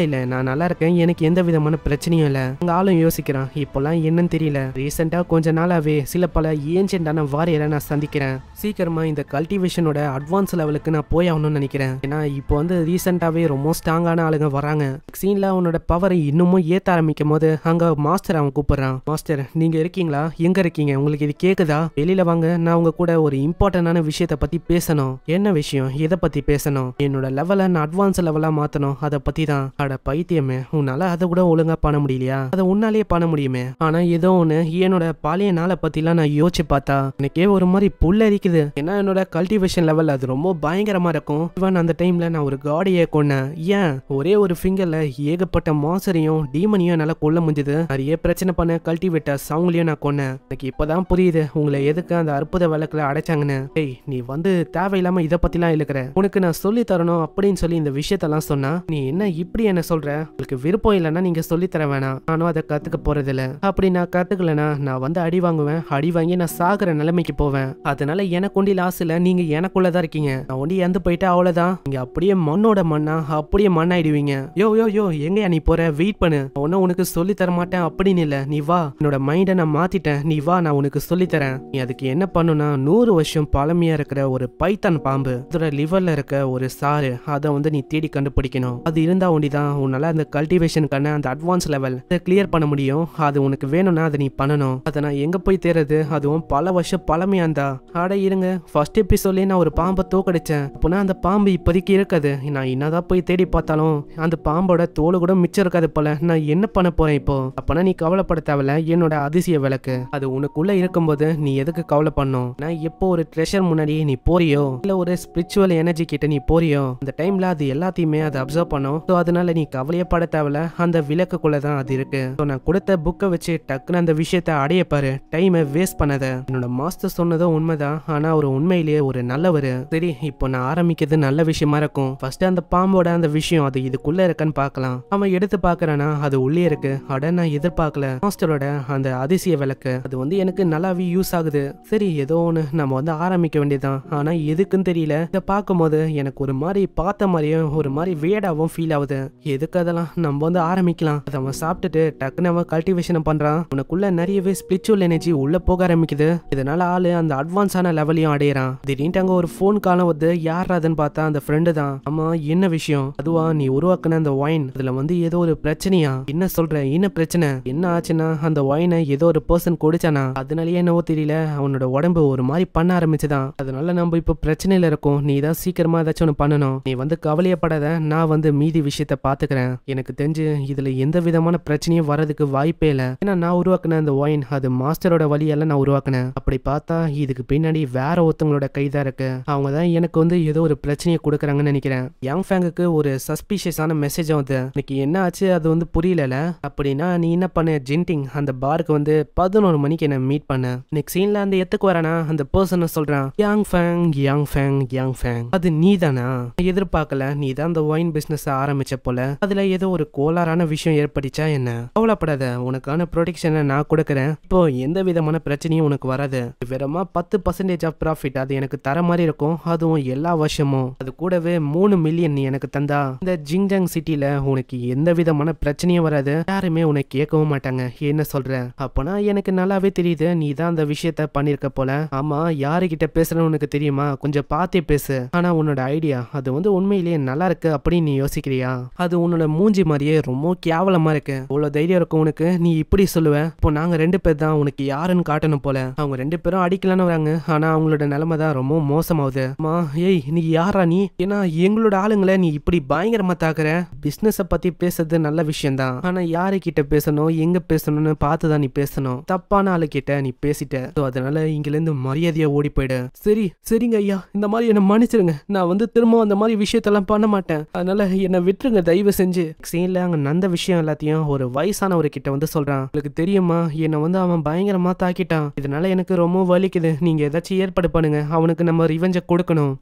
இல்ல நான் நல்லா இருக்கேன், எனக்கு எந்த விதமான பிரச்சனையும் இல்ல. அங்க ஆளும் யோசிக்கிறான் இப்பெல்லாம் என்னன்னு தெரியல. ரீசெண்டா கொஞ்ச நாளாவே சில பல ஏன்ஷியன்டான வாரியரை நான் சந்திக்கிறேன். சீக்கிரமா இந்த கல்டிவேஷனோட அட்வான்ஸ் லெவலுக்கு நான் போய் ஆகணும்னு நினைக்கிறேன். ஏன்னா இப்போ வந்து ரீசெண்டாவே ரொம்ப ஸ்ட்ராங்கான ஆளுங்க வராங்க. சீன்ல அவனோட பவரை இன்னமும் ஏத்த ஆரம்பிக்கும் போது அங்க மாஸ்டர் அவன் கூப்பிடுறான். மாஸ்டர் நீங்க இருக்கீங்களா? எங்க இருக்கீங்க? உங்களுக்கு இது கேக்குதா? வெளியில வாங்க, நான் உங்க கூட ஒரு இம்பார்ட்டன்டான விஷயத்த பத்தி பேசணும். என்ன விஷயம்? எதை பத்தி பேசணும்? என்னோட லெவலை நான் அட்வான்ஸ் லெவலா மாத்தணும், அதை பத்தி தான். அட பைத்தியமே, உன்னால அதை கூட ஒழுங்கா பண்ண முடியலையா? அதை உன்னாலேயே பண்ண முடியுமே. ஆனா ஏதோ ஒண்ணு என்னோட பழைய நாளை பத்திலாம் நான் யோசிச்சு பார்த்தா எனக்கே ஒரு மாதிரி புல்லரிக்குது. ஏன்னா என்னோட கல்டிவேஷன் லெவல் அது ரொம்ப பயங்கரமா இருக்கும். ஈவன் அந்த டைம்ல நான் ஒரு காடியை கொன்னேன். ஏன் ஒரே ஒரு ஃபிங்கர்ல ஏகப்பட்ட மாசரையும் டீமனையும் என்னால கொல்ல முடிஞ்சது. நிறைய பிரச்சனை பண்ண கல்டிவேட்டர்ஸ் அவங்களையும் நான் கொன்னேன். எனக்கு இப்பதான் புரியுது உங்களை எதுக்கு அந்த அற்புத விளக்குல அடைச்சாங்கன்னு. ஏய் நீ வந்து தேவையில்லாம இதை பத்திலாம் இழுக்கிற. உனக்கு நான் சொல்லி தரணும் அப்படின்னு சொல்லி இந்த விஷயத்தெல்லாம் சொன்னா நீ என்ன இப்படி என்ன சொல்ற? உங்களுக்கு விருப்பம் இல்லைன்னா நீங்க சொல்லி தர வேணாம். நானும் அதை கத்துக்க போறது இல்ல. அப்படி நான் கத்துக்கலனா நான் வந்து அடி வாங்குவேன். அடி வாங்கி நான் சாகுற நிலைமைக்கு போவேன். அதனால எனக்கு ஒண்டி லாஸ் இல்ல, நீங்க எனக்குள்ளதான் இருக்கீங்க. நான் ஒண்டி இறந்து போயிட்டா அவ்வளவுதான். நீங்க அப்படியே மண்ணோட மண்ணா அப்படியே மண்ணாயிடுவீங்க. யோ யோ யோ எங்கயா நீ போற? வெயிட் பண்ணு. ஒன்னும் உனக்கு சொல்லி தர மாட்டேன் அப்படின்னு இல்ல. நீ வா, என்னோட மைண்டை நான் மாத்திட்டேன். நீ வா, நான் உனக்கு சொல்லி தரேன். நீ அதுக்கு என்ன பண்ணுனா 100 வருஷம் பழமையா இருக்கிற ஒரு பைத்தான் பாம்பு அதோட லிவர்ல இருக்க ஒரு சாறு அதை வந்து நீ தேடி கண்டுபிடிக்கணும். அது இருந்தா ஒண்டிதான் உன்னால அந்த கல்டிவேஷனுக்கான அந்த அட்வான்ஸ் லெவல் கிளியர் பண்ண முடியும். அது உனக்கு வேணும்னா அதை நீ பண்ணணும். அதை நான் எங்க போய் தேர்றது? அதுவும் பல வருஷம் பழமையா இருந்தா. ஆட இருங்க, ஃபர்ஸ்ட் எபிசோட்லயே நான் ஒரு பாம்பை தோக்கடிச்சேன். அப்போனா அந்த பாம்பு இப்போதைக்கு இருக்காது. நான் என்னதான் போய் தேடி பார்த்தாலும் அந்த பாம்போட தோல் கூட மிச்சம் இருக்காது போல. நான் என்ன பண்ண போறேன் இப்போ? அப்பனா நீ கவலைப்பட தேவையில்ல. என்னோட அதிசய விளக்கு அது உனக்குள்ள இருக்கும்போது நீ எதுக்கு கவலை பண்ணும்? நான் எப்போ ஒரு ட்ரெஷர் முன்னாடி நீ போறியோ இல்ல ஒரு ஸ்பிரிச்சுவல் எனர்ஜி கிட்ட நீ போறியோ அந்த டைம்ல அது எல்லாத்தையுமே அதை அப்சர்வ் பண்ணும். ஸோ அதனால நீ கவலையே பட தேவையில்ல. அந்த விளக்குக்குள்ளதான் அது இருக்கு. ஸோ நான் கொடுத்த புக்கை வச்சு டக்குன்னு அந்த விஷயத்த அடைய பாரு. டைமை வேஸ்ட் பண்ணாத. என்னோட மாஸ்டர் சொன்னதும் உண்மைதான். ஆனா ஒரு உண்மையிலேயே ஒரு நல்லவர். சரி இப்போ நான் ஆரம்பிக்கிறது நல்ல விஷயமா இருக்கும். ஃபர்ஸ்ட் அந்த பாம்போட அந்த விஷயம் அது இதுக்குள்ள இருக்கான்னு பார்க்கலாம். அவன் எடுத்து பாக்குறானா அது உள்ளே இருக்கு. அட நான் எதிர்பார்க்கல. மாஸ்டரோட அந்த அதிசய விளக்கு அது வந்து எனக்கு நல்லாவே யூஸ் ஆகுது. சரி ஏதோ ஒண்ணு நம்ம வந்து ஆரம்பிக்க வேண்டியதான். ஆனா எதுக்குன்னு தெரியல. இதை பார்க்கும்போது எனக்கு ஒரு மாதிரி பார்த்த மாதிரியும் ஒரு மாதிரி வேடாவும் ஃபீல் ஆகுது. எதுக்கு அதெல்லாம் நம்ம வந்து ஆரம்பிக்கலாம். அதை அவன் சாப்பிட்டுட்டு டக்குன்னு அவன் கல்டிவேஷன் பண்றான். உனக்குள்ள நிறையவே ஸ்பிரிச்சுவல் எனர்ஜி உள்ள போக ஆரம்பிக்குது. இதனால ஆளு அந்த அட்வான்ஸான லெவலையும் அடையிறான். திடீர்னு அங்க ஒரு போன் காலம் வந்து யார் அதுன்னு பார்த்தா அந்த ஃப்ரெண்டு தான். ஆமா என்ன விஷயம்? அதுவா நீ உருவாக்குன அந்த ஒயின் அதுல வந்து ஏதோ ஒரு பிரச்சனையா? என்ன சொல்ற? என்ன பிரச்சனை? என்ன ஆச்சுன்னா அந்த ஒயினை ஏதோ ஒரு பர்சன் குடிச்சானா? அதனாலயே என்னவோ தெரியல அவனோட உடம்பு ஒரு மாதிரி பண்ண ஆரம்பிச்சுதான். அதனால நம்ம இப்ப பிரச்சனையில இருக்கோம். நீ தான் சீக்கிரமா ஏதாச்சும் ஒண்ணு பண்ணணும். நீ வந்து கவலையப்படாத, நான் வந்து மீதி விஷயத்த பாத்துக்கிறேன். எனக்கு தெரிஞ்சு இதுல எந்த விதமான பிரச்சனையும் வரதுக்கு வாய்ப்பே இல்ல. ஏன்னா நான் உருவாக்குன அந்த ஒயின் அது மாஸ்டரோட வழியால நான் உருவாக்குனேன். அப்படி பார்த்தா இதுக்கு பின்னாடி வேற ஒருத்தவங்களோட கைதான் இருக்கு. அவங்க தான் எனக்கு வந்து ஏதோ ஒரு பிரச்சனையை கொடுக்குறாங்கன்னு நினைக்கிறேன். யாங் ஃபேங்குக்கு ஒரு சஸ்பீஷியஸான மெசேஜ் வந்து எனக்கு என்ன ஆச்சு அது வந்து புரியல. அப்படின்னா நீ என்ன பண்ண ஜின்டிங் அந்த பாருக்கு வந்து 11 மணிக்கு என்ன மீட் பண்ண. நெக்ஸ்ட் சீன்ல அந்த எத்துக்கு வரானா அந்த பர்சன் சொல்றான் Yang Fang Yang Fang Yang Fang அது நீ தானா? எதிர்பார்க்கல. நீ தான் அந்த ஒயின் பிசினஸ் ஆரம்பிச்ச போல. அதுல ஏதோ ஒரு கோளாறான விஷயம் ஏற்பட்டுச்சா என்ன? கவலைப்படாத, உனக்கான ப்ரொடெக்ஷனை நான் கொடுக்கறேன். இப்போ எந்த விதமான பிரச்சனையும் உனக்கு வராது. வெறுமா 10% ஆஃப் ப்ராஃபிட் அது எனக்கு தர மாதிரி இருக்கும். அதுவும் எல்லா வருஷமும். அது கூடவே 3 மில்லியன் நீ எனக்கு தந்தா இந்த ஜிங்ஜாங் சிட்டில உனக்கு எந்த விதமான பிரச்சனையும் வராது. யாருமே உனக்கு கேட்கவும் மாட்டாங்க. என்ன சொல்ற? அப்பனா எனக்கு நல்லாவே தெரியுது நீ தான் அந்த விஷயத்த பண்ணிருக்க போல. ஆமா யாருகிட்ட பேசுறன்னு உனக்கு தெரியுமா? கொஞ்சம் பார்த்தே பேசு. ஆனா உன்னோட ஐடியா அது வந்து உண்மையிலேயே நல்லா இருக்கு அப்படின்னு நீ யோசிக்கிறியா? அது உன்னோட மூஞ்சி மாதிரியே ரொம்ப கேவலமா இருக்கு. அவ்வளவு தைரியம் இருக்கும் உனக்கு? நீ இப்படி சொல்லுவ? இப்போ நாங்க 2 பேர் தான் உனக்கு யாருன்னு காட்டணும் போல. அவங்க 2 பேரும் அடிக்கலான்னு வராங்க. ஆனா அவங்களோட நிலைமை தான் ரொம்ப ரொம்ப மோசமாகுது. மா ஏய் நீ யாரா நீ? ஏன்னா எங்களோட ஆளுங்களை நீ இப்படி பயங்கரமா தாக்குற. பிசினஸ பத்தி பேசுறது நல்ல விஷயம் தான், ஆனா யாருக்கிட்ட பேசணும் எங்க பேசணும்னு பார்த்துதான் நீ பேசணும். தப்பான ஆளு கிட்ட நீ பேசிட்ட. அதனால இங்கில இருந்து மரியாதையா ஓடி போயிடு. சரி சரிங்க ஐயா, இந்த மாதிரி என்ன மன்னிச்சிருங்க. நான் வந்து திரும்ப அந்த மாதிரி விஷயத்தெல்லாம் பண்ண மாட்டேன். அதனால என்ன விட்டுருங்க தயவு செஞ்சு. சீன்ல அங்க நடந்த விஷயம் எல்லாத்தையும் ஒரு வயசானவர் கிட்ட வந்து சொல்றான். உங்களுக்கு தெரியுமா, என்னை வந்து அவன் பயங்கரமா தாக்கிட்டான். இதனால எனக்கு ரொம்ப வலிக்குது. நீங்க ஏதாச்சும் ஏற்பாடு பண்ணுங்க, அவனுக்கு நம்ம ரிவெஞ்ச கொடுக்கணும்.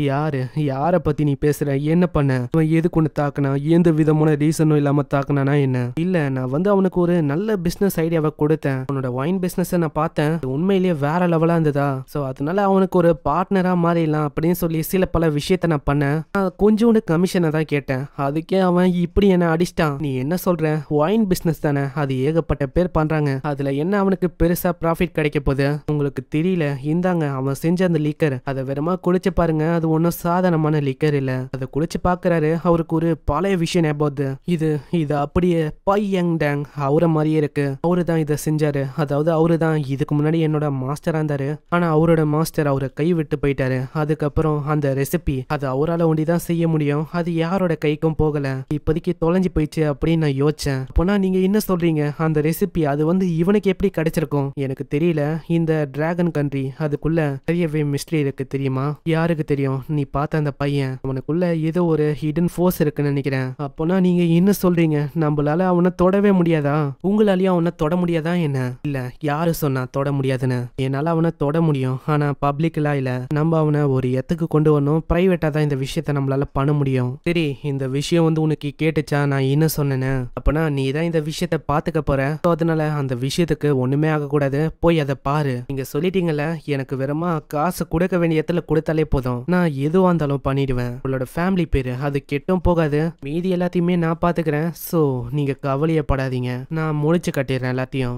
யார பத்தி நீ பேசுற? என்ன பண்ண? அவன் எதுக்கு ஒண்ணு தாக்குனா? எந்த விதமான ரீசனும் இல்லாம தாக்குனானா என்ன? இல்ல, நான் வந்து அவனுக்கு ஒரு நல்ல பிசினஸ் ஐடியாவை கொடுத்தேன். அவனோட வைன் பிசினஸ் நான் பார்த்தேன், உண்மையிலேயே வேற லெவலா இருந்ததா. சோ அதனால அவனுக்கு ஒரு பார்ட்னரா மாறிடலாம் அப்படின்னு சொல்லி சில பல விஷயத்த நான் பண்ணேன். கொஞ்சோண்டு கமிஷனை தான் கேட்டேன், அதுக்கே அவன் இப்படி என்ன அடிச்சிட்டான். நீ என்ன சொல்ற? வைன் பிசினஸ் தானே, அது ஏகப்பட்ட பேர் பண்றாங்க, அதுல என்ன அவனுக்கு பெருசா ப்ராஃபிட் கிடைக்க போகுது? உங்களுக்கு தெரியல, இந்தாங்க அவன் செஞ்ச அந்த லிக்கர், அதை வெறுமா குடிச்சு பாருங்க. அது ஒன்றும் சாதாரணமான லிக்கர் இல்ல. அதை குடிச்சு பாக்குறாரு, அவருக்கு ஒரு பழைய விஷயம் ஞாபகம். இது அப்படியே பை யங் டேங் அவரை மாதிரியே இருக்கு. அவரு தான் இதை செஞ்சாரு. அதாவது அவரு தான் இதுக்கு முன்னாடி என்னோட மாஸ்டரா இருந்தாரு. ஆனா அவரோட மாஸ்டர் அவரை கை விட்டு போயிட்டாரு. அதுக்கப்புறம் அந்த ரெசிபி அது அவரால் ஒண்டிதான் செய்ய முடியும். அது யாரோட கைக்கும் போகல, இப்போதைக்கு தொலைஞ்சு போயிடுச்சு அப்படின்னு நான் யோசிச்சேன். அப்போனா நீங்க என்ன சொல்றீங்க? அந்த ரெசிபி அது வந்து இவனுக்கு எப்படி கிடைச்சிருக்கும்? எனக்கு தெரியல. இந்த டிராகன் கண்ட்ரி அதுக்குள்ள நிறையவே மிஸ்ட்ரி இருக்கு தெரியுமா? யாருக்கு தெரியும்? நீ பார்த்த அந்த பையன், அவனுக்குள்ள ஏதோ ஒரு ஹிடன் ஃபோர்ஸ் இருக்குன்னு நினைக்கிறேன். அப்போனா நீங்க என்ன சொல்றீங்க? நம்மளால அவனை தொடவே முடியாதா? உங்களாலயும் அவனை தொட முடியாதா என்ன? இல்ல, யாரு சொன்னா தொட முடியாதுன்னு? என்னால அவனை தொட முடியும், ஆனா பப்ளிக்லாம் இல்ல. நம்ம அவனை ஒரு இடத்துக்கு கொண்டு வரணும். பிரைவேட்டா தான் இந்த விஷயத்த நம்மளால பண்ண முடியும். சரி, இந்த விஷயம் வந்து உனக்கு கேட்டுச்சா நான் என்ன சொன்னேன்னு? அப்பனா நீ தான் இந்த விஷயத்த பாத்துக்க போற. அதனால அந்த விஷயத்துக்கு ஒண்ணுமே ஆகக்கூடாது, போய் அதை பாரு. நீங்க சொல்லிட்டீங்கல்ல, எனக்கு வெறுமா காசு கொடுக்க வேண்டிய இடத்துல கொடுத்தாலே போதும், நான் எதுவா இருந்தாலும் பண்ணிடுவேன். உங்களோட ஃபேமிலி பேரு அது கெட்டும் போகாது, மீதி எல்லாத்தையுமே நான் பாத்துக்கிறேன். சோ நீங்க கவலையப்படாதீங்க, நான் முடிச்சு கட்டிடுறேன் எல்லாத்தையும்.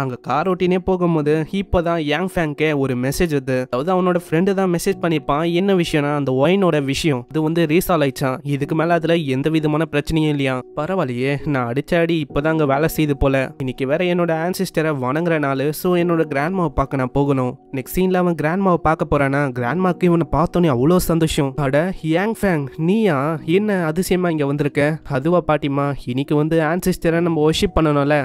அங்க கார் ஓட்டினே போகும்போது இப்பதான் யாங் ஃபேங்க்கே ஒரு மெசேஜ் வருது. அதாவது அவனோட ஃப்ரெண்டு தான் மெசேஜ் பண்ணிருப்பான். என்ன விஷயம்னா, அந்த ஒயினோட விஷயம் அது வந்து ரீசால்வ் ஆயிடுச்சான். இதுக்கு மேல அதுல எந்த விதமான பிரச்சனையும் இல்லையா? பரவாயில்லையே, நான் அடிச்ச அடி இப்பதான் அங்க வேலை செய்து போல. இன்னைக்கு வேற என்னோட ஆன்சிஸ்டரை வணங்குற நாள். ஸோ என்னோட கிராண்ட்மாவை பார்க்க நான் போகணும். நெக்ஸ்ட் சீன்ல அவன் கிராண்ட்மாவை பார்க்க போறானா, கிராண்ட்மாக்கு இவனை பார்த்தோன்னே அவ்வளோ சந்தோஷம். அட யாங் ஃபேங், நீயா? என்ன அதிசயமா இங்க வந்திருக்க? அதுவா பாட்டிமா, இன்னைக்கு வந்து ஆன்சிஸ்டரை நம்ம வொர்ஷிப் பண்ணணும்ல.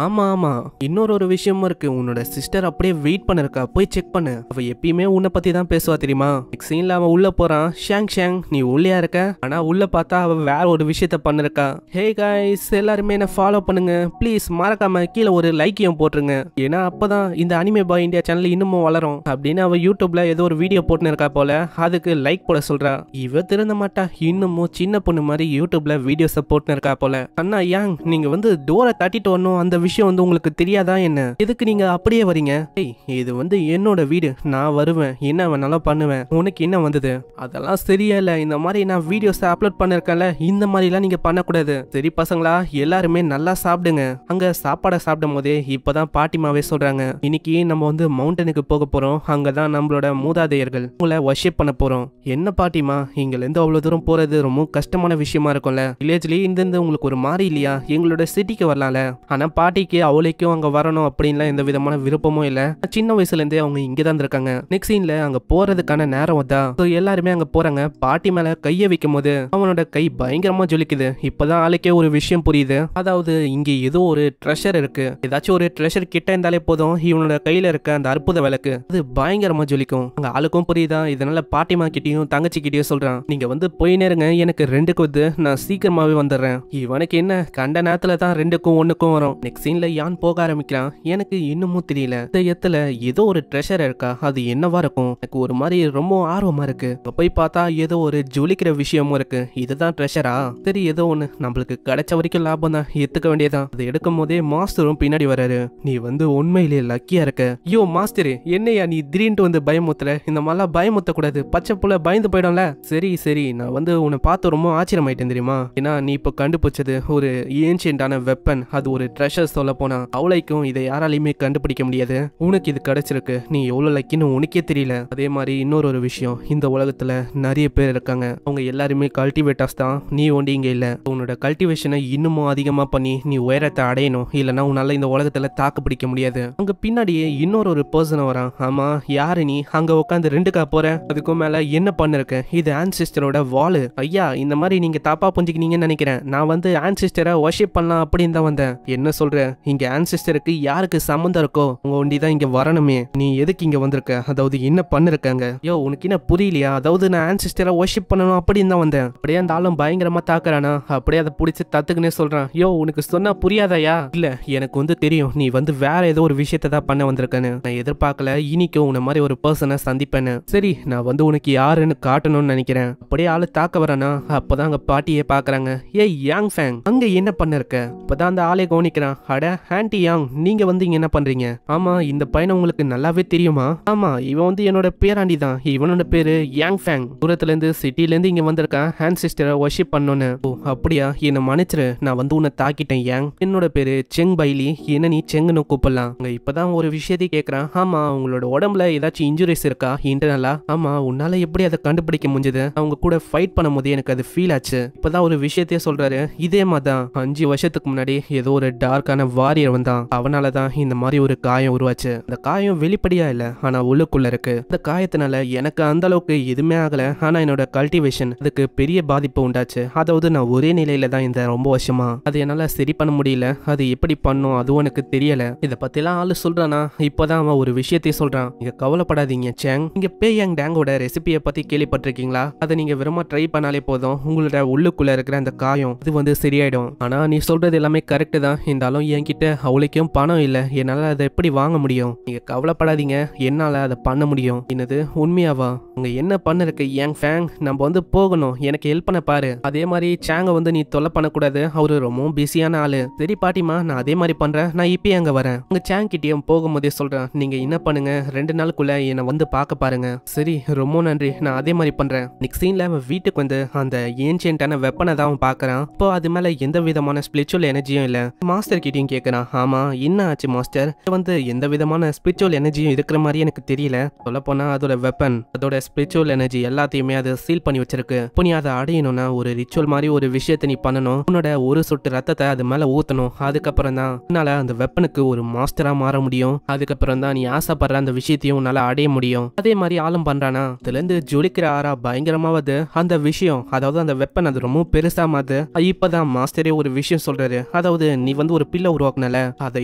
ஆமா ஆமா, இன்னொரு விஷயமும் இருக்கு. உன்னோட சிஸ்டர் அப்படியே வெயிட் பண்ணிருக்கா, போய் செக் பண்ணு. அவ எப்பயுமே உன்னை பத்தி தான் பேசுவா தெரியுமா? நெக்ஸ்ட் சீன்ல அவன் உள்ள போறான். ஷாங் ஷாங், நீ உள்ளயா இருக்க? ஆனா உள்ள பார்த்தா அவ வேற ஒரு விஷயத்த பண்ணிருக்கா. ஹே கைஸ், எல்லாருமே என்ன ஃபாலோ பண்ணுங்க ப்ளீஸ். மறக்காம கீழே ஒரு லைக்கையும் போட்டுருங்க, ஏன்னா அப்பதான் இந்த அனிமே பாய் இந்தியா சேனல் இன்னமும் வளரும் அப்படின்னு அவ யூடியூப்ல ஏதோ ஒரு வீடியோ போட்டுன்னு இருக்கா போல. அதுக்கு லைக் போட சொல்றா. இவ திருந்த மாட்டா, இன்னமும் சின்ன பொண்ணு மாதிரி யூடியூப்ல வீடியோஸை போட்டுன்னு இருக்கா போல. அண்ணா யாங், நீங்க வந்து டோரை தட்டிட்டு வரணும், அந்த விஷயம் வந்து உங்களுக்கு தெரியாதா என்ன? எதுக்கு நீங்க அப்படியே வரீங்க? ஏய், இது வந்து என்னோட வீடு, நான் வருவேன், என்ன வேணாலும் பண்ணுவேன். உனக்கு என்ன வந்தது? அதெல்லாம் சரியா இல்ல. இந்த மாதிரி நான் வீடியோஸ் அப்லோட் பண்ணிருக்கேன்ல, இந்த மாதிரிலாம் நீங்க பண்ணக்கூடாது. சரி பசங்களா, எல்லாருமே நல்லா சாப்பிடுங்க. அங்க சாப்பாடை சாப்பிடும் போதே இப்பதான் பாட்டிமாவே சொல்றாங்க, இன்னைக்கு நம்ம வந்து மவுண்டனுக்கு போக போறோம். அங்கதான் நம்மளோட மூதாதையர்கள் உங்களை வொர்ஷிப் பண்ண போறோம். என்ன பாட்டிமா, இங்க இருந்து அவ்வளவு தூரம் போறது ரொம்ப கஷ்டமான விஷயமா இருக்கும்ல. வில்லேஜ்லயே இருந்து உங்களுக்கு ஒரு மாதிரி இல்லையா? எங்களோட சிட்டிக்கு வரலாம்ல. ஆனா பாட்டிக்கு அவளைக்கும் அங்க வரணும் அப்படின்லாம் எந்த விதமான விருப்பமும் இல்ல. சின்ன வயசுல இருந்தே அவங்க இங்கதான் இருக்காங்க. நெக்ஸ்ட் சீன்ல அங்க போறதுக்கான நேரம் வந்தா எல்லாருமே அங்க போறாங்க. பாட்டி மேல கைய வைக்கும் போது அவனோட கை பயங்கரமா ஜொலிக்குது. இப்பதான் ஆளுக்கே ஒரு விஷயம் புரியுது. அதாவது இங்க ஏதோ ஒரு ட்ரெஷர் இருக்கு. ஏதாச்சும் ஒரு ட்ரெஷர் கிட்ட இருந்தாலே போதும், இவனோட கையில இருக்க அந்த அற்புத விளக்கு அது பயங்கரமா ஜொலிக்கும். அங்க ஆளுக்கும் புரியுதா. இதனால பாட்டிமா கிட்டயும் தங்கச்சி கிட்டயும் சொல்றான், நீங்க வந்து போய் நேருங்க, எனக்கு 2க்கு வந்து நான் சீக்கிரமாவே வந்துடுறேன். இவனுக்கு என்ன, கண்ட நேரத்துல தான் 2க்கும் 1க்கும் வரும். நெக்ஸ்ட் சீன்ல யான் போக ஆரம்பிக்கிறான். எனக்கு இன்னமும் தெரியல, இந்த இடத்துல ஏதோ ஒரு ட்ரெஷர் இருக்கா, அது என்னவா இருக்கும்? எனக்கு ஒரு மாதிரி ரொம்ப ஆர்வமா இருக்கு. போய் பார்த்தா ஏதோ ஒரு ஜொலிக்கிற விஷயமும் இருக்கு. இதுதான் ட்ரெஷரா? சரி, ஏதோ ஒண்ணு நம்மளுக்கு கிடைச்ச வரைக்கும் லாபம் தான், எடுத்துக்க வேண்டியதான். அதை எடுக்கும் போதே மாஸ்டரும் பின்னாடி வராரு. நீ வந்து உண்மையிலேயே லக்கியா இருக்க. யோ மாஸ்டரு, என்னையா நீ திடீர்னு வந்து பயமுத்துற? இந்த மாதிரிலாம் பயமுத்த கூடாது, பச்சை புள்ள பயந்து போயிடும்ல. சரி சரி, நான் வந்து உன்னை பார்த்து ரொம்ப ஆச்சரியமாயிட்டேன் தெரியுமா? ஏன்னா நீ இப்போ கண்டுபிடிச்சது ஒரு ஏன்ஷியன்டான வெப்பன், அது ஒரு ட்ரெஷர் சொல்ல போனா அவளைக்கும் இதை யாராலையுமே கண்டுபிடிக்க முடியாது. உனக்கு இது கிடைச்சிருக்கு, நீ எவ்வளவு லக்கின்னு உனக்கே தெரியல. அதே மாதிரி இன்னொரு விஷயம், இந்த உலகத்துல நிறைய பேர் இருக்காங்க, அவங்க எல்லாருமே கல்டிவேட்டர்ஸ் தான், நீ ஒண்டி இங்க இல்ல. உன்னோட கல்டிவேஷனை இன்னமும் அதிகமா பண்ணி நீ உயரத்தை அடையணும், இல்லைன்னா உன்னால இந்த உலகத்துல தாக்கு பிடிக்க முடியாது. அங்க பின்னாடியே இன்னொரு பர்சன் வரான். ஆமா, யாரு நீ? அங்க உட்காந்து 2 போற, அதுக்கும் மேல என்ன பண்ணிருக்க? இது ஆன்சிஸ்டரோட வாலு. ஐயா, இந்த மாதிரி நீங்க தப்பா புரிஞ்சுக்கினீங்கன்னு நினைக்கிறேன். நான் வந்து ஆன்சிஸ்டரை வர்ஷிப் பண்ணலாம் அப்படின்னு தான் வந்தேன். என்ன சொல்ற? இங்க ஆன்சிஸ்டருக்கு யாருக்கு சம்மந்தம் இருக்கோ உங்க ஒண்டி தான் இங்க வரணுமே. நீ எதுக்கு இங்க வந்திருக்க? அதாவது என்ன பண்ணிருக்காங்க? யோ, உனக்கு என்ன புரியலையா? அதாவது நான் ஆன்சிஸ்டரை வர்ஷிப் பண்ணணும் அப்படின்னு தான் வந்தேன். அப்படியே அந்த ஆளும் பயங்கரமா தாக்குறானா, அப்படியே அதை பிடிச்சி தத்துக்குன்னே சொல்றான். யோ, உனக்கு சொன்னா புரியாதாயா? இல்ல, எனக்கு வந்து தெரியும் நீ வந்து வேற ஏதோ ஒரு விஷயத்தை தான் பண்ண வந்திருக்கேன்னு. நான் எதிர்பார்க்கல இனிக்கும் உன்ன மாதிரி ஒரு பர்சனை சந்திப்பேன்னு. சரி, நான் வந்து உனக்கு யாருன்னு காட்டணும்னு நினைக்கிறேன். அப்படியே ஆளு தாக்க வரானா, அப்பதான் அங்க பாட்டியே பாக்குறாங்க. ஏய் யாங் ஃபேங், அங்க என்ன பண்ணிருக்க? இப்பதான் அந்த ஆளே கவனிக்கிறான். அட ஆன்டி யாங், நீங்க வந்து இங்க என்ன பண்றீங்க? ஆமா, இந்த பையனை உங்களுக்கு நல்லாவே தெரியுமா? ஆமா, இவன் வந்து என்னோட பேராண்டி தான். இவனோட பேரு யாங் ஃபேங். தூரத்துல இருந்து சிட்டில இருந்து இங்க வந்திருக்கான் ஹேண்ட் சிஸ்டரை வர்ஷிப் பண்ணோன்னு. ஓ அப்படியா, என்ன மன்னிச்சிரு, நான் வந்து உன்னை தாக்கிட்டேன் யாங். என்னோட பேரு செங் பைலி, என்ன நீ செங்குன்னு கூப்பிடலாம். அங்க இப்பதான் ஒரு விஷயத்தை கேக்குறான். ஆமா, உங்களோட உடம்புல ஏதாச்சும் இன்ஜுரிஸ் இருக்கா இன்டர்னலா? ஆமா, உன்னால எப்படி அதை கண்டுபிடிக்க முடிஞ்சது? அவங்க கூட ஃபைட் பண்ணும் போது எனக்கு அது ஃபீல் ஆச்சு. இப்பதான் ஒரு விஷயத்தையே சொல்றாரு. இதே மாதிரிதான் 5 வருஷத்துக்கு முன்னாடி ஏதோ ஒரு டார்க்கான வாரியர் வந்தான். அவனாலதான் இந்த மாதிரி ஒரு காயம் உருவாச்சு. அந்த காயம் வெளிப்படையா இல்ல, ஆனா உள்ளுக்குள்ள இருக்கு. அந்த காயத்தினால எனக்கு அந்த அளவுக்கு எதுவுமே ஆகல, ஆனா என்னோட கல்டிவேஷன் அதுக்கு பெரிய பாதிப்பு உண்டாச்சு. அதாவது நான் ஒரே நிலையில தான் இந்த ரொம்ப வருஷமா, அது என்னால சரி பண்ண முடியல. அது எப்படி பண்ணும் அதுவும் எனக்கு தெரியல. இத பத்தி எல்லாம் ஆளு சொல்றானா. இப்பதான் அவன் ஒரு விஷயத்தையும் சொல்றான். நீங்க கவலைப்படாதீங்க சேங், நீங்க பேயாங் டேங்கோட ரெசிபியை பத்தி கேள்விப்பட்டிருக்கீங்களா? அதை நீங்க வெறுமா ட்ரை பண்ணாலே போதும், உங்களோட உள்ளுக்குள்ள இருக்கிற அந்த காயம் இது வந்து சரியாயிடும். ஆனா நீ சொல்றது எல்லாமே கரெக்ட் தான், இருந்தாலும் என்கிட்ட அவளுக்கும் பணம் இல்ல, என்னால அதை எப்படி வாங்க முடியும்? நீங்க கவலைப்படாதீங்க, என்னால அதை பண்ண முடியும். என்னது உண்மையாவா? உங்க என்ன பண்ணிருக்கு யாங் ஃபேங்? நம்ம வந்து போகணும், எனக்கு ஹெல்ப் பண்ண பாரு. அதே மாதிரி சேங்க வந்து நீ தொல்லை பண்ணக்கூடாது, அவரு ரொம்ப பிஸியான ஆளு. சரி பாட்டிமா, நான் அதே மாதிரி பண்றேன், நான் இப்பயே அங்க வரேன். உங்க சேங் கிட்டயும் போகும்போதே சொல்றேன், நீங்க என்ன பண்ணுங்க, 2 நாளுக்குள்ள என்னை வந்து பார்க்க பாருங்க. சரி, ரொம்ப நன்றி, நான் அதே மாதிரி பண்றேன். நெக்ஸ்ட் சீன்ல அவன் வீட்டுக்கு வந்து அந்த ஏன்ஷியன்டான வெப்பனை தான் அவன் பாக்குறான். இப்போ அது மேல எந்த விதமான ஸ்பிரிச்சுவல் எனர்ஜியும் இல்ல. மாஸ்டர் கிட்டயும் கேட்கறான். ஆமா, என்ன ஆச்சு மாஸ்டர்? வந்து எந்த விதமான ஸ்பிரிச்சுவல் எனர்ஜியும் இருக்கிற மாதிரி எனக்கு தெரியல. சொல்ல போனா அதோட வெப்பன், அதோட ஸ்பிரிச்சுவல் எனர்ஜி எல்லாத்தையுமே அது சீல் பண்ணி வச்சிருக்கு. இப்போ நீ அதை அடையணும்னா ஒரு ரிச்சுவல் மாதிரி ஒரு விஷயத்தை நீ பண்ணணும். உன்னோட ஒரு சொட்டு ரத்தத்தை அது மேல ஊத்தணும். அதுக்கப்புறம் தான் உன்னால அந்த வெப்பனுக்கு ஒரு மாஸ்டரா மாற முடியும். அதுக்கப்புறம் தான் நீ ஆசைப்படுற அந்த விஷயத்தையும் உன்னால அடைய முடியும். அதே மாதிரி ஆளும் பண்றானா, அதுல இருந்து ஜொலிக்கிற ஆறா பயங்கரமாவது அந்த விஷயம், அதாவது அந்த வெப்பன் அது ரொம்ப பெருசா மாது. இப்பதான் மாஸ்டரே ஒரு விஷயம் சொல்றாரு. அதாவது நீ வந்து ஒரு பில்லை உருவாக்குனல, அதை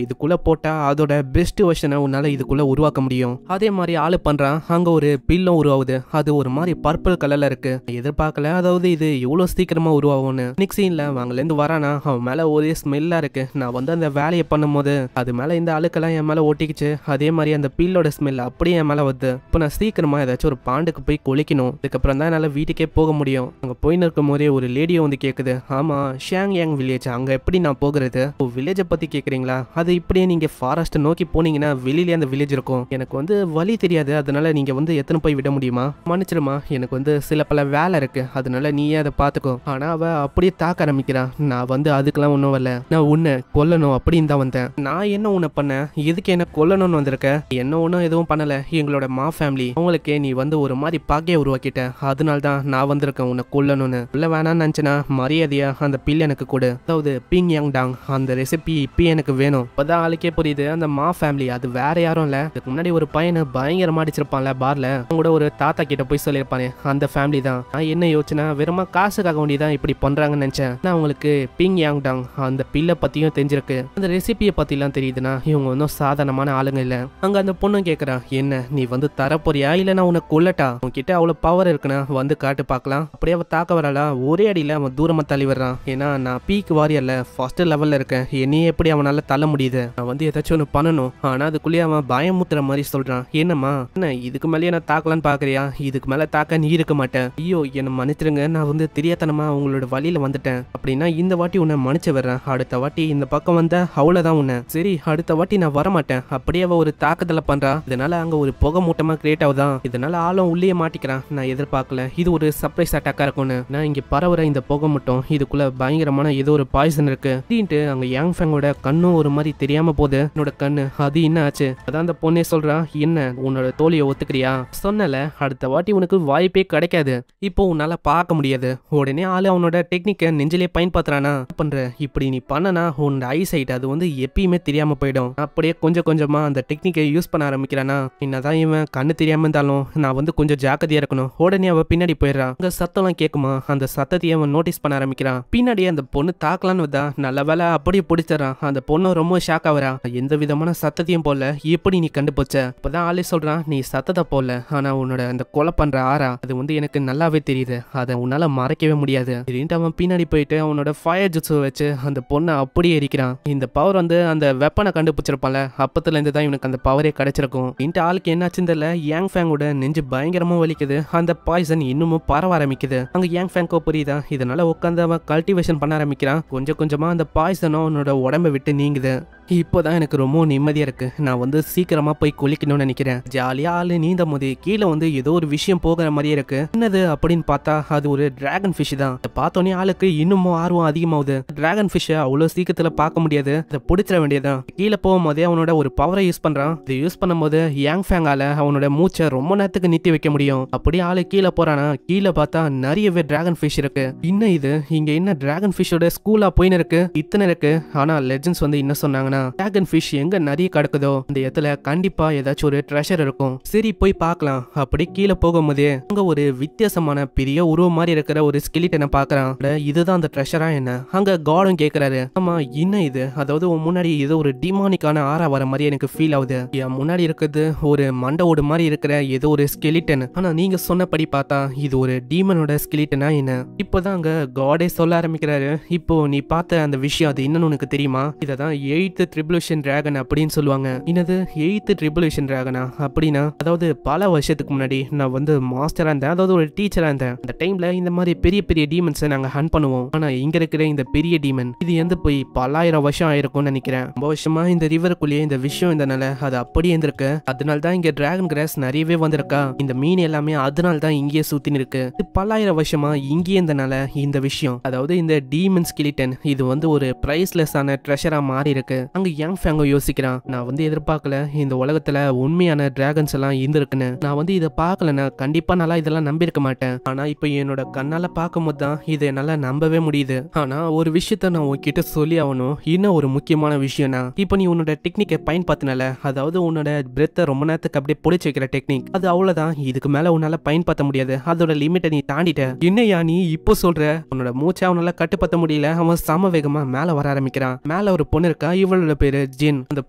இதுக்குள்ள போட்டா அதோட பெஸ்ட் வெர்ஷனை உன்னால இதுக்குள்ள உருவாக்க முடியும். அதே மாதிரி ஆளு பண்றான். அங்க ஒரு பில்லும் உருவாகுது. அது ஒரு மாதிரி பர்பிள் கலர்ல இருக்கு. எதிர்பார்க்கல, அதாவது இது இவ்வளவு சீக்கிரமா உருவாகும்னு. நெக்ஸ்ட் சீன்ல அங்கல இருந்து வரானா, அவன் மேல ஒரே ஸ்மெல்லா இருக்கு. நான் வந்து அந்த வேலையை பண்ணும் போது அது மேல இந்த அழுக்கெல்லாம் என் மேல ஒட்டிக்கிச்சு. அதே மாதிரி அந்த பில்லோட ஸ்மெல் அப்படியே என் மேல வருது. இப்போ நான் சீக்கிரமா ஏதாச்சும் ஒரு பாண்டுக்கு போய் குளிக்கணும். அதுக்கப்புறம் தான் என்னால வீட்டுக்கே போக முடியும். அங்க போயின்னு இருக்கும் போதே ஒரு லேடியோ வந்து கேக்குது. ஆமா, ஷியாங் யாங் வில்லேஜ், அங்க எப்படி நான் போகிறது? வில்லேஜ பத்தி கேக்குறீங்களா? அது இப்படியே நீங்க ஃபாரஸ்ட் நோக்கி போனீங்கன்னா வெளியிலே அந்த வில்லேஜ் இருக்கும். எனக்கு வந்து வழி தெரியாது, அதனால நீங்க வந்து எத்தனை போய் விட முடியுமா? மன்னிச்சிருமா, எனக்கு வந்து சில பல வேலை இருக்கு, அதனால நீயே அதை பாத்துக்கோ. ஆனா அவ அப்படியே தாக்க ஆரம்பிக்கிறான். நான் வந்து அதுக்கெல்லாம் ஒன்றும் வரல, நான் உன்னை கொல்லணும் அப்படின்னு தான் வந்தேன். நான் என்ன உன்னை பண்ண? எதுக்கு என்ன கொல்லணும்னு வந்திருக்க? என்ன ஒன்றும் எதுவும் பண்ணல. எங்களோட மா ஃபேமிலி அவங்களுக்கே நீ வந்து ஒரு மாதிரி பாக்கைய உருவாக்கிட்ட, அதனால தான் நான் வந்திருக்கேன் உன்னை கொல்லணும்னு. இல்ல வேணான்னு நினைச்சேனா மரியாதையா அந்த பில் எனக்கு கொடு. அதாவது பிங் யாங் டாங் அந்த ரெசிபி இப்ப எனக்கு வேணும். இப்பதான் ஆளுக்கே புரியுது, அந்த மா ஃபேமிலி அது வேற யாரும் இல்ல. இதுக்கு முன்னாடி ஒரு பையனை பயங்கரமா அடிச்சிருப்பான்ல பார்ல, அவங்க கூட ஒரு தாத்தா கிட்ட போய் சொல்லியிருப்பானே, அந்த ஃபேமிலி தான். நான் என்ன யோசனை, வெறுமா காசுக்காக வேண்டிதான் இப்படி பண்றாங்கன்னு நினைச்சேன். நான் உங்களுக்கு பிங் யாங் டாங் அந்த பில்லை பத்தியும் தெரிஞ்சிருக்கு, அந்த ரெசிபியை பத்தி எல்லாம் தெரியுதுன்னா இவங்க ஒன்றும் சாதாரணமான ஆளுங்க இல்ல. அங்க அந்த பொண்ணு கேக்குறா, என்ன நீ வந்து தரப்போறியா இல்ல நான் உனக்கு கொல்லட்டா? உன்கிட்ட அவ்வளவு பவர் இருக்குன்னா வந்து காட்டு பார்க்கலாம். அப்படியே அவ தாக்க வரலா, ஒரே அடியில அவன் தூரமா தள்ளி வர்றான். ஏன்னா நான் பீக் வாரியர்ல ஃபர்ஸ்ட் லெவல்ல இருக்கேன், என்னையே எப்படி அவனால தள்ள முடியுது? நான் வந்து ஏதாச்சும் ஒன்று பண்ணணும். ஆனா அதுக்குள்ளேயே அவன் பயமுத்துற மாதிரி சொல்றான். என்னம்மா, என்ன இதுக்கு மேலேயே நான் தாக்கலான்னு பாக்குறியா? இதுக்கு மேல தாக்க நீ இருக்க மாட்டேன். ஐயோ என்ன மன்னிச்சிருங்க, நான் வந்து தெரியாதனமா உங்களோட வழியில வந்துட்டேன். அப்படின்னா இந்த வாட்டி உன்னை மன்னிச்சு வர்றேன், அடுத்த வாட்டி இந்த பக்கம் வந்த அவ்வளவுதான் உன்னை. சரி, அடுத்த வாட்டி நான் வரமாட்டேன். அப்படியே அவ ஒரு தாக்குதலை பண்றா. இதனால அங்க ஒரு புகை மூட்டமா கிரியேட் ஆகுதான். இதனால ஆளும் உள்ளே மாட்டிக்கிறான். நான் எதிர்பார்க்கல இது ஒரு சர்ப்ரைஸ் அட்டாக்கா இருக்கும்னு. நான் இங்க பரவுற இந்த புகை மூட்டம் இதுக்குள்ள பயங்கரமான ஏதோ ஒரு பாய்சன் இருக்கு அப்படின்ட்டு அங்க யாங் ஃபேங் ஃபேங்கோட கண்ணும் ஒரு மாதிரி தெரியாம போகுது. என்னோட கண்ணு அது என்ன ஆச்சு? அதான் அந்த பொண்ணே சொல்றா, என்ன உன்னோட தோழியை ஒத்துக்கிறியா? சொன்னல அடுத்த வாட்டி உனக்கு வாய்ப்பே கிடைக்காது, இப்போ உன்னால பார்க்க முடியாது. உடனே ஆளு அவனோட டெக்னிக்கை நெஞ்சிலே பயன்படுத்துறானா பண்ற. இப்படி நீ பண்ணனா உன்னோட ஐ சைட் அது வந்து எப்பயுமே தெரியாம போயிடும். அப்படியே கொஞ்சம் கொஞ்சமா அந்த டெக்னிக்கை யூஸ் பண்ண ஆரம்பிக்கிறானா. என்னதான் இவன் கண்ணு தெரியாம இருந்தாலும் நான் வந்து கொஞ்சம் ஜாக்கிரதையா இருக்கணும். உடனே அவ பின்னாடி போயிடுறான். அங்க சத்தம்லாம் கேட்குமா, அந்த சத்தத்தையே அவன் நோட்டீஸ் பண்ண ஆரம்பிக்கிறான். பின்னாடியே அந்த பொண்ணு தாக்கலான்னு வந்தா நல்ல வேலை அப்படியே பிடிச்சிடறான். அந்த பொண்ணு ரொம்ப ஷாக் ஆகுறா. எந்த விதமான சத்தத்தையும் போல எப்படி நீ கண்டுபிடிச்ச? இப்பதான் ஆளே சொல்றான், நீ சத்தத்தை போல ஆனா உன்னோட அந்த கொலை பண்ற ஆறா அது வந்து எனக்கு நல்லாவே தெரியுது, அதை உன்னால மறைக்கவே முடியாது. திடீர்னு அவன் பின்னாடி போயிட்டு அவனோட ஃபயர் ஜுட்ஸு வச்சு அந்த பொண்ணை அப்படியே எரிக்கிறான். இந்த பவர் வந்து அந்த வெப்பனை கண்டுபிடிச்சிருப்பான்ல, அப்பத்துல இருந்து தான் இவனுக்கு அந்த பவரே கிடைச்சிருக்கும். இந்த ஆளுக்கு என்னாச்சுன்னு தெரியல, யாங் ஃபேங்கோட நெஞ்சு பயங்கரமா வலிக்குது. அந்த பாய்சன் இன்னமும் பரவ ஆரம்பிக்குது. அங்க யாங் ஃபேங்கோ புரியுதா, இதனால உட்காந்து அவன் கல்டிவேஷன் பண்ண ஆரம்பிக்கிறான். கொஞ்சம் கொஞ்சமா அந்த பாய்சனும் அவனோட உடம்பை விட்டு நீங்குது. இப்போதான் எனக்கு ரொம்ப நிம்மதியா இருக்கு. நான் வந்து சீக்கிரமா போய் குளிக்கணும்னு நினைக்கிறேன். ஜாலியா ஆளு நீந்த போது கீழே வந்து ஏதோ ஒரு விஷயம் போகிற மாதிரியே இருக்கு. என்னது அப்படின்னு பார்த்தா அது ஒரு டிராகன் ஃபிஷ் தான். பார்த்தோன்னே ஆளுக்கு இன்னமும் ஆர்வம் அதிகமாகுது. டிராகன் ஃபிஷ்ஷை அவ்வளவு சீக்கிரத்துல பார்க்க முடியாது, அதை பிடிச்சிட வேண்டியதான். கீழே போகும்போதே அவனோட ஒரு பவரை யூஸ் பண்றான். இதை யூஸ் பண்ணும்போது யாங் ஃபேங்கால அவனோட மூச்சை ரொம்ப நேரத்துக்கு நிறுத்தி வைக்க முடியும். அப்படியே ஆளு கீழே போறானா, கீழே பார்த்தா நிறையவே டிராகன் ஃபிஷ் இருக்கு. இன்னும் இது இங்க என்ன டிராகன் ஃபிஷ்ஷோட ஸ்கூலா போயின்னு இருக்கு, இத்தனை இருக்கு. ஆனா லெஜெண்ட்ஸ் வந்து என்ன சொன்னாங்க, டிராகன் ஃபிஷ் எங்க நிறைய கிடக்குதோ அந்த இடத்துல கண்டிப்பா ஏதாச்சும் ஒரு ட்ரெஷர் இருக்கும். சரி போய் பார்க்கலாம். அப்படி கீழே போகும்போதே அங்க ஒரு வித்தியாசமான பெரிய உருவம் மாதிரி இருக்கிற ஒரு ஸ்கெலிட்டனை பாக்குறான். இதுதான் அந்த ட்ரெஷரா என்ன? அங்க காடும் கேக்குறாரு, ஆமா என்ன இது? அதாவது முன்னாடி ஏதோ ஒரு டிமானிக்கான ஆறா வர மாதிரி எனக்கு ஃபீல் ஆகுது. என் முன்னாடி இருக்கிறது ஒரு மண்டவோடு மாதிரி இருக்கிற ஏதோ ஒரு ஸ்கெலிட்டன். ஆனா நீங்க சொன்னபடி பார்த்தா இது ஒரு டீமனோட ஸ்கெலிட்டனா என்ன? இப்போதான் அங்க காடே சொல்ல ஆரம்பிக்கிறாரு, இப்போ நீ பார்த்த அந்த விஷயம் அது என்னன்னு உனக்கு தெரியுமா? இததான் 8th ட்ரிபுலேஷன் டிராகன் அப்படின்னு சொல்லுவாங்க. என்னது 8th ட்ரிபுலேஷன் டிராகனா? அப்படின்னா அதாவது பல வருஷத்துக்கு முன்னாடி நான் வந்து மாஸ்டரா இருந்தேன், அதாவது ஒரு டீச்சரா இருந்தேன். அந்த டைம்ல இந்த மாதிரி பெரிய பெரிய டீமன்ஸை நாங்க ஹண்ட் பண்ணுவோம். ஆனா இங்க இருக்கிற இந்த பெரிய டீமன் இது எந்த போய் பல்லாயிரம் வருஷம் ஆயிருக்கும்னு நினைக்கிறேன். ரொம்ப வருஷமா இந்த ரிவருக்குள்ளேயே இந்த விஷயம் இருந்தனால அது அப்படியே இருந்திருக்கு. அதனால தான் இங்க டிராகன் கிராஸ் நிறையவே வந்திருக்கா. இந்த மீன் எல்லாமே அதனால தான் இங்கேயே சுத்தின்னு இருக்கு. இது பல்லாயிரம் வருஷமா இங்கேயே இருந்தனால இந்த விஷயம், அதாவது இந்த டீமன் ஸ்கெலிட்டன் இது வந்து ஒரு பிரைஸ்லெஸ் ஆன ட்ரெஷரா மாறி இருக்கு. அங்க யாங் ஃபேங்கோ யோசிக்கிறான், நான் வந்து எதிர்பார்க்கல இந்த உலகத்துல உண்மையான டிராகன்ஸ் எல்லாம் இருந்திருக்குன்னு. நான் வந்து இதை பார்க்கலன்னா கண்டிப்பா நல்லா இதெல்லாம் நம்பியிருக்க மாட்டேன். ஆனா இப்ப என்னோட கண்ணால பார்க்கும்போது தான் இதை என்னால நம்பவே முடியுது. ஆனா ஒரு விஷயத்த நான் உன்கிட்ட சொல்லி ஆகணும். இன்னும் ஒரு முக்கியமான விஷயம்னா, இப்ப நீ உன்னோட டெக்னிக்கை பயன்படுத்தினால, அதாவது உன்னோட பிரெத்தை ரொம்ப நேரத்துக்கு அப்படியே பிடிச்சி வைக்கிற டெக்னிக், அது அவ்வளவுதான். இதுக்கு மேல உன்னால பயன்படுத்த முடியாது. அதோட லிமிட்டை நீ தாண்டிட்ட. என்னையா நீ இப்போ சொல்ற? உன்னோட மூச்சை அவனால கட்டுப்படுத்த முடியல. அவன் சம வேகமா மேல வர ஆரம்பிக்கிறான். மேல ஒரு பொண்ணு இருக்கா, இவளோட பேரு ஜின். அந்த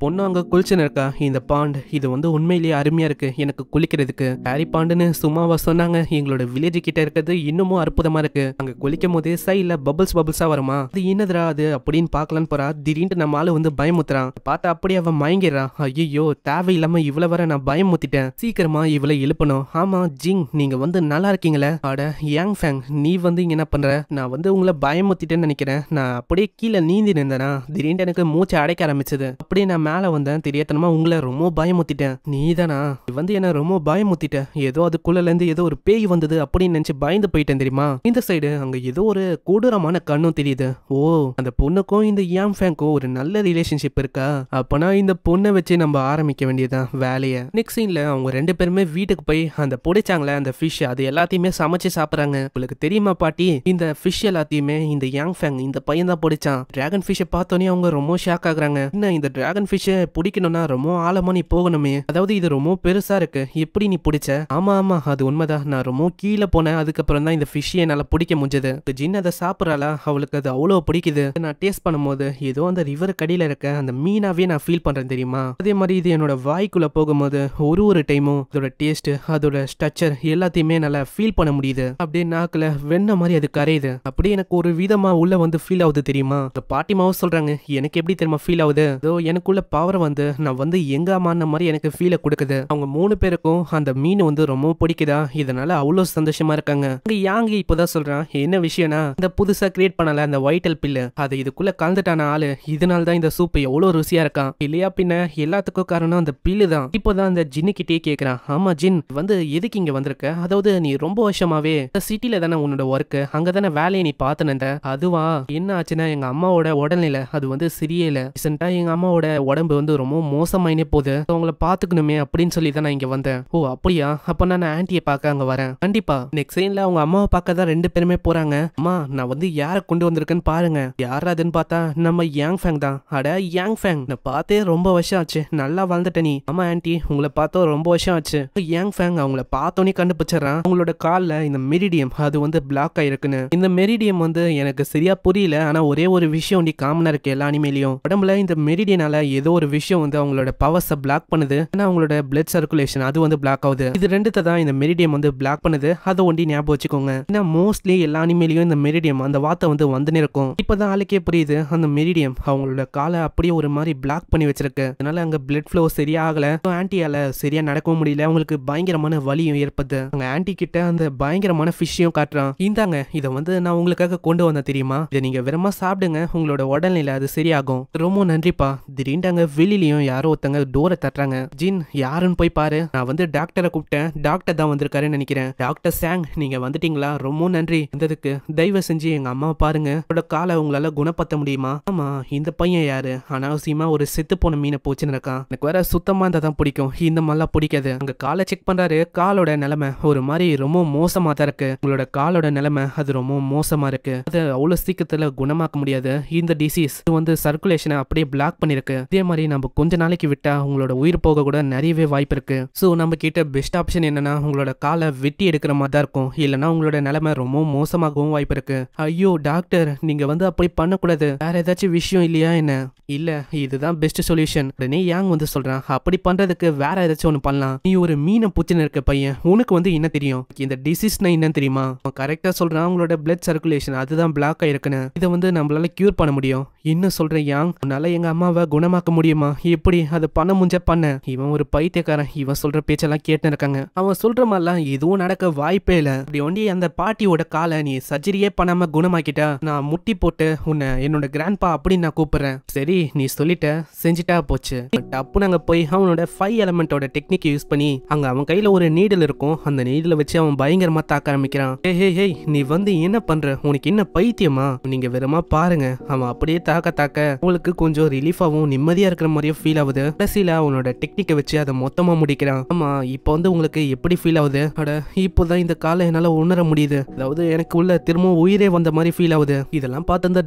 பொண்ணு அங்க குளிச்சுன்னு இருக்கா. இந்த பாண்ட் இது வந்து உண்மையிலேயே அருமையா இருக்கு எனக்கு குளிக்கிறதுக்கு. ஹாரி பாண்டுன்னு சும்மாவா சொன்னாங்க? எங்களோட வில்லேஜ் கிட்ட இருக்கிறது இன்னமும் அற்புதமா இருக்கு. அங்க குளிக்கும் போதே சைட்ல பபிள்ஸா வருமா, அது என்னதுரா அது அப்படின்னு பாக்கலான்னு போறா. திடீர்னு நம்ம ஆளு வந்து பயமுத்துறான். பார்த்தா அப்படியே அவன் மயங்கிடுறான். ஐயோ தேவையில்லாம இவ்வளவு வர நான் பயமுத்திட்டேன், சீக்கிரமா இவளை எழுப்பணும். ஆமா ஜிங் நீங்க வந்து நல்லா இருக்கீங்களே? அட யாங் ஃபேங் நீ வந்து இங்க என்ன பண்ற? நான் வந்து உங்களை பயமுத்திட்டேன்னு நினைக்கிறேன். நான் அப்படியே கீழே நீந்தி நின்றேனா, திடீர்னு எனக்கு மூச்சை அடைக்க ஆரம்பிச்சது. அப்படியே நான் மேல வந்தேன், தெரியாதனமா உங்களை ரொம்ப பயமுத்திட்டேன். நீதானா வந்து என்ன ரொம்ப பயமுத்திட்ட? ஏதோ அதுக்குள்ள இருந்து ஏதோ ஒரு பேய் வந்தது அப்படின்னு நினைச்சு பயந்து போயிட்டேன் தெரியுமா? இந்த சைடு அங்க ஏதோ ஒரு கொடூரமான கண்ணும் தெரியுது. ஓ அந்த பொண்ணுக்கும் இந்த யாங் ஃபேங்க்கும் ஒரு நல்ல ரிலேஷன்ஷிப் இருக்கா? அப்பனா இந்த பொண்ணை வச்சு நம்ம ஆரம்பிக்க வேண்டியதான் வேலையை. நெக்ஸ்ட் சீன்ல அவங்க ரெண்டு பேருமே வீட்டுக்கு போய் அந்த பிடிச்சாங்களே அந்த ஃபிஷ் அது எல்லாத்தையுமே சமைச்சு சாப்பிடுறாங்க. உங்களுக்கு தெரியுமா பாட்டி, இந்த ஃபிஷ் எல்லாத்தையுமே இந்த யாங் ஃபேங் இந்த பையன் தான் பிடிச்சான். டிராகன் ஃபிஷ்ஷை பார்த்தோன்னே அவங்க ரொம்ப ஷாக் ஆகுறாங்க. என்ன இந்த டிராகன் ஃபிஷ்ஷை பிடிக்கணும்னா ரொம்ப ஆழமா நீ போகணுமே, அதாவது இது ரொம்ப பெருசா இருக்கு, எப்படி நீ பிடிச்ச? ஆமா ஆமா அது உண்மைதான், நான் ரொம்ப கீழே போனேன், அதுக்கப்புறம் தான் இந்த ஃபிஷ்ஷை என்னால பிடிக்க முடிஞ்சது. ஜின் அதை சாப்பிடறாளா, அவளுக்கு அது அவ்வளோ பிடிக்குது. நான் டேஸ்ட் பண்ணும்போது ஏதோ அந்த ரிவர் கடியில இருக்க அந்த மீனாவே நான் ஃபீல் பண்றேன் தெரியுமா? அதே மாதிரி இது என்னோட வாய்க்குள்ள போகும்போது ஒரு டைமும் அதோட டேஸ்ட் அதோட ஸ்ட்ரக்சர் எல்லாத்தையுமே நல்லா ஃபீல் பண்ண முடியுது. அப்படியே நாக்குல வெண்ண மாதிரி அது கரையுது. அப்படியே எனக்கு ஒரு விதமா உள்ள வந்து ஃபீல் ஆகுது தெரியுமா? பாட்டிமாவும் சொல்றாங்க எனக்கு எப்படி தெரியுமா ஃபீல் ஆகுது. ஏதோ எனக்குள்ள பவர் வந்து நான் வந்து எங்க அம்மான்ன மாதிரி எனக்கு ஃபீலை கொடுக்குது. அவங்க 3 பேருக்கும் அந்த மீன் வந்து ரொம்ப பிடிக்குதா, இதனால அவ்வளோ சந்தோஷமா இருக்காங்க. அங்க யாங்கி இப்போதான் சொல்றான், என்ன விஷயம்னா இந்த புதுசா கிரியேட் பண்ணல அந்த வைட்டல் பில்லு அது இதுக்குள்ள கலந்துட்டான ஆளு, இதனால தான் இந்த சூப் எவ்வளோ ருசியா இருக்கான் இல்லையா, பின்ன எல்லாத்துக்கும் காரணம் அந்த பில்லு தான். இப்போதான் அந்த ஜின்னு கிட்டே கேட்கறான், ஆமா ஜின் வந்து எதுக்கு இங்க வந்திருக்க, அதாவது நீ ரொம்ப வருஷமாவே இந்த சிட்டில தானே உன்னோட ஒர்க்கு, அங்கதானே வேலையை நீ பார்த்துனந்த, அதுவா என்ன ஆச்சுன்னா எங்க அம்மாவோட உடல்நிலை அது வந்து சரியில்லை. ரீசெண்டா எங்க அம்மாவோட உடம்பு வந்து ரொம்ப மோசமாயினே போகுது, அவங்கள பாத்துக்கணுமே அப்படின்னு சொல்லி தான் நான் இங்க வந்தேன். ஓ அப்படியா, அப்ப நான் ஆன்ட்டியை பார்க்க அங்க வரேன். கண்டிப்பா. நெக்ஸ்ட் சீன்ல அவங்க அம்மாவை பார்க்க தான் 2 பேருமே போறாங்க. அம்மா நான் வந்து யாரை கொண்டு வந்திருக்கேன்னு பாருங்க. யார் அதுன்னு பார்த்தா நம்ம யாங் ஃபேங் தான். அட யாங் ஃபேங், நான் பார்த்தே ரொம்ப வருஷம் ஆச்சு, நல்லா வாழ்ந்துட்ட நீ. ஆமா ஆன்ட்டி, உங்களை பார்த்தோம் ரொம்ப வருஷம் ஆச்சு. யாங் ஃபேங் அவங்கள பார்த்தோன்னே கண்டுபிடிச்சிடறான், அவங்களோட கால்ல இந்த மெரிடியம் அது வந்து பிளாக் ஆயிருக்குன்னு. இந்த மெரிடியம் வந்து எனக்கு சரியா புரியல, ஆனா ஒரே ஒரு விஷயம் நீ காமனா இருக்கு எல்லா அனிமேலையும், உடம்புல இந்த மெரிடியனால ஏதோ ஒரு விஷயம் வந்து அவங்களோட பவர்ஸை பிளாக் பண்ணுது, ஆனா அவங்களோட பிளட் சர்க்குலேஷன் அது வந்து பிளாக் ஆகுது. இது ரெண்டுத்தை தான் இந்த மெரிடியம் வந்து பிளாக் பண்ணுது, அதை ஒண்டி ஞாபகம் வச்சுக்கோங்க. ஏன்னா மோஸ்ட்லி எல்லா அனிமேலையும் இந்த மெரிடியம் அந்த வார்த்தை வந்து வந்துன்னு இருக்கும். இப்பதான் ஆளுக்கே புரியுது, அந்த மெரிடியம் அவங்களோட காலை அப்படியே ஒரு மாதிரி பிளாக் பண்ணி வச்சிருக்கு, அதனால அங்க பிளட் ஃப்ளோ சரியா ஆகல, ஆன்ட்டியால சரியா நடக்கவும் முடியல, அவங்களுக்கு பயங்கரமான வலியும் ஏற்படுது. அங்க ஆன்ட்டி கிட்ட அந்த பயங்கரமான ஃபிஷ்ஷையும் காட்டுறான், இந்தாங்க இதை வந்து நான் உங்களுக்காக கொண்டு வந்தேன் தெரியுமா, இதை நீங்க வெறுமா சாப்பிடுங்க, உங்களோட உடல்நிலை அது சரியாகும். ரொம்ப நன்றிப்பா. திடீர்னு அங்க வெளியிலயும் யாரோ ஒருத்தங்க டோரை தட்டுறாங்க. ஜின் யாருன்னு போய் பாரு, நான் வந்து டாக்டரை கூப்பிட்டேன், டாக்டர் தான் வந்திருக்காருன்னு நினைக்கிறேன். டாக்டர் சாங் நீங்க வந்துட்டீங்களா, ரொம்ப நன்றி. வந்ததுக்கு தயவு செஞ்சு எங்க அம்மாவை பாருங்க, அவரோட காலை உங்களால குணப்படுத்த முடியுமா. ஆமா இந்த பையன் யாரு, அனாவசியமா ஒரு செத்து போன மீனை போச்சுன்னு இருக்கான், எனக்கு வேற சுத்தமா இருந்தா தான் பிடிக்கும், இந்த மாதிரிலாம் பிடிக்காது. அங்க காலை செக் பண்றாரு, காலோட நிலைமை ஒரு மாதிரி ரொம்ப மோசமா தான் இருக்கு, உங்களோட காலோட நிலைமை அது ரொம்ப மோசமா இருக்கு, அது அவ்வளவு சீக்கிரத்துல குணமாக்க முடியாது, இந்த டிசீஸ் வந்து சர்க்குலேஷனை அப்படியே பிளாக் பண்ணிருக்கு, இதே மாதிரி நம்ம கொஞ்ச நாளைக்கு விட்டா உங்களோட உயிர் போக கூட நிறையவே வாய்ப்பு இருக்கு. சோ நம்ம கிட்ட பெஸ்ட் ஆப்ஷன் என்னன்னா உங்களோட காலை வெட்டி எடுக்கிற மாதிரி தான் இருக்கும், இல்லைன்னா உங்களோட நிலைமை ரொம்ப மோசமாகவும் வாய்ப்பு இருக்கு. ஐயோ டாக்டர் நீங்க வந்து அப்படி பண்ணக்கூடாது, வேற ஏதாச்சும் விஷயம் இல்லையா என்ன. இல்ல இதுதான் பெஸ்ட் சொல்யூஷன். உடனே யாங் வந்து சொல்றான், அப்படி பண்றதுக்கு வேற ஏதாச்சும் ஒண்ணு பண்ணலாம், நீ ஒரு மீனை பூச்சின்னு இருக்க பையன், உனக்கு வந்து என்ன தெரியும், இந்த டிசீஸ்னா என்னன்னு தெரியுமா. கரெக்டா சொல்றான், உங்களோட பிளட் சர்க்குலேஷன் அதுதான் பிளாக் ஆயிருக்குன்னு, இதை வந்து நம்மளால கியூர் பண்ண முடியும். என்ன சொல்ற யாங், உன்னால எங்க அம்மாவை குணமாக்க முடியுமா, எப்படி அதை பண்ண முடிஞ்ச பண்ண. இவன் ஒரு பைத்தியக்காரன், இவன் சொல்ற பேச்செல்லாம் கேட்டு இருக்காங்க, அவன் சொல்ற மாதிரிலாம் எதுவும் நடக்க வாய்ப்பே இல்ல. அப்படி ஒண்டி அந்த பாட்டியோட காலை நீ சர்ஜரியே பண்ணாம குணமாக்கிட்டா நான் முட்டி போட்டு உன்னை என்னோட கிராண்ட்பா அப்படின்னு நான் கூப்பிடுறேன். சரி நீ சொல்லிட்ட, செஞ்சுட்டா போச்சு. டப்பு நாங்க போய் அவனோட 5 எலமெண்டோட டெக்னிக் யூஸ் பண்ணி அங்க அவன் கையில ஒரு நீடில் இருக்கும், அந்த நீடில வச்சு அவன் பயங்கரமா தாக்க ஆரம்பிக்கிறான். ஹே நீ வந்து என்ன பண்ற, உனக்கு என்ன பைத்தியமா, நீங்க வெறுமா பாருங்க, அவன் அப்படியே தாக்க தாக்க உங்களுக்கு கொஞ்சம் ரிலீஃபாவும் நிம்மதியா இருக்கிற மாதிரியும் ஃபீல் ஆகுது. கடைசியில அவனோட டெக்னிக்கை வச்சு அதை மொத்தமா முடிக்கிறான். ஆமா இப்போ வந்து உங்களுக்கு எப்படி ஃபீல் ஆகுது. அட இப்போதான் இந்த காலை என்னால உணர முடியுது, அதாவது எனக்கு உள்ள திரும்ப உயிரே வந்த மாதிரி ஃபீல் ஆகுது. இதெல்லாம் பார்த்து அந்த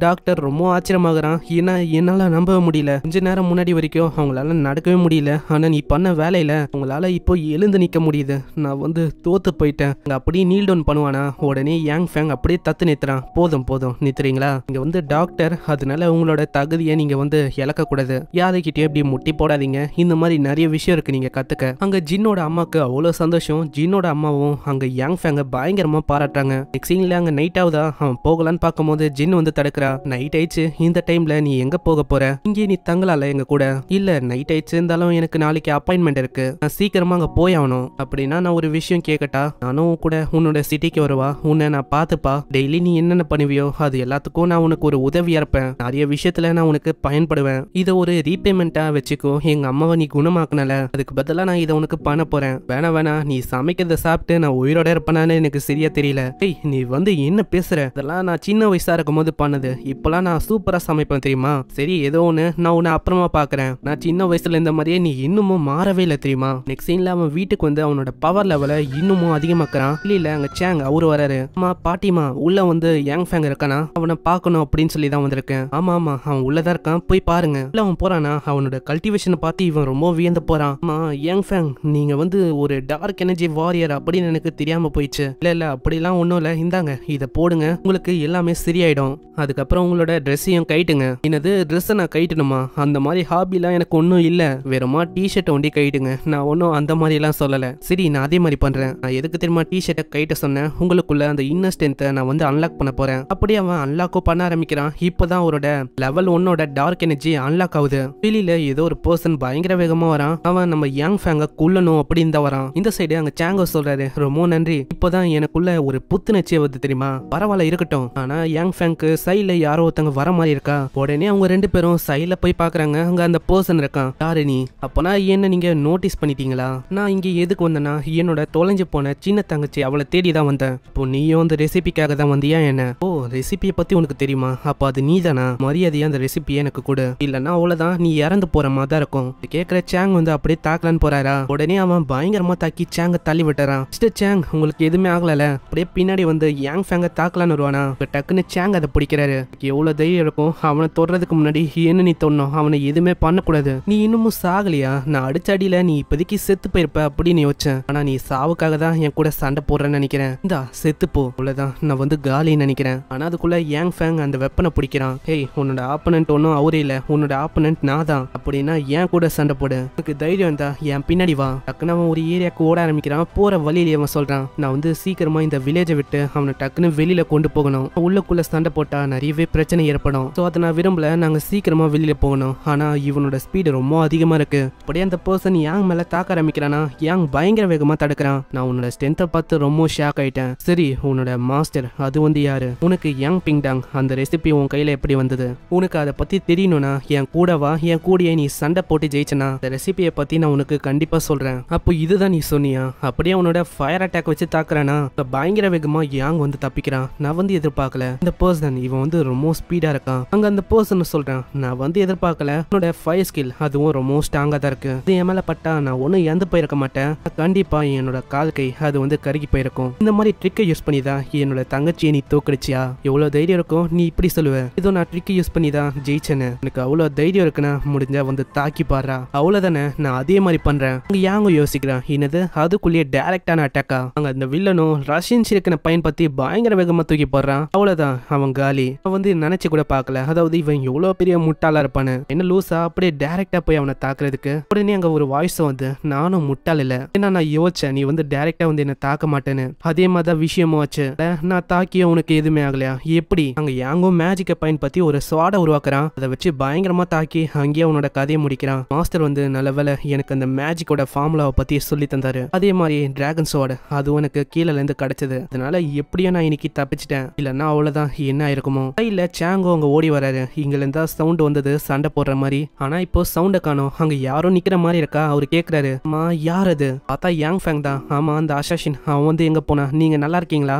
டாக்டர் ரொம்ப ஆச்சரியமாகறான், ஏன்னா என்னால நம்பவே முடியல, கொஞ்ச நேரம் முன்னாடி வரைக்கும் அவங்களால நடக்கவே முடியல, ஆனா நீ பண்ண வேலையில உங்களால இப்போ எழுந்து நிக்க முடியுது, நான் வந்து தோத்து போயிட்டேன். அப்படியே நீல் டவுன் பண்ணுவானா, உடனே யாங் ஃபேங் அப்படியே தத்து நிறுத்துறான். போதும் நிறுத்துறீங்களா, இங்க வந்து டாக்டர், அதனால உங்களோட தகுதியை நீங்க வந்து இழக்க கூடாது, யாருக்கிட்டே இப்படி முட்டி போடாதீங்க, இந்த மாதிரி நிறைய விஷயம் இருக்கு நீங்க கத்துக்க. அங்க ஜின்னோட அம்மாக்கு அவ்வளவு சந்தோஷம், ஜின்னோட அம்மாவும் அங்க யாங் ஃபேங்க பயங்கரமா பாராட்டுறாங்க. நெக்ஸ்ட் சீன்ல அங்க நைட் ஆகுதா, அவன் போகலான்னு பார்க்கும்போது ஜின் வந்து தடுக்கிறா. நைட் ஆயிடுச்சு, இந்த டைம்ல நீ எங்க போக போற, இங்கே நீ தங்கலால எங்க கூட. இல்ல நைட் ஆயிடுச்சு, இருந்தாலும் எனக்கு நாளைக்கு அப்பாயின்மெண்ட் இருக்கு, நான் சீக்கிரமா அங்க போய் ஆகணும். அப்படின்னா நான் ஒரு விஷயம் கேட்கட்டா, நானும் கூட உன்னோட சிட்டிக்கு வருவா, உன்னை நான் பாத்துப்பா, டெய்லி நீ என்னென்ன பண்ணுவியோ அது எல்லாத்துக்கும் நான் உனக்கு ஒரு உதவியா இருப்பேன், நிறைய விஷயத்துல நான் உனக்கு பயன்படுவேன், இதை ஒரு ரீபேமெண்டா வச்சுக்கோ, எங்க அம்மாவை நீ குணமாக்குனல அதுக்கு பதிலா நான் இதை உனக்கு பண்ண போறேன், வேணா நீ சமைக்கிறத சாப்பிட்டு நான் உயிரோட இருப்பேனான்னு எனக்கு சரியா தெரியல. ஏய் நீ வந்து என்ன பேசுற, இதெல்லாம் நான் சின்ன வயசா இருக்கும் போது பண்ணது, இப்பெல்லாம் நான் சூப்பரா சமைப்பேன் தெரியுமா. சரி ஏதோ ஒண்ணு, நான் உன்னை அப்புறமா பாக்குறேன், நான் சின்ன வயசுல இந்த மாதிரியே நீ இன்னமும் மாறவே இல்லை தெரியுமா. நெக்ஸ்ட் சீன்ல அவன் வீட்டுக்கு வந்து அவனோட பவர் லெவலை இன்னமும் அதிகமாக்குறான். இல்ல அங்க சேங் அவரு வராரு. அம்மா பாட்டிமா உள்ள வந்து யாங் ஃபேங் இருக்கானா, அவனை பார்க்கணும் அப்படின்னு சொல்லி தான் வந்திருக்கேன். ஆமா அவன் உள்ளதான் இருக்கான், போய் பாருங்க. இல்ல அவன் போறானா, அவனோட கல்டிவேஷனை பார்த்து இவன் ரொம்ப வியந்து போறான். ஆமா யாங் ஃபேங் நீங்க வந்து ஒரு டார்க் எனர்ஜி வாரியர் அப்படின்னு எனக்கு தெரியாம போயிடுச்சு. இல்ல அப்படிலாம் ஒண்ணும் இல்ல, இந்தாங்க இதை போடுங்க, உங்களுக்கு எல்லாமே சரியாயிடும். அதுக்கப்புறம் உங்களோட ட்ரெஸ்ஸையும் கைட்டுங்க. என்னது ட்ரெஸ்ஸை நான் கைட்டணுமா, அந்த மாதிரி ஹாபிலாம் எனக்கு ஒன்றும் இல்ல, வெறுமா டிஷர்ட்டை ஒண்டி கைட்டுங்க, நான் ஒன்றும் அந்த மாதிரி எல்லாம் சொல்லல. சரி நான் அதே மாதிரி பண்றேன், நான் எதுக்கு தெரியுமா டிஷர்ட்டை கைட்ட சொன்னேன், உங்களுக்குள்ள அந்த இன்னர் ஸ்ட்ரென்த்தை நான் வந்து அன்லாக் பண்ண போறேன். அப்படியே அவன் அன்லாக்கோ பண்ண ஆரம்பிக்கிறான். இப்போதான் அவரோட லெவல் 1ஓட டார்க் டார்க் எனர்ஜி அன்லாக் ஆகுது. வெளியில ஏதோ ஒரு பர்சன் பயங்கர வேகமா வரான். அவன் நம்ம யாங் ஃபேங்க கொல்லணும் அப்படின்னு தான் வரான். இந்த சைடு அங்க சாங்கோ சொல்றாரு, ரொம்ப நன்றி, இப்பதான் எனக்குள்ள ஒரு புத்துணர்ச்சியை வருது தெரியுமா, பரவாயில்ல இருக்கட்டும். ஆனா யாங் ஃபேங்க்கு சைட்ல யாரோ ஒருத்தங்க வர மாதிரி இருக்கா. உடனே அவங்க 2 பேரும் சைட்ல போய் பாக்குறாங்க. அங்க அந்த பர்சன் இருக்கான். யாரு நீ? அப்பனா என்ன நீங்க நோட்டீஸ் பண்ணிட்டீங்களா? நான் இங்க எதுக்கு வந்தேன்னா என்னோட தொலைஞ்சு போன சின்ன தங்கச்சி அவளை தேடி தான் வந்தேன். இப்போ நீயும் அந்த ரெசிபிக்காக தான் வந்தியா என்ன? ஓ, ரெசிபியை பத்தி உனக்கு தெரியுமா? அப்ப அது நீ தானா? மரியாதையா அந்த ரெசிபியை எனக்கு கொடு, இல்லன்னா அவ்வளவுதான் நீ இறந்து போற மாதிரி தான் இருக்கும். கேக்குற சாங் வந்து அப்படியே தாக்கலான்னு போறாரா. உடனே அவன் பயங்கரமா தாக்கி சாங்க தள்ளி விட்டுறான். மிஸ்டர் சாங், உங்களுக்கு எதுவுமே ஆகல? அப்படியே பின்னாடி வந்து யாங் ஃபேங்க தாக்கலான்னு வருவானா. டக்குன்னு சாங் அதை பிடிக்கிறாரு. எவ்வளவு தைரியம் இருக்கும் அவனை தொடுறதுக்கு முன்னாடி என்ன நீ தொடணும், அவனை எதுவுமே பண்ணக்கூடாது. நீ இன்னமும் சாகலையா? நான் அடிச்ச அடியில நீ இப்போதைக்கு செத்து போயிருப்ப அப்படின்னு யோசிச்சேன். ஆனா நீ சாவுக்காக தான் என் கூட சண்டை போடுறேன்னு நினைக்கிறேன். இந்தா செத்து போ, அவ்வளவுதான் நான் வந்து காலின்னு நினைக்கிறேன். ஆனா அதுக்குள்ள யாங் ஃபேங் அந்த வெப்பனை பிடிக்கிறான். ஹேய், உன்னோட ஆப்பனன்ட் ஒன்னும் அவரே இல்ல, உன்னோட ஆப்பனன்ட் நான் தான். அப்படின்னா ஏன் கூட சண்டை போடு, உனக்கு தைரியம் இருந்தா என் பின்னாடி வா. டக்குன்னு அவன் ஒரு ஏரியாவுக்கு ஓட ஆரம்பிக்கிறான். போற வழியிலே அவன் சொல்றான், நான் வந்து சீக்கிரமா இந்த வில்லேஜை விட்டு அவனை டக்குன்னு வெளியில கொண்டு போகணும். உள்ளுக்குள்ள சண்டை போட்டா நிறையவே பிரச்சனை ஏற்படும். சோ அதை நான் விரும்பல, நாங்க சீக்கிரமா வெளியில போகணும். ஆனா இவனோட ஸ்பீடு ரொம்ப அதிகமா இருக்கு. அப்படியே அந்த பர்சன் யாங் மேல தாக்க ஆரம்பிக்கிறானா. யாங் பயங்கர வேகமா தடுக்கிறான். நான் உன்னோட ஸ்ட்ரென்த்தை பார்த்து ரொம்ப ஷாக் ஆயிட்டேன். சரி, உன்னோட மாஸ்டர் அது வந்து யாரு? உனக்கு யாங் பிங்டாங் அந்த ரெசிபி உன் கையில எப்படி வந்தது? உனக்கு அதை பத்தி தெரியணும்னா என் கூட வா, என் கூடயே நீ சண்டை போட்டு ஜெயிச்சனா இந்த ரெசிபியை பத்தி நான் உனக்கு கண்டிப்பா சொல்றேன். அப்போ இதுதான் நீ சொன்னியா? அப்படியே அவனோட ஃபயர் அட்டாக் வச்சு தாக்குறானா. பயங்கர வேகமா யாங் வந்து தப்பிக்கிறான். நான் வந்து எதிர்பார்க்கல இந்த பர்சன் இவன் வந்து ரொம்ப ஸ்பீடா இருக்கான். அங்க அந்த பர்சன் சொல்றான், நான் வந்து எதிர்பார்க்கல, உன்னோட ஃபயர் ஸ்கில் அதுவும் ரொம்ப ஸ்ட்ராங்கா தான் இருக்கு. இது என் மேல பட்டா நான் ஒன்னும் இறந்து போயிருக்க மாட்டேன். கண்டிப்பா என்னோட கால் கை அது வந்து கருகி போயிருக்கும். இந்த மாதிரி ட்ரிக்கை யூஸ் பண்ணி தான் என்னோட தங்கச்சியை நீ தோக்கடிச்சியா? எவ்வளவு தைரியம் இருக்கும் நீ இப்படி சொல்லுவ? இதோ நான் ட்ரிக்கை யூஸ் பண்ணி தான் ஜெயிச்சேன்னு. எனக்கு அவ்வளவு தைரியம் இருக்குன்னா முடிஞ்சா வந்து தாக்கி பாடுறா. அவ்வளவுதானே, நான் அதே மாதிரி பண்றேன். அங்க யாங்க யோசிக்கிறான், என்னது அதுக்குள்ளேயே டைரக்டான அட்டாக்கா? அங்க அந்த வில்லனும் ரஷ்யன் சிரிக்கின பையன் பத்தி பயங்கர வேகமா தூக்கி போடுறான். அவ்வளவுதான், அவன் காலி. அவன் வந்து நினைச்சு கூட பார்க்கல, அதாவது இவன் எவ்வளவு பெரிய முட்டாளா இருப்பானு. என்ன லூசா அப்படியே டைரக்டா போய் அவனை தாக்குறதுக்கு. உடனே அங்க ஒரு வாய்ஸ் வந்து, நானும் முட்டாள் இல்ல, ஏன்னா நான் யோசிச்சேன் நீ வந்து டைரக்டா வந்து என்ன தாக்க மாட்டேன்னு. அதே மாதிரிதான் விஷயமும் ஆச்சு. நான் தாக்கிய உனக்கு எதுவுமே ஆகலையா? எப்படி? அங்க யாங்கோ மேஜிக்கை பயன்படுத்தி ஒரு ஸ்வாட உருவாக்குறான். அதை வச்சு பயங்கரமா தாக்கி அங்கேயே அவனோட கதையை முடிக்கிறான். மாஸ்டர் வந்து நல்ல வேலை எனக்கு அந்த மேஜிக்கோட ஃபார்முலாவை பத்தி சொல்லி தந்தாரு. அதே மாதிரி டிராகன் ஸ்வாட் அதுவும் எனக்கு கீழே இருந்து கிடைச்சது. அதனால எப்படியோ நான் இன்னைக்கு தப்பிச்சிட்டேன். இல்லன்னா அவ்வளவுதான் என்ன ஆயிருக்குமோ. கையில சாங்கோ அங்க ஓடி வராரு. இங்க இருந்தா சவுண்ட் வந்தது சண்டை போடுற மாதிரி. ஆனா இப்போ சவுண்ட காணோம். அங்க யாரோ நிக்கிற மாதிரி இருக்கா. அவரு கேக்குறாரு, அம்மா யார் அது? பார்த்தா யாங் ஃபேங் தான். ஆமா, அந்த அசாஷின் அவன் வந்து எங்க போனா? நீங்க நல்லா இருக்கீங்களா?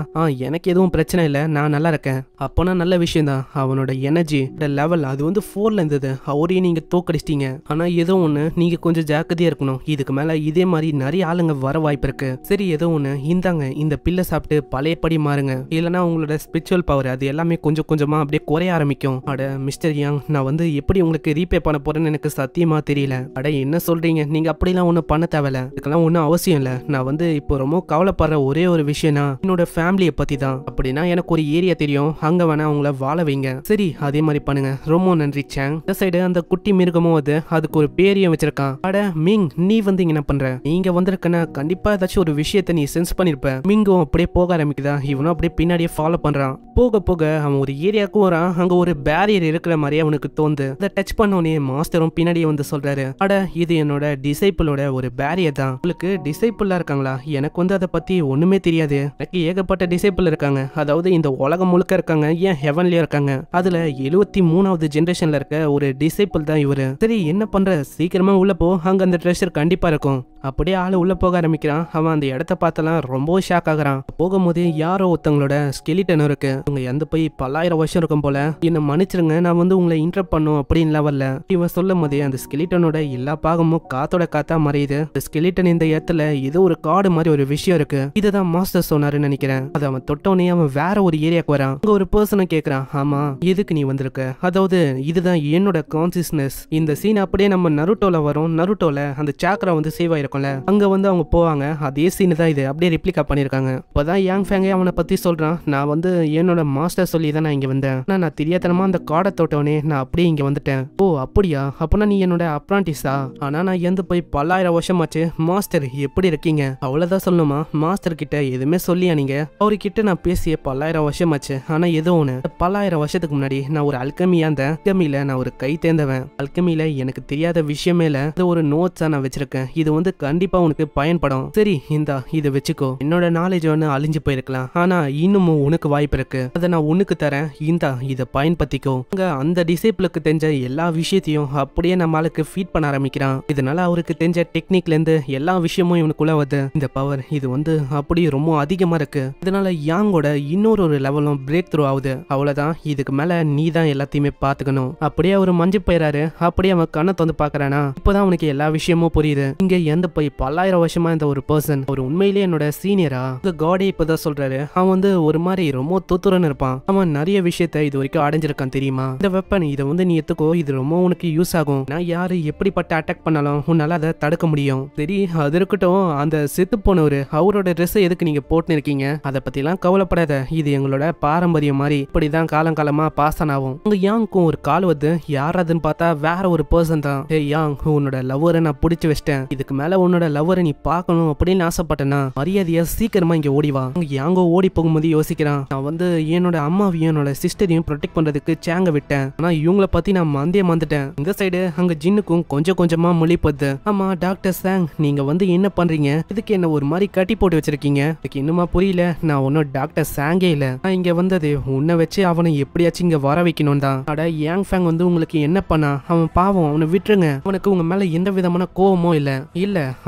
எனக்கு எதுவும் பிரச்சனை இல்ல, நான் நல்லா இருக்கேன். அப்போனா நல்ல விஷயம் தான். அவனோட எனர்ஜி லெவல் அது வந்து 4ல இருந்தது. அவரையும் நீங்க தோக்கடிச்சிட்டீங்க. ஆனா ஏதோ ஒண்ணு, நீங்க கொஞ்சம் ஜாக்கிரதையா இருக்கணும். இதுக்கு மேல இதே மாதிரி நிறைய ஆளுங்க வர வாய்ப்பு இருக்கு. சரி, ஏதோ ஒண்ணு இந்தாங்க, இந்த பில்லை சாப்பிட்டு பழையபடி மாறுங்க. இல்லைன்னா உங்களோட ஸ்பிரிச்சுவல் பவர் அது எல்லாமே கொஞ்சம் கொஞ்சமா அப்படியே குறைய ஆரம்பிக்கும். அட மிஸ்டர் யாங், நான் வந்து எப்படி உங்களுக்கு ரீபே பண்ண போறேன்னு எனக்கு சத்தியமா தெரியல. அட என்ன சொல்றீங்க? நீங்க அப்படிலாம் ஒன்றும் பண்ண தேவையில்ல, இதுக்கெல்லாம் ஒன்றும் அவசியம் இல்லை. நான் வந்து இப்போ ரொம்ப கவலைப்படுற ஒரே ஒரு விஷயம்னா என்னோட ஃபேமிலியை பத்தி தான். அப்படின்னா எனக்கு ஒரு ஏரியா தெரியும், அங்க வேணா அவங்கள வாழ வைங்க. சரி, அதே மாதிரி பண்ணுங்க. ரொம்ப நன்றி சாங். இந்த சைடு அந்த குட்டி மிருகமும் அதுக்கு ஒரு பேரையும் வச்சிருக்கான். அட மிங், நீ வந்து இங்க என்ன பண்ற? நீங்க வந்திருக்கனா கண்டிப்பா ஏதாச்சும் ஒரு விஷயத்தை நீ சென்ஸ் பண்ணிருப்ப. மிங்கும் அப்படியே போக ஆரம்பிக்குதா. இவனும் அப்படியே பின்னாடியே ஃபாலோ பண்றான். போக போக அவன் ஒரு ஏரியாவுக்கும் வரான். அங்க ஒரு பேரியர் இருக்கிற மாதிரியே அவனுக்கு தோந்து. அதை டச் பண்ணோனே மாஸ்டரும் பின்னாடியே வந்து சொல்றாரு, அட இது என்னோட டிசைபிளோட ஒரு பேரியர் தான். உங்களுக்கு டிசைபிளா இருக்காங்களா? எனக்கு வந்து அதை பத்தி ஒண்ணுமே தெரியாது. எனக்கு ஏகப்பட்ட டிசைபிள் இருக்காங்க, அதாவது இந்த உலகம் முழுக்க இருக்காங்க, ஏன் ஹெவன்லயே இருக்காங்க. அதுல 73வது ஜெனரேஷன்ல இருக்க ஒரு டிசைபிள் தான் இவரு. சரி, என்ன பண்ற? சீக்கிரமா உள்ள போ, அங்க அந்த ட்ரெஷர் கண்டிப்பா இருக்கும். அப்படியே ஆளு உள்ள போக ஆரம்பிக்கிறான். அவன் அந்த இடத்த பார்த்தலாம் ரொம்ப ஷாக் ஆகுறான். போகும்போது யாரோ ஒருத்தவங்களோட ஸ்கெலிட்டன் இருக்கு. அவங்க எந்த போய் 10,000 வருஷம் இருக்கும் போல. என்ன மன்னிச்சிருங்க, நான் வந்து உங்களை இன்டரப்ட் பண்ணும் அப்படின்னு வரல. இவன் சொல்லும் போதே அந்த ஸ்கெலிட்டனோட எல்லா பாகமும் காத்தோட காத்தா மறையுது. அந்த ஸ்கெலிட்டன் இந்த இடத்துல ஏதோ ஒரு காடு மாதிரி ஒரு விஷயம் இருக்கு. இதுதான் மாஸ்டர் சொன்னாருன்னு நினைக்கிறேன். அதை அவன் தொட்டோனே அவன் வேற ஒரு ஏரியாக்கு வரான். அங்க ஒரு பர்சனை கேட்கறான், ஆமா எதுக்கு நீ வந்திருக்க? அதாவது இதுதான் என்னோட கான்சியஸ்னஸ். இந்த சீன் அப்படியே நம்ம நருட்டோல வரும். நருட்டோல அந்த சாக்ரா வந்து சேவ் ஆயிருக்கும்ல, அங்க வந்து அவங்க போவாங்க. அதே சீன் தான் இது, அப்படியே ரிப்ளிகா பண்ணிருக்காங்க. இப்பதான் யாங் ஃபேங்கே அவனை பத்தி சொல்றான். நான் வந்து என்னோட மாஸ்டர் சொல்லி தான் நான் இங்க வந்தேன். நான் தெரியாதனமா அந்த காடை தொட்டவனே நான் அப்படியே இங்க வந்துட்டேன். ஓ அப்படியா? அப்பனா நீ என்னோட அப்ரான்டிஸா? ஆனா நான் எந்த போய் 10,000 வருஷமாச்சு. மாஸ்டர் எப்படி இருக்கீங்க? அவ்வளவுதான் சொல்லணுமா? மாஸ்டர் கிட்ட எதுவுமே சொல்லியா நீங்க? அவர்கிட்ட நான் பேசிய 10,000 வருஷமாச்சு. ஆனா ஏதோ ஒண்ணு, 10,000 வருஷத்துக்கு முன்னாடி நான் ஒரு அல்கமியா இருந்தேன். அல்கமில அல்கெமில நான் ஒரு கை தேர்ந்தவன். அல்கெமில எனக்கு தெரியாத விஷயமே இல்ல. இது ஒரு நோட்ஸா நான் வச்சிருக்கேன். இது வந்து கண்டிப்பா உனக்கு பயன்படும். சரி இந்தா இதை வச்சுக்கோ. என்னோட நாலேஜ் ஒன்று அழிஞ்சு போயிருக்கலாம், ஆனா இன்னமும் உனக்கு வாய்ப்பு இருக்கு. அதை நான் உனக்கு தரேன். இந்தா இதை பயன்படுத்திக்கோ. அந்த டிசைபிளுக்கு தெரிஞ்ச எல்லா விஷயத்தையும் அப்படியே நம்மளுக்கு ஃபீட் பண்ண ஆரம்பிக்கிறான். இதனால அவருக்கு தெரிஞ்ச டெக்னிக்ல இருந்து எல்லா விஷயமும் இவனுக்குள்ள வருது. இந்த பவர் இது வந்து அப்படியே ரொம்ப அதிகமா இருக்கு. இதனால யாங்கோட இன்னொரு லெவலும் பிரேக் த்ரூ ஆகுது. அவ்வளவுதான், இதுக்கு மேல நீ தான் எல்லாத்தையுமே பாத்துக்கணும். அப்படியே அவர் மஞ்சு போயிறாரு. அப்படியே அவன் கண்ணை வந்து பாக்குறானா, இப்பதான் அவனுக்கு எல்லா விஷயமும் புரியுது. இங்க எந்த போய் பல்லாயிரம் வருஷமா இந்த ஒரு பர்சன் அவர் உண்மையிலேயே என்னோட சீனியரா? காடே இப்பதான் சொல்றாரு. அவன் வந்து ஒரு மாதிரி ரொம்ப தூத்துறன்னு இருப்பான். அவன் நிறைய விஷயத்த இது வரைக்கும் அடைஞ்சிருக்கான் தெரியுமா? இந்த வெப்பன் இதை வந்து நீ எடுத்துக்கோ, இது ரொம்ப உனக்கு யூஸ் ஆகும். நான் யாரு எப்படிப்பட்ட அட்டாக் பண்ணாலும் உன்னால அதை தடுக்க முடியும். சரி அது இருக்கட்டும், அந்த செத்து போனவரு அவரோட ட்ரெஸ் எதுக்கு நீங்க போட்டு இருக்கீங்க? அதை பத்தி எல்லாம் கவலைப்படாத, இது எங்களோட பாரம்பரியம் மாதிரி இப்படிதான் காலங்காலமா பாசன் ஆகும். உங்க யாங்க்கும் ஒரு கால் வந்து யாராதுன்னு பார்த்தா வேற ஒரு பர்சன் தான். ஏய் யாங், உன்னோட லவ்வரை நான் பிடிச்சு வச்சிட்டேன். இதுக்கு மேல உன்னோட லவ்வரை நீ பார்க்கணும் அப்படின்னு ஆசைப்பட்டேன்னா மரியாதையா சீக்கிரமா இங்க ஓடிவா. யாங்கோ ஓடி போகும்போது யோசிக்கிறான், நான் வந்து என்னோட அம்மாவையும் என்னோட சிஸ்டரையும் ப்ரொடெக்ட் பண்றதுக்கு சேங்க விட்டேன். ஆனா இவங்கள பத்தி நான் மந்தே மந்துட்டேன். இந்த சைடு அங்க ஜின்னுக்கும் கொஞ்சம் கொஞ்சமா மொழிப்பது. ஆமா டாக்டர் சாங், நீங்க வந்து என்ன பண்றீங்க? இதுக்கு என்ன ஒரு மாதிரி கட்டி போட்டு வச்சிருக்கீங்க? இதுக்கு இன்னுமா புரியல? நான் ஒன்னும் டாக்டர் சாங்கே இல்ல. நான் இங்க வந்தது உன்னை வச்சு அவனை எப்படியாச்சும் இங்க வர வைக்கணும் தான். அட யாங் ஃபேங் வந்து உங்களுக்கு என்ன பண்ணா? அவன் பாவம், அவனை விட்டுருங்க. அவனுக்கு உங்க மேல எந்த விதமான கோவமோ இல்ல.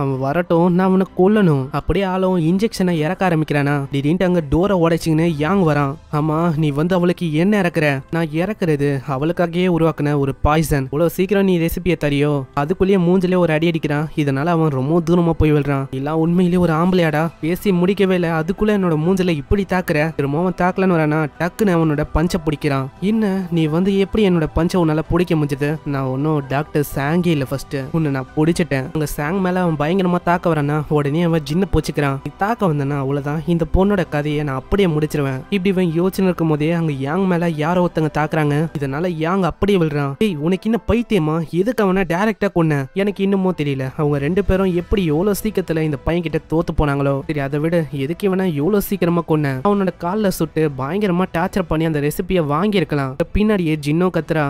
அவன் வரட்டும், நான் அவனை கொல்லணும். அப்படியே ஆளும் இன்ஜெக்ஷனை இறக்க ஆரம்பிக்கிறானா, திடீர்னு அங்க டோரை உடைச்சிங்கன்னு யாங் வரான். ஆமா நீ வந்து அவளுக்கு என்ன இறக்குற? நான் இறக்குறது அவளுக்காகவே உருவாக்குன ஒரு பாய்சன். இவ்வளவு சீக்கிரம் நீ ரெசிபியை தரியோ? அதுக்குள்ளேயே மூஞ்சிலே ஒரு அடி அடிக்கிறான். இதனால அவன் ரொம்ப தூரமா போய் விழுறான். எல்லாம் உண்மையிலேயே ஒரு ஆம்பளையாடா? பேசி முடிக்கவே இல்ல, அதுக்குள்ள என்னோட மூஞ்சில இப்படி தாக்குற. திரும்பவும் தாக்கலன்னு வரானா, டக்குன்னு அவனோட பஞ்ச பிடிக்கிறான். என்ன நீ வந்து எப்படி என்னோட பஞ்ச உன்னால பிடிக்க முடிஞ்சது? நான் ஒன்னும் டாக்டர் சாங்கே இல்ல. ஃபர்ஸ்ட் உன்னை நான் பிடிச்சிட்டேன். அங்க சாங் மேல அவன் பயங்கரமா தாக்க வரானா, உடனே அவன் ஜின்ன போச்சுக்கிறான். நீ தாக்க வந்தனா அவ்வளவுதான், இந்த பொண்ணோட கதையை நான் அப்படியே முடிச்சிருவேன். இப்படி இவன் யோசனை இருக்கும் போதே அங்க யாங் மேல யாரோ ஒருத்தங்க தாக்குறாங்க. இதனால யாங் அப்படியே விழுறான். ஏய் உனக்கு என்ன பைத்தியமா? எதுக்கு அவனை டைரக்டா கொன்ன? எனக்கு இன்னமும் தெரியல. அவங்க ரெண்டு பேரும் எப்படி எவ்வளவு சீக்கிரத்துல இந்த பையன் கிட்ட தோத்து போனாங்களோ. சரி அதை விட எதுக்கு இவனை எவ்வளவு சீக்கிரமா கொன்ன? அவனோட காலில் சுட்டு பயங்கரமா டார்ச்சர் பண்ணி அந்த ரெசிபியை வாங்கி இருக்கலாம். பின்னாடியே ஜின்னோ கத்துறா,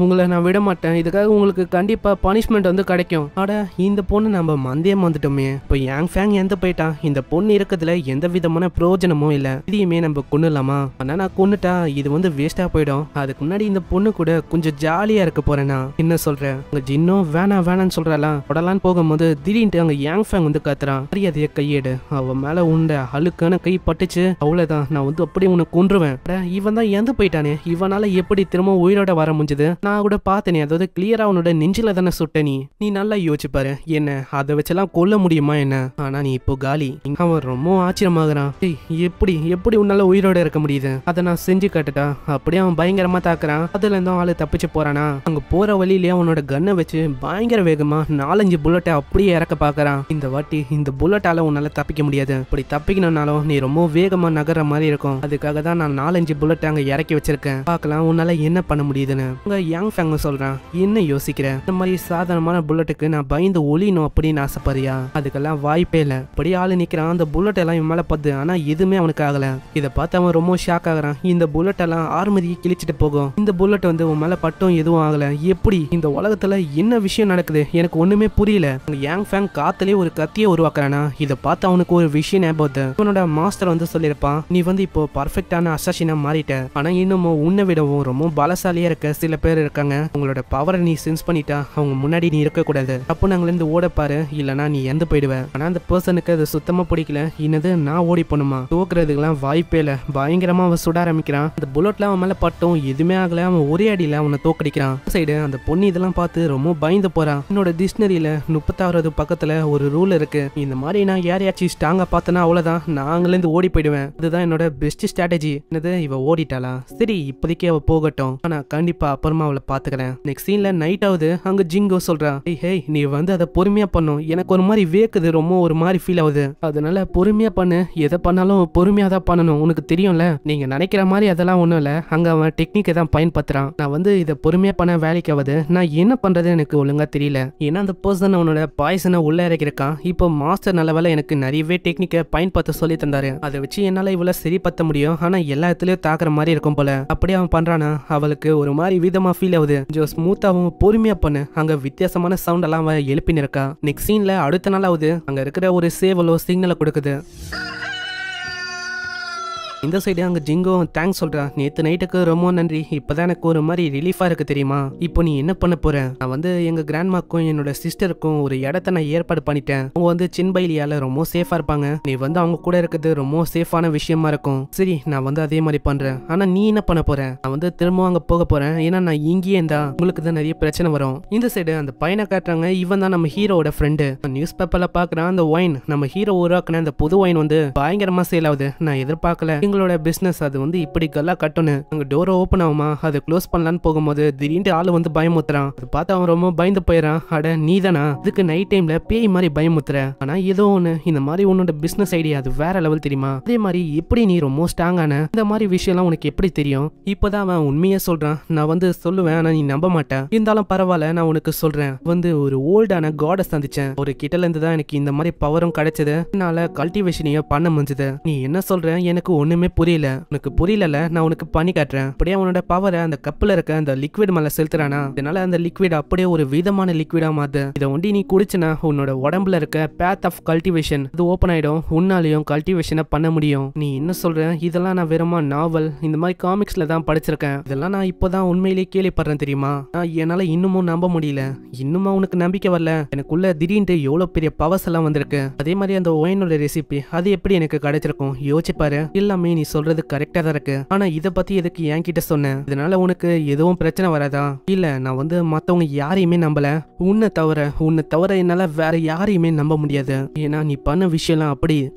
உங்களை நான் விட மாட்டேன். இதுக்காக உங்களுக்கு கண்டிப்பா பனிஷ்மெண்ட் வந்து கிடைக்கும். ஆட இந்த பொண்ணு நம்ம மந்தே வந்துட்டோமே. இப்போ யாங் ஃபேங் எந்த போயிட்டான்? இந்த பொண்ணு இருக்கிறதுல எந்த விதமான பிரயோஜனமும் இல்ல. இதையுமே நம்ம கொன்னுலாமா? ஆனா நான் கொன்னுட்டா இது வந்து வேஸ்டா போயிடும். அதுக்கு முன்னாடி இந்த பொண்ணு கூட கொஞ்சம் ஜாலியா இருக்க போறேனா என்ன சொல்றேன்? அங்க ஜின்னோ வேணான்னு சொல்றாளா. உடலான்னு போகும்போது திடீர்னு அங்க யாங் ஃபேங் வந்து கத்துறான். மரியாதைய கையேடு. அவன் மேல உண்ட அழுக்கான கை பட்டுச்சு. அவ்வளவுதான், நான் வந்து அப்படியே உன்னை கொன்றுவேன். இவன் தான் இறந்து போயிட்டானே, இவனால எப்படி திரும்ப உயிரோட வர முடிஞ்சது? நான் கூட பார்த்தேனே, அதாவது கிளியரா அவனோட நெஞ்சில தானே சுட்ட. நீ நல்லா யோசிச்சு பாரு, என்ன அதை வச்செல்லாம் கொல்ல முடியுமா என்ன? ஆனா நீ இப்போ காலி. அவன் ரொம்ப ஆச்சரியமாகறான். எப்படி உன்னால உயிரோட இருக்க முடியுது? அதை நான் செஞ்சு காட்டுட்டா. அப்படியே அவன் பயங்கரமா தாக்குறான். அதுல இருந்தும் ஆளு தப்பிச்சு போறானா. அங்க போற வழியிலேயே அவனோட கன்னை வச்சு பயங்கர வேகமா 4-5 புல்லட்டை அப்படியே இறக்க பாக்குறான். இந்த வாட்டி இந்த புல்லட்டால உன்னால தப்பிக்க முடியாது. இப்படி தப்பிக்கணும்னாலும் நீ ரொம்ப வேகமா நகர்ற மாதிரி இருக்கும். அதுக்காக தான் நான் 4-5 புல்லட் அங்க இறக்கி வச்சிருக்கேன். பார்க்கலாம் உன்னால என்ன பண்ண முடியுதுன்னு. உங்க யாங் ஃபேங் சொல்றான், என்ன யோசிக்கிற? இந்த மாதிரி சாதாரணமான புல்லட்டுக்கு நான் பயந்து ஒளியணும் அப்படின்னு ஆசைப்படுறியா? அதுக்கெல்லாம் வாய்ப்பே இல்ல. இப்படி ஆளு நிக்கிறான். அந்த புல்லட் எல்லாம் இவன் மேல பத்து, ஆனா எதுவுமே அவனுக்கு ஆகல. இதை பார்த்து அவன் ரொம்ப ஷாக் ஆகுறான். இந்த புல்லட் எல்லாம் ஆர்மதியை கிழிச்சிட்டு போகும். இந்த புல்லட் வந்து உன் மேல பட்டும் எதுவும் ஆகல. எப்படி இந்த உலகத்துல என்ன விஷயம் நடக்குது? எனக்கு ஒண்ணுமே புரியல. யாங் ஃபேங் காத்திலே ஒரு கத்தியை உருவாக்குறானா. இதை பார்த்து அவனுக்கு ஒரு விஷயம் ஞாபகம். இவனோட மாஸ்டர் வந்து சொல்லிருப்பான், நீ வந்து இப்போ பர்ஃபெக்டான அசாசினா மாறிட்ட. ஆனா இன்னமும் உன்னை விடவும் ரொம்ப பலசாலியா இருக்க சில பேர் இருக்காங்க. உங்களோட பவரை நீ சென்ஸ் பண்ணிட்டா அவங்க முன்னாடி நீ இருக்க கூடாது. அப்போ நாங்கள இருந்து ஓட பாரு, இல்லனா நீ இறந்து போயிடுவ. ஆனா அந்த பர்சனுக்கு அது சுத்தமா பிடிக்கல. என்னது நான் ஓடி போணுமா? தோக்குறதுக்கெல்லாம் வாய்ப்பே இல்ல. பயங்கரமா அவன் சுட ஆரம்பிக்கிறான். அந்த புல்லட்ல அவன் மேல பட்டும் எதுவுமே ஆகல. அவன் ஒரே அடியில அவனை தோக்கடிக்கிறான். சைடு அந்த பொண்ணு இதெல்லாம் பார்த்து ரொம்ப பயந்து போறான். என்னோட டிக்ஷனரியில 36வது பக்கத்துல ஒரு ரூல் இருக்கு. இந்த மாதிரி நான் யாரையாச்சும் ஸ்ட்ராங்கா பார்த்தனா அவ்வளவுதான், நான் அங்கிருந்து ஓடி போயிடுவேன். இதுதான் என்னோட பெஸ்ட் ஸ்ட்ராட்டஜி. என்னது இவ ஓடிட்டாளா? சரி இப்போதைக்கு அவ போகட்டும், ஆனா கண்டிப்பா அப்புறமா அவளை பாத்துக்கிறேன். நெக்ஸ்ட் சீன்ல நைட் ஆகுது. அங்க ஜிங்கோ சொல்றான், ஹேய் நீ வந்து அதை பொறுமையா பண்ணும். எனக்கு ஒரு மாதிரி வேக்குது, ரொம்ப ஒரு மாதிரி ஃபீல் ஆகுது. அதனால பொறுமையா பண்ணு. எதை பண்ணாலும் பொறுமையா தான் பண்ணணும். உனக்கு தெரியும்ல, நீங்க நினைக்கிற மாதிரி அதெல்லாம் ஒண்ணும் இல்ல. அங்க அவன் டெக்னிக்கை தான் பயன்படுத்துறான். நான் வந்து இதை பொறுமையா பண்ண வேலைக்கு ஆகுது. நான் என்ன பண்றது எனக்கு ஒழுங்கா தெரியல. ஏன்னா அந்த பர்சன் அவனோட பாய்சனை உள்ள இறக்கிருக்கான். இப்போ மாஸ்டர் நல்லவேளை எனக்கு நிறையவே டெக்னிக்கை பயன்படுத்த சொல்லி தந்தாரு. அதை வச்சு என்னால இவ்வளவு சரிப்படுத்த முடியும். ஆனா எல்லா இடத்துலயும் தாக்குற மாதிரி இருக்கும் போல. அப்படியே அவன் பண்றானா, அவளுக்கு ஒரு மாதிரி விதமா ஃபீல் ஆகுது. கொஞ்சம் ஸ்மூத்தாவும் பொறுமையா பண்ணு. அங்க வித்தியாசமான சவுண்ட் எல்லாம் அவ எழுப்பின்னு இருக்கா. நெக்ஸ்ட் சீன்ல அடுத்த நாள் ஆகுது. அங்க இருக்கிற ஒரு சேவலோ சிக்னலை கொடுக்குது. இந்த சைடு அங்க ஜிங்கோ தேங்க்ஸ் சொல்றா. நேத்து நைட்டுக்கு ரொம்ப நன்றி. இப்பதான் எனக்கு ஒரு மாதிரி ரிலீஃபா இருக்கு தெரியுமா. இப்போ நீ என்ன பண்ண போற? நான் வந்து எங்க கிராண்ட்மாக்கும் என்னோட சிஸ்டருக்கும் ஒரு இடத்த நான் ஏற்பாடு பண்ணிட்டேன். அவங்க வந்து சின்பைலியால ரொம்ப சேஃபா இருப்பாங்க. நீ வந்து அவங்க கூட இருக்கிறது ரொம்ப சேஃபான விஷயமா இருக்கும். சரி, நான் வந்து அதே மாதிரி பண்றேன். ஆனா நீ என்ன பண்ண போற? நான் வந்து திரும்ப அங்க போக போறேன். ஏன்னா நான் இங்கேயே இருந்தா உங்களுக்கு தான் நிறைய பிரச்சனை வரும். இந்த சைடு அந்த பையனை காட்டுறாங்க. இவன் தான் நம்ம ஹீரோட ஃப்ரெண்டு. நியூஸ் பேப்பர்ல பாக்குறான். அந்த ஒயின் நம்ம ஹீரோ உருவாக்குன அந்த புது ஒயின் வந்து பயங்கரமா சேல் ஆகுது. நான் எதிர்பார்க்கல எங்களோட பிசினஸ் அது வந்து இப்படி கல்லா கட்டணும். அங்க டோரை ஓப்பன் ஆகுமா, அதை க்ளோஸ் பண்ணலான்னு போகும்போது திடீர்னு ஆளு வந்து பயமுத்துறான். அது பார்த்து அவன் ரொம்ப பயந்து போயிடறான். அட நீதானா இதுக்கு நைட் டைம்ல பேய் மாதிரி பயமுத்துற? ஆனா ஏதோ ஒண்ணு, இந்த மாதிரி உன்னோட பிசினஸ் ஐடியா அது வேற லெவல் தெரியுமா. அதே மாதிரி எப்படி நீ ரொம்ப ஸ்ட்ராங்கான இந்த மாதிரி விஷயம்லாம் உனக்கு எப்படி தெரியும்? இப்பதான் அவன் உண்மையா சொல்றான். நான் வந்து சொல்லுவேன், ஆனா நீ நம்ப மாட்டேன். இருந்தாலும் பரவாயில்ல, நான் உனக்கு சொல்றேன். வந்து ஒரு ஓல்டான காட சந்திச்சேன். ஒரு கிட்ட இருந்து தான் எனக்கு இந்த மாதிரி பவரும் கிடைச்சது. என்னால கல்டிவேஷனையும் பண்ண முடிஞ்சது. நீ என்ன சொல்ற? எனக்கு ஒண்ணுமே புரியல. உனக்கு புரியல, நான் உனக்கு பண்ணி காட்டுறேன். அப்படியே அவனோட பவரை அந்த கப்பில் இருக்க அந்த லிக்விட் மேல செலுத்துறானா. இதனால அந்த லிக்விட் அப்படியே ஒரு விதமான லிக்விடா மாறுது. இதை ஒண்டி நீ குடிச்சுனா உன்னோட உடம்புல இருக்க பேத் ஆஃப் கல்டிவேஷன் அது ஓப்பன் ஆயிடும். உன்னாலையும் கல்டிவேஷனை பண்ண முடியும். நீ என்ன சொல்ற? இதெல்லாம் நான் வெறுமா நாவல் இந்த மாதிரி காமிக்ஸ்ல தான் படிச்சிருக்கேன். இதெல்லாம் நான் இப்போதான் உண்மையிலேயே கேள்விப்படுறேன் தெரியுமா. என்னால இன்னமும் நம்ப முடியல. இன்னுமா உனக்கு நம்பிக்கை வரல? எனக்குள்ள திடீர்னு எவ்வளவு பெரிய பவர்ஸ் எல்லாம் வந்திருக்கு. அதே மாதிரி அந்த ஒயினோட ரெசிபி அது எப்படி எனக்கு கிடைச்சிருக்கும் யோசிச்சு பாரு. எல்லாமே நீ சொல்றது கரெக்டா தான் இருக்கு. ஆனா இத பத்தி எதுக்கு என்கிட்ட சொன்ன? இதனால உனக்கு எதுவும் பிரச்சனை வராதா? இல்ல, நான் வந்து மத்தவங்க யாரையுமே நம்பல. உன்னை தவிர என்னால வேற யாரையுமே நம்ப முடியாது. ஏன்னா நீ பண்ண விஷயம்லாம்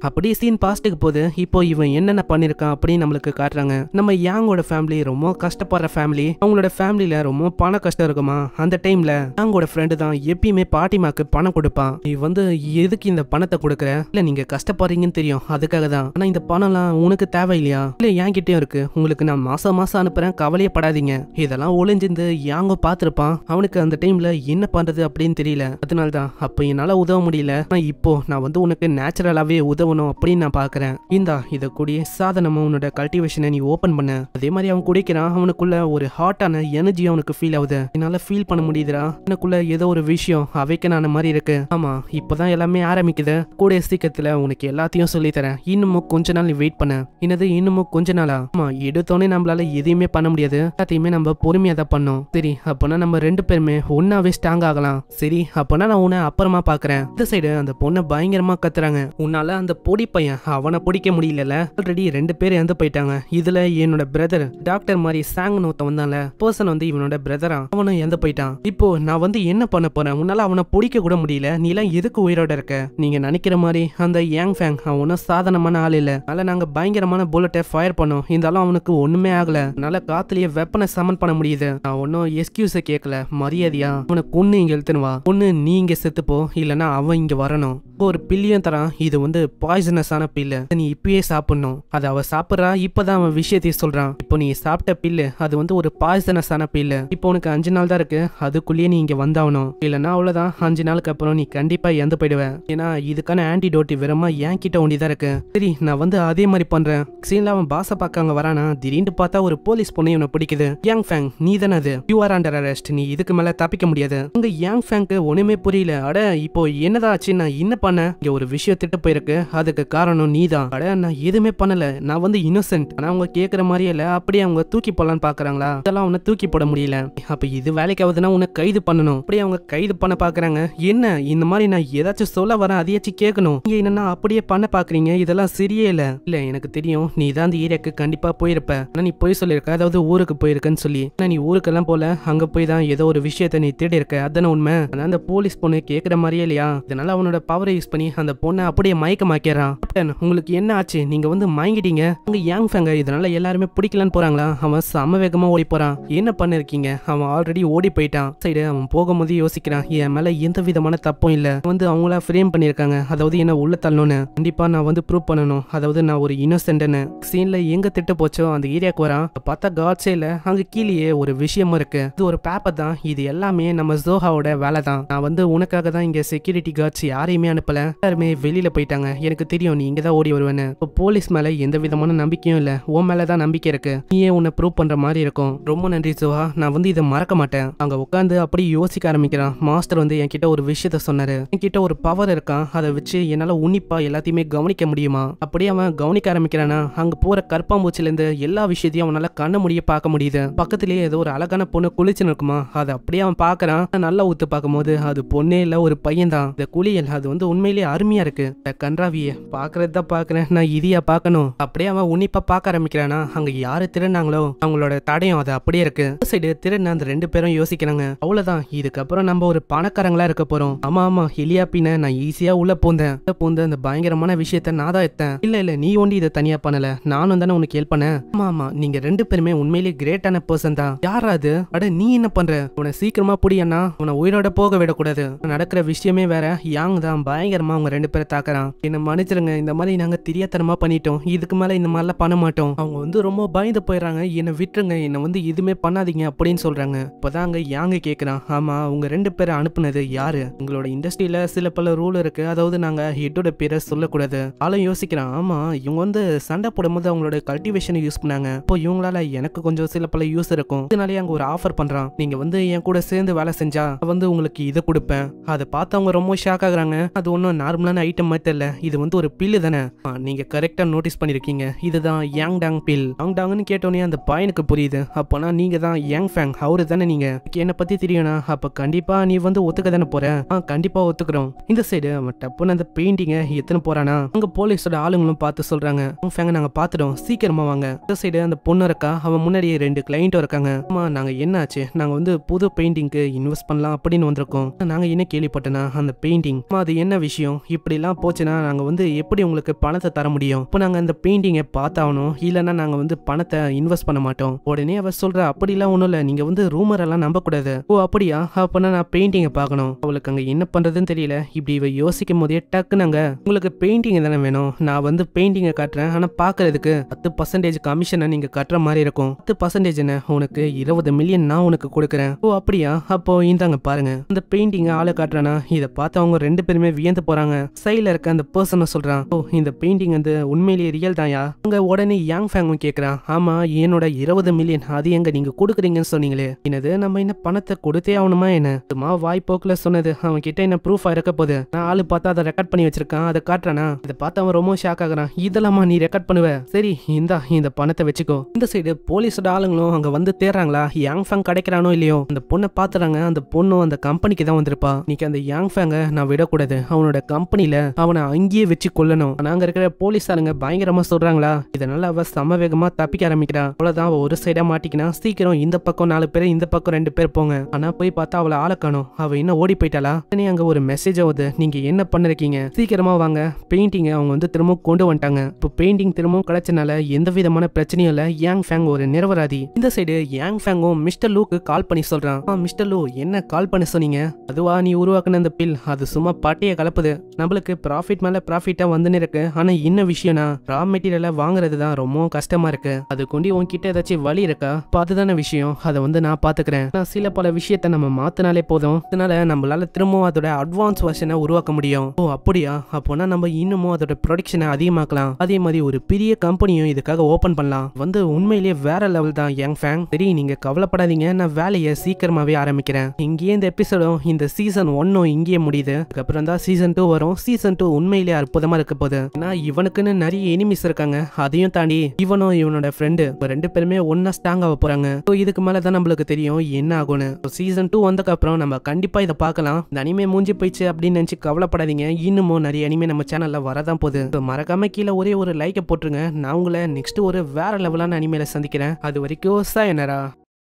அப்படியே சீன் பாஸ்ட்டுக்கு போகுது. இப்போ இவன் என்னென்ன பண்ணிருக்கான் அப்படின்னு நம்மளுக்கு காட்டுறாங்க. நம்ம யாங்கோட ஃபேமிலி ரொம்ப கஷ்டப்படுற ஃபேமிலி. அவங்களோட ஃபேமிலியில ரொம்ப பண கஷ்டம் இருக்குமா. அந்த டைம்ல யாங்கோட ஃப்ரெண்டு தான் எப்பயுமே பாட்டிமாக்கு பணம் கொடுப்பான். நீ வந்து எதுக்கு இந்த பணத்தை கொடுக்குற? இல்ல, நீங்க கஷ்டப்படுறீங்கன்னு தெரியும், அதுக்காக தான். ஆனா இந்த பணம்லாம் உனக்கு தேவையில்லையா? இல்ல, என்கிட்டயும் இருக்கு. உங்களுக்கு நான் மாசம் அனுப்புறேன், கவலையப்படாதீங்க. இதெல்லாம் ஒளிஞ்சிருந்து யாங்கோ பாத்துருப்பான். அவனுக்கு அந்த டைம்ல என்ன பண்றது அப்படின்னு தெரியல. அதனால்தான் அப்ப என்னால உதவ முடியல. இப்போ நான் வந்து உனக்கு நேச்சுரலாவே உதவணும் அப்படின்னு நான் பாக்குறேன். இந்தா இத கூடிய சாதனமா உன்னோட கல்டிவேஷனை நீ ஓபன் பண்ண. அதே மாதிரி அவன் குடிக்கிறான். அவனுக்குள்ள ஒரு ஹாட்டான எனர்ஜி அவனுக்கு ஃபீல் ஆகுது. என்னால ஃபீல் பண்ண முடியுதுடா. எனக்குள்ள ஏதோ ஒரு விஷயம் அவைக்கனான மாதிரி இருக்கு. ஆமா, இப்பதான் எல்லாமே ஆரம்பிக்குது. கூடிய சீக்கிரத்துல உனக்கு எல்லாத்தையும் சொல்லி தரேன். இன்னமும் கொஞ்ச நாள் நீ வெயிட் பண்ண. என்னது இன்னமும் கொஞ்ச நாளா? ஆமா, எடுத்தோன்னே நம்மளால எதையுமே பண்ண முடியாது. எல்லாத்தையுமே நம்ம பொறுமையா தான் பண்ணோம். சரி, அப்பனா நம்ம ரெண்டு பேருமே ஒன்னாவே ஸ்ட்ராங் ஆகலாம். சரி, அப்பனா நான் உன்னை அப்புறமா பாக்குறேன். இந்த சைடு அந்த பொண்ணை பயங்கரமா கத்துறாங்க. உன்னால அந்த பொடி பையன் அவனை பிடிக்க முடியல. ஆல்ரெடி ரெண்டு பேரும் இறந்து போயிட்டாங்க. இதுல என்னோட பிரதர் டாக்டர் மாதிரி சாங்னு ஒருத்தன் வந்தான்ல, பர்சன் வந்து இவனோட பிரதரா, அவனும் இறந்து போயிட்டான். இப்போ நான் வந்து என்ன பண்ண போறேன்? உன்னால அவனை பிடிக்க கூட முடியல. நீ எல்லாம் எதுக்கு உயிரோட இருக்க? நீங்க நினைக்கிற மாதிரி அந்த யாங் ஃபேங் அவனும் சாதாரணமான ஆள் இல்ல. அதனால நாங்க பயங்கரமான புல்லட்டை ஃபயர் பண்ணோம். இருந்தாலும் அவனுக்கு ஒண்ணுமே ஆகல. அதனால காத்துலயே வெப்பனை சமன் பண்ண முடியுது. நான் ஒன்னும் எக்ஸ்கியூஸ கேட்கல. மரியாதையா அவனை கொன்னு இங்க எழுத்துன்னு வா. ஒண்ணு நீ இங்க செத்துப்போ, இல்லனா அவன் இங்க வரணும். ஒரு பில்லியும் தரான். இது வந்து பாய்சனஸான பில்லு. நீ இப்பயே சாப்பிடணும். அதை அவ சாப்பிட்றா. இப்பதான் அவன் விஷயத்தையும் சொல்றான். இப்போ நீ சாப்பிட்ட பில்லு அது வந்து ஒரு பாய்சனஸான பில்லு. இப்போ உனக்கு 5 நாள் தான் இருக்கு. அதுக்குள்ளேயே நீ இங்க வந்தாகணும். இல்லனா அவ்வளவுதான். 5 நாளுக்கு அப்புறம் நீ கண்டிப்பா இறந்து போயிடுவேன். ஏன்னா இதுக்கான ஆன்டிடோட் வெறுமா என் கிட்ட ஒண்டிதான் இருக்கு. சரி, நான் வந்து அதே மாதிரி பண்றேன். சீன்ல அவன் பாச பார்க்க அங்க வரானா. திடீர்னு பார்த்தா ஒரு போலீஸ் பொண்ணு இவனை பிடிக்குது. யாங் ஃபேங், நீ தானே அது? You are under arrest. நீ இதுக்கு மேல தப்பிக்க முடியாது. அங்க யாங் ஃபேங்க்கு ஒண்ணுமே புரியல. அட இப்போ என்னதான் ஆச்சு? நான் என்ன பண்ண? இங்க ஒரு விஷயம் திட்டு போயிருக்கு. அதுக்கு காரணம் நீதான். அட நான் எதுவுமே பண்ணல. நான் வந்து இன்னோசென்ட். ஆனா அவங்க கேக்குற மாதிரியே இல்ல. அப்படியே அவங்க தூக்கி போடலான்னு பாக்குறாங்களா? இதெல்லாம் உன்னை தூக்கி போட முடியல. அப்ப இது வேலைக்கு ஆகுதுன்னா உன்னை கைது பண்ணணும். அப்படியே அவங்க கைது பண்ண பாக்குறாங்க. என்ன இந்த மாதிரி நான் ஏதாச்சும் சொல்ல வரேன், அதையாச்சும் கேட்கணும். நீங்க என்னன்னா அப்படியே பண்ண பாக்குறீங்க. இதெல்லாம் சரியே இல்ல. இல்ல, எனக்கு தெரியும் நீ தான் அந்த ஏரியாக்கு கண்டிப்பா போயிருப்ப. ஆனா நீ போய் சொல்லிருக்க, அதாவது ஊருக்கு போயிருக்கன்னு சொல்லி. ஆனா நீ ஊருக்கெல்லாம் போல, அங்க போய் தான் ஏதோ ஒரு விஷயத்த நீ தேடி இருக்க. அதான உண்மை. ஆனா அந்த போலீஸ் பொண்ணு கேக்குற மாதிரியே இல்லையா? இதனால அவனோட பவரை யூஸ் பண்ணி அந்த பொண்ணை அப்படியே மயக்கமாக்கிறான். உங்களுக்கு என்ன ஆச்சு? நீங்க வந்து மயங்கிட்டீங்க. அங்க யாங் ஃபேங்க இதனால எல்லாருமே பிடிக்கலான்னு போறாங்களா? அவன் சம வேகமா ஓடி போறான். என்ன பண்ணிருக்கீங்க? அவன் ஆல்ரெடி ஓடி போயிட்டான். சைடு அவன் போகும்போது யோசிக்கிறான், என் மேல எந்த விதமான தப்பும் இல்ல. வந்து அவங்கள ஃப்ரேம் பண்ணிருக்காங்க. அதாவது என்ன உள்ள தள்ளணும்னு. கண்டிப்பா நான் வந்து ப்ரூவ் பண்ணணும். அதாவது நான் ஒரு இன்னோசென்ட் ஃப்ரெண்டுன்னு. சீன்ல எங்க திட்டு போச்சோ அந்த ஏரியாவுக்கு வரான். பார்த்தா காட்ஸேல அங்க கீழேயே ஒரு விஷயமும் இருக்கு. இது ஒரு பேப்பர் தான். இது எல்லாமே நம்ம ஜோஹாவோட வேலை தான். நான் வந்து உனக்காக தான் இங்க செக்யூரிட்டி கார்ட்ஸ் யாரையுமே அனுப்பல. எல்லாருமே வெளியில போயிட்டாங்க. எனக்கு தெரியும் நீ இங்க தான் ஓடி வருவேன்னு. இப்போ போலீஸ் மேல எந்த விதமான நம்பிக்கையும் இல்ல. உன் மேலதான் நம்பிக்கை இருக்கு. நீயே உன்னை ப்ரூவ் பண்ற மாதிரி இருக்கும். ரொம்ப நன்றி ஜோஹா. நான் வந்து இதை மறக்க மாட்டேன். அங்க உட்காந்து அப்படி யோசிக்க ஆரம்பிக்கிறான். மாஸ்டர் வந்து என்கிட்ட ஒரு விஷயத்த சொன்னாரு. என்கிட்ட ஒரு பவர் இருக்கான். அதை வச்சு என்னால உன்னிப்பா எல்லாத்தையுமே கவனிக்க முடியுமா? அப்படியே அவன் கவனிக்க ஆரம்பிக்கிறானா அங்க போற கற்பாம்பூச்சில இருந்து எல்லா விஷயத்தையும் அவனால கண்ண முடிய பார்க்க முடியுது. பக்கத்திலேயே ஏதோ ஒரு அழகான பொண்ணு குளிச்சு இருக்குமா, அதை அப்படியே அவன் பாக்குறான். நல்லா ஊத்து பார்க்கும் போது அது பொண்ணே இல்ல, ஒரு பையன் தான். இந்த குளியல் அது வந்து உண்மையிலேயே அருமையா இருக்கு. கன்றாவிய பாக்குறதுதான் பாக்குறேன், நான் இதையா பார்க்கணும். அப்படியே அவன் உன்னிப்பா பார்க்க ஆரம்பிக்கிறானா அங்க யாரு திருநாங்களோ அவங்களோட தடையும் அது அப்படியே இருக்கு. சைடு திருநா அந்த 2 பேரும் யோசிக்கிறாங்க. அவ்வளவுதான், இதுக்கப்புறம் நம்ம ஒரு பணக்காரங்களா இருக்க போறோம். ஆமா ஹெலியா பின்ன நான் ஈஸியா உள்ள பூந்தேன். அந்த பயங்கரமான விஷயத்த நான் தான் எடுத்தேன். இல்ல நீ ஒண்டி இதை தனியா பண்ணல, நானும் தானே உனக்கு ஹெல்ப் பண்ணேன். ஆமா நீங்க 2 பேருமே உண்மையிலேயே கிரேட்டான பர்சன் தான். யாராது? அட நீ என்ன பண்ற? உன்னை சீக்கிரமா புடியன்னா உன்னை உயிரோட போக விடக்கூடாது. நடக்கிற விஷயமே வேற. யாங் தான் பயங்கரமா அவங்க 2 பேரை தாக்குறான். என்ன மன்னிச்சிருங்க, இந்த மாதிரி நாங்க தெரியாதனமா பண்ணிட்டோம். இதுக்கு மேல இந்த மாதிரிலாம் பண்ண மாட்டோம். அவங்க வந்து ரொம்ப பயந்து போயிடறாங்க. என்னை விட்டுருங்க, என்ன வந்து எதுவுமே பண்ணாதீங்க அப்படின்னு சொல்றாங்க. இப்பதான் அங்க யாங்க கேக்குறான். ஆமா உங்க 2 பேரை அனுப்புனது யாரு? உங்களோட இண்டஸ்ட்ரியில சில பல ரூல் இருக்கு. அதாவது நாங்க ஹெட்டோட பேரை சொல்லக்கூடாது. ஆளும் யோசிக்கிறான். ஆமா இவங்க வந்து சண்டை போடும்போது அவங்களோட கல்டிவேஷனை யூஸ் பண்ணாங்க. இப்போ இவங்களால எனக்கு கொஞ்சம் சில பல யூஸ் இருக்கும். இதனாலே அங்க ஒரு ஆஃபர் பண்றான். நீங்க வந்து என் கூட சேர்ந்து வேலை செஞ்சா வந்து உங்களுக்கு இதை கொடுப்பேன். அதை பார்த்து அவங்க ரொம்ப ஷாக் ஆகுறாங்க. அது ஒன்றும் நார்மலான ஐட்டம் மாதிரி தெரியல, இது வந்து ஒரு பில்லு தானே. நீங்க கரெக்டா நோட்டீஸ் பண்ணிருக்கீங்க, இதுதான் யாங் டாங் பில். யாங் டாங்னு கேட்டோன்னே அந்த பையனுக்கு புரியுது. அப்போனா நீங்க தான் யாங் ஃபேங், அவரு தானே நீங்க. என்னை பத்தி தெரியும்னா அப்ப கண்டிப்பா நீ வந்து ஒத்துக்க தானே போற. கண்டிப்பா ஒத்துக்கிறோம். இந்த சைடு அவன் டப்புன்னு அந்த பெயிண்டிங்க எத்தனை போறானா அங்க போலீஸோட ஆளுங்களும் பார்த்து சொல்றாங்க. நாங்க பாத்துட்டோம், சீக்கிரமா வாங்க. இந்த சைடு அந்த பொண்ணு இருக்கா, அவன் முன்னாடியே 2 கிளைண்ட்டும் இருக்காங்க. ஆமா நாங்க என்னாச்சு, நாங்க வந்து புது பெயிண்டிங்க்கு இன்வெஸ்ட் பண்ணலாம் அப்படின்னு வந்திருக்கோம். நாங்க என்ன கேள்விப்பட்டனா அந்த பெயிண்டிங் அது என்ன விஷயம், இப்படி எல்லாம் போச்சுன்னா நாங்க வந்து எப்படி உங்களுக்கு பணத்தை தர முடியும்? இப்போ நாங்க அந்த பெயிண்டிங்கை பார்த்தாகணும், இல்லைன்னா நாங்க வந்து பணத்தை இன்வெஸ்ட் பண்ண மாட்டோம். உடனே அவ சொல்ற அப்படிலாம் ஒண்ணும் இல்ல, நீங்க வந்து ரூமர் எல்லாம் நம்ப கூடாது. ஓ அப்படியா, அப்பனா நான் பெயிண்டிங்கை பார்க்கணும். அவளுக்கு அங்க என்ன பண்றதுன்னு தெரியல. இப்படி இவ யோசிக்கும் போதே டக்குனாங்க உங்களுக்கு பெயிண்டிங் தானே வேணும், நான் வந்து பெயிண்டிங்கை காட்டுறேன், ஆனா பாக்குறதுக்கு 10% கமிஷனை நீங்க கட்டுற மாதிரி இருக்கும். 10% உனக்கு 20 மில்லியன் நான் உனக்கு கொடுக்குறேன். ஓ அப்படியா, அப்போ இந்தாங்க பாருங்க. அந்த பெயிண்டிங் ஆளை காட்டுறானா இதை பார்த்து அவங்க 2 பேருமே வியந்து போறாங்க. சைட்ல இருக்க அந்த பர்சனை சொல்றான், ஓ இந்த பெயிண்டிங் வந்து உண்மையிலேயே ரியல் தான்யா. அங்க உடனே யாங் ஃபேங்கும் கேக்குறான், ஆமா என்னோட 20 மில்லியன் அது எங்க நீங்க கொடுக்குறீங்கன்னு சொன்னீங்களே, என்னது நம்ம என்ன பணத்தை கொடுத்தே ஆகணுமா என்ன? சும்மா வாய்ப்போக்குல சொன்னது, அவன் கிட்ட என்ன ப்ரூஃபா இருக்க போது, நான் ஆளு பார்த்தா அதை ரெக்கார்ட் பண்ணி வச்சிருக்கான், அதை காட்டுறானா. இதை பார்த்து அவன் ரொம்ப ஷாக் ஆகுறான். இதெல்லாமா நீ ரெக்கார்ட் பண்ணுவ, சரி இந்த பணத்தை வச்சுக்கோ. இந்த சைடு போலீஸோட ஆளுங்களும் அங்க வந்து தேடுறாங்களா யாங் ஃபேங் கிடைக்கிறானோ இல்லையோ. அந்த பொண்ணை பாத்துறாங்க. அந்த பொண்ணும் அந்த கம்பெனிக்கு தான் வந்திருப்பா. இன்னைக்கு அந்த யாங் ஃபேங்க நான் விடக்கூடாது, அவனோட கம்பெனில அவனை அங்கேயே வச்சு கொல்லணும். ஆனா அங்க இருக்கிற போலீஸ் ஆளுங்க பயங்கரமா சொல்றாங்களா. இதனால அவ சம வேகமா தப்பிக்க ஆரம்பிக்கிறா. அவ்வளவுதான், அவ ஒரு சைடா மாட்டிக்கினா. சீக்கிரம் இந்த பக்கம் 4 பேர், இந்த பக்கம் 2 பேர் போங்க. ஆனா போய் பார்த்தா அவளை ஆள காணோம். அவ என்ன ஓடி போயிட்டாளா? அங்க ஒரு மெசேஜ் ஆகுது, நீங்க என்ன பண்ணிருக்கீங்க, சீக்கிரமா வாங்க. பெயிண்டிங் அவங்க வந்து திரும்ப கொண்டு வந்துட்டாங்க. இப்போ பெயிண்டிங் திரும்பவும் கிடைச்சனால எந்த விதமான பிரச்சனையும் இல்ல. யாங் ஃபேங் ஒரு நிரபராதி. இந்த சைடு யாங் ஃபேங்கும் மிஸ்டர் லூக்கு கால் பண்ணி சொல்றான், மிஸ்டர் லூ என்ன கால் பண்ண சொன்னீங்க? அதுவா, நீ உருவாக்குன அந்த பில் அது சும்மா பாட்டியை கலப்புது. நம்மளுக்கு ப்ராஃபிட் மேல ப்ராஃபிட்டா வந்துன்னு இருக்கு. ஆனா என்ன விஷயம்னா ரா மெட்டீரியலை வாங்குறது தான் ரொம்ப கஷ்டமா இருக்கு. அது கொண்டு உன்கிட்ட ஏதாச்சும் வழி இருக்கா? அதுதான விஷயம், அதை வந்து நான் பாத்துக்கிறேன். நான் சில பல விஷயத்த நம்ம மாத்தினாலே போதும், அதனால நம்மளால திரும்பவும் அதோட அட்வான்ஸ் வெர்ஷனை உருவாக்க முடியும். ஓ அப்படியா, அப்போனா நம்ம இன்னமும் அதோட ப்ரொடக்ஷனை அதிகமாக்கலாம். அதே மாதிரி ஒரு பெரிய கம்பெனியும் இதுக்காக ஓபன் பண்ணலாம். வந்து உண்மையிலேயே வேற லெவல் தான் யாங் ஃபேங். சரி நீங்க கவலைப்படாதீங்க, நான் வேலையை சீக்கிரமாவே ஆரம்பிக்கிறேன். இங்கேயே இந்த எபிசோடும் இந்த சீசன் 1 இங்கேயே முடியுது. அதுக்கப்புறம் தான் சீசன் 2 வரும். சீசன் 2 உண்மையிலேயே அற்புதமா இருக்க போகுது. ஏன்னா இவனுக்குன்னு நிறைய எனிமிஸ் இருக்காங்க. அதையும் தாண்டி இவனும் இவனோட ஃப்ரெண்டு 2 பேருமே ஒன்னா ஸ்ட்ராங் ஆக போறாங்க. இதுக்கு மேலதான் நம்மளுக்கு தெரியும் என்ன ஆகும்னு. சீசன் 2 வந்ததுக்கு அப்புறம் நம்ம கண்டிப்பா இதை பார்க்கலாம். இந்த அனிமே மூஞ்சி போயிடுச்சு அப்படின்னு நினைச்சு கவலைப்படாதீங்க, இன்னமும் நிறைய அனிமே நம்ம சேனல்ல வரதான் போகுது. மறக்காம கீழே ஒரே ஒரு லைக்கை போட்டுருங்க. நான் உங்களை நெக்ஸ்ட் ஒரு வேற லெவலான அனிமேல சந்திக்கிறேன். அது வரைக்கும் சாயனரா.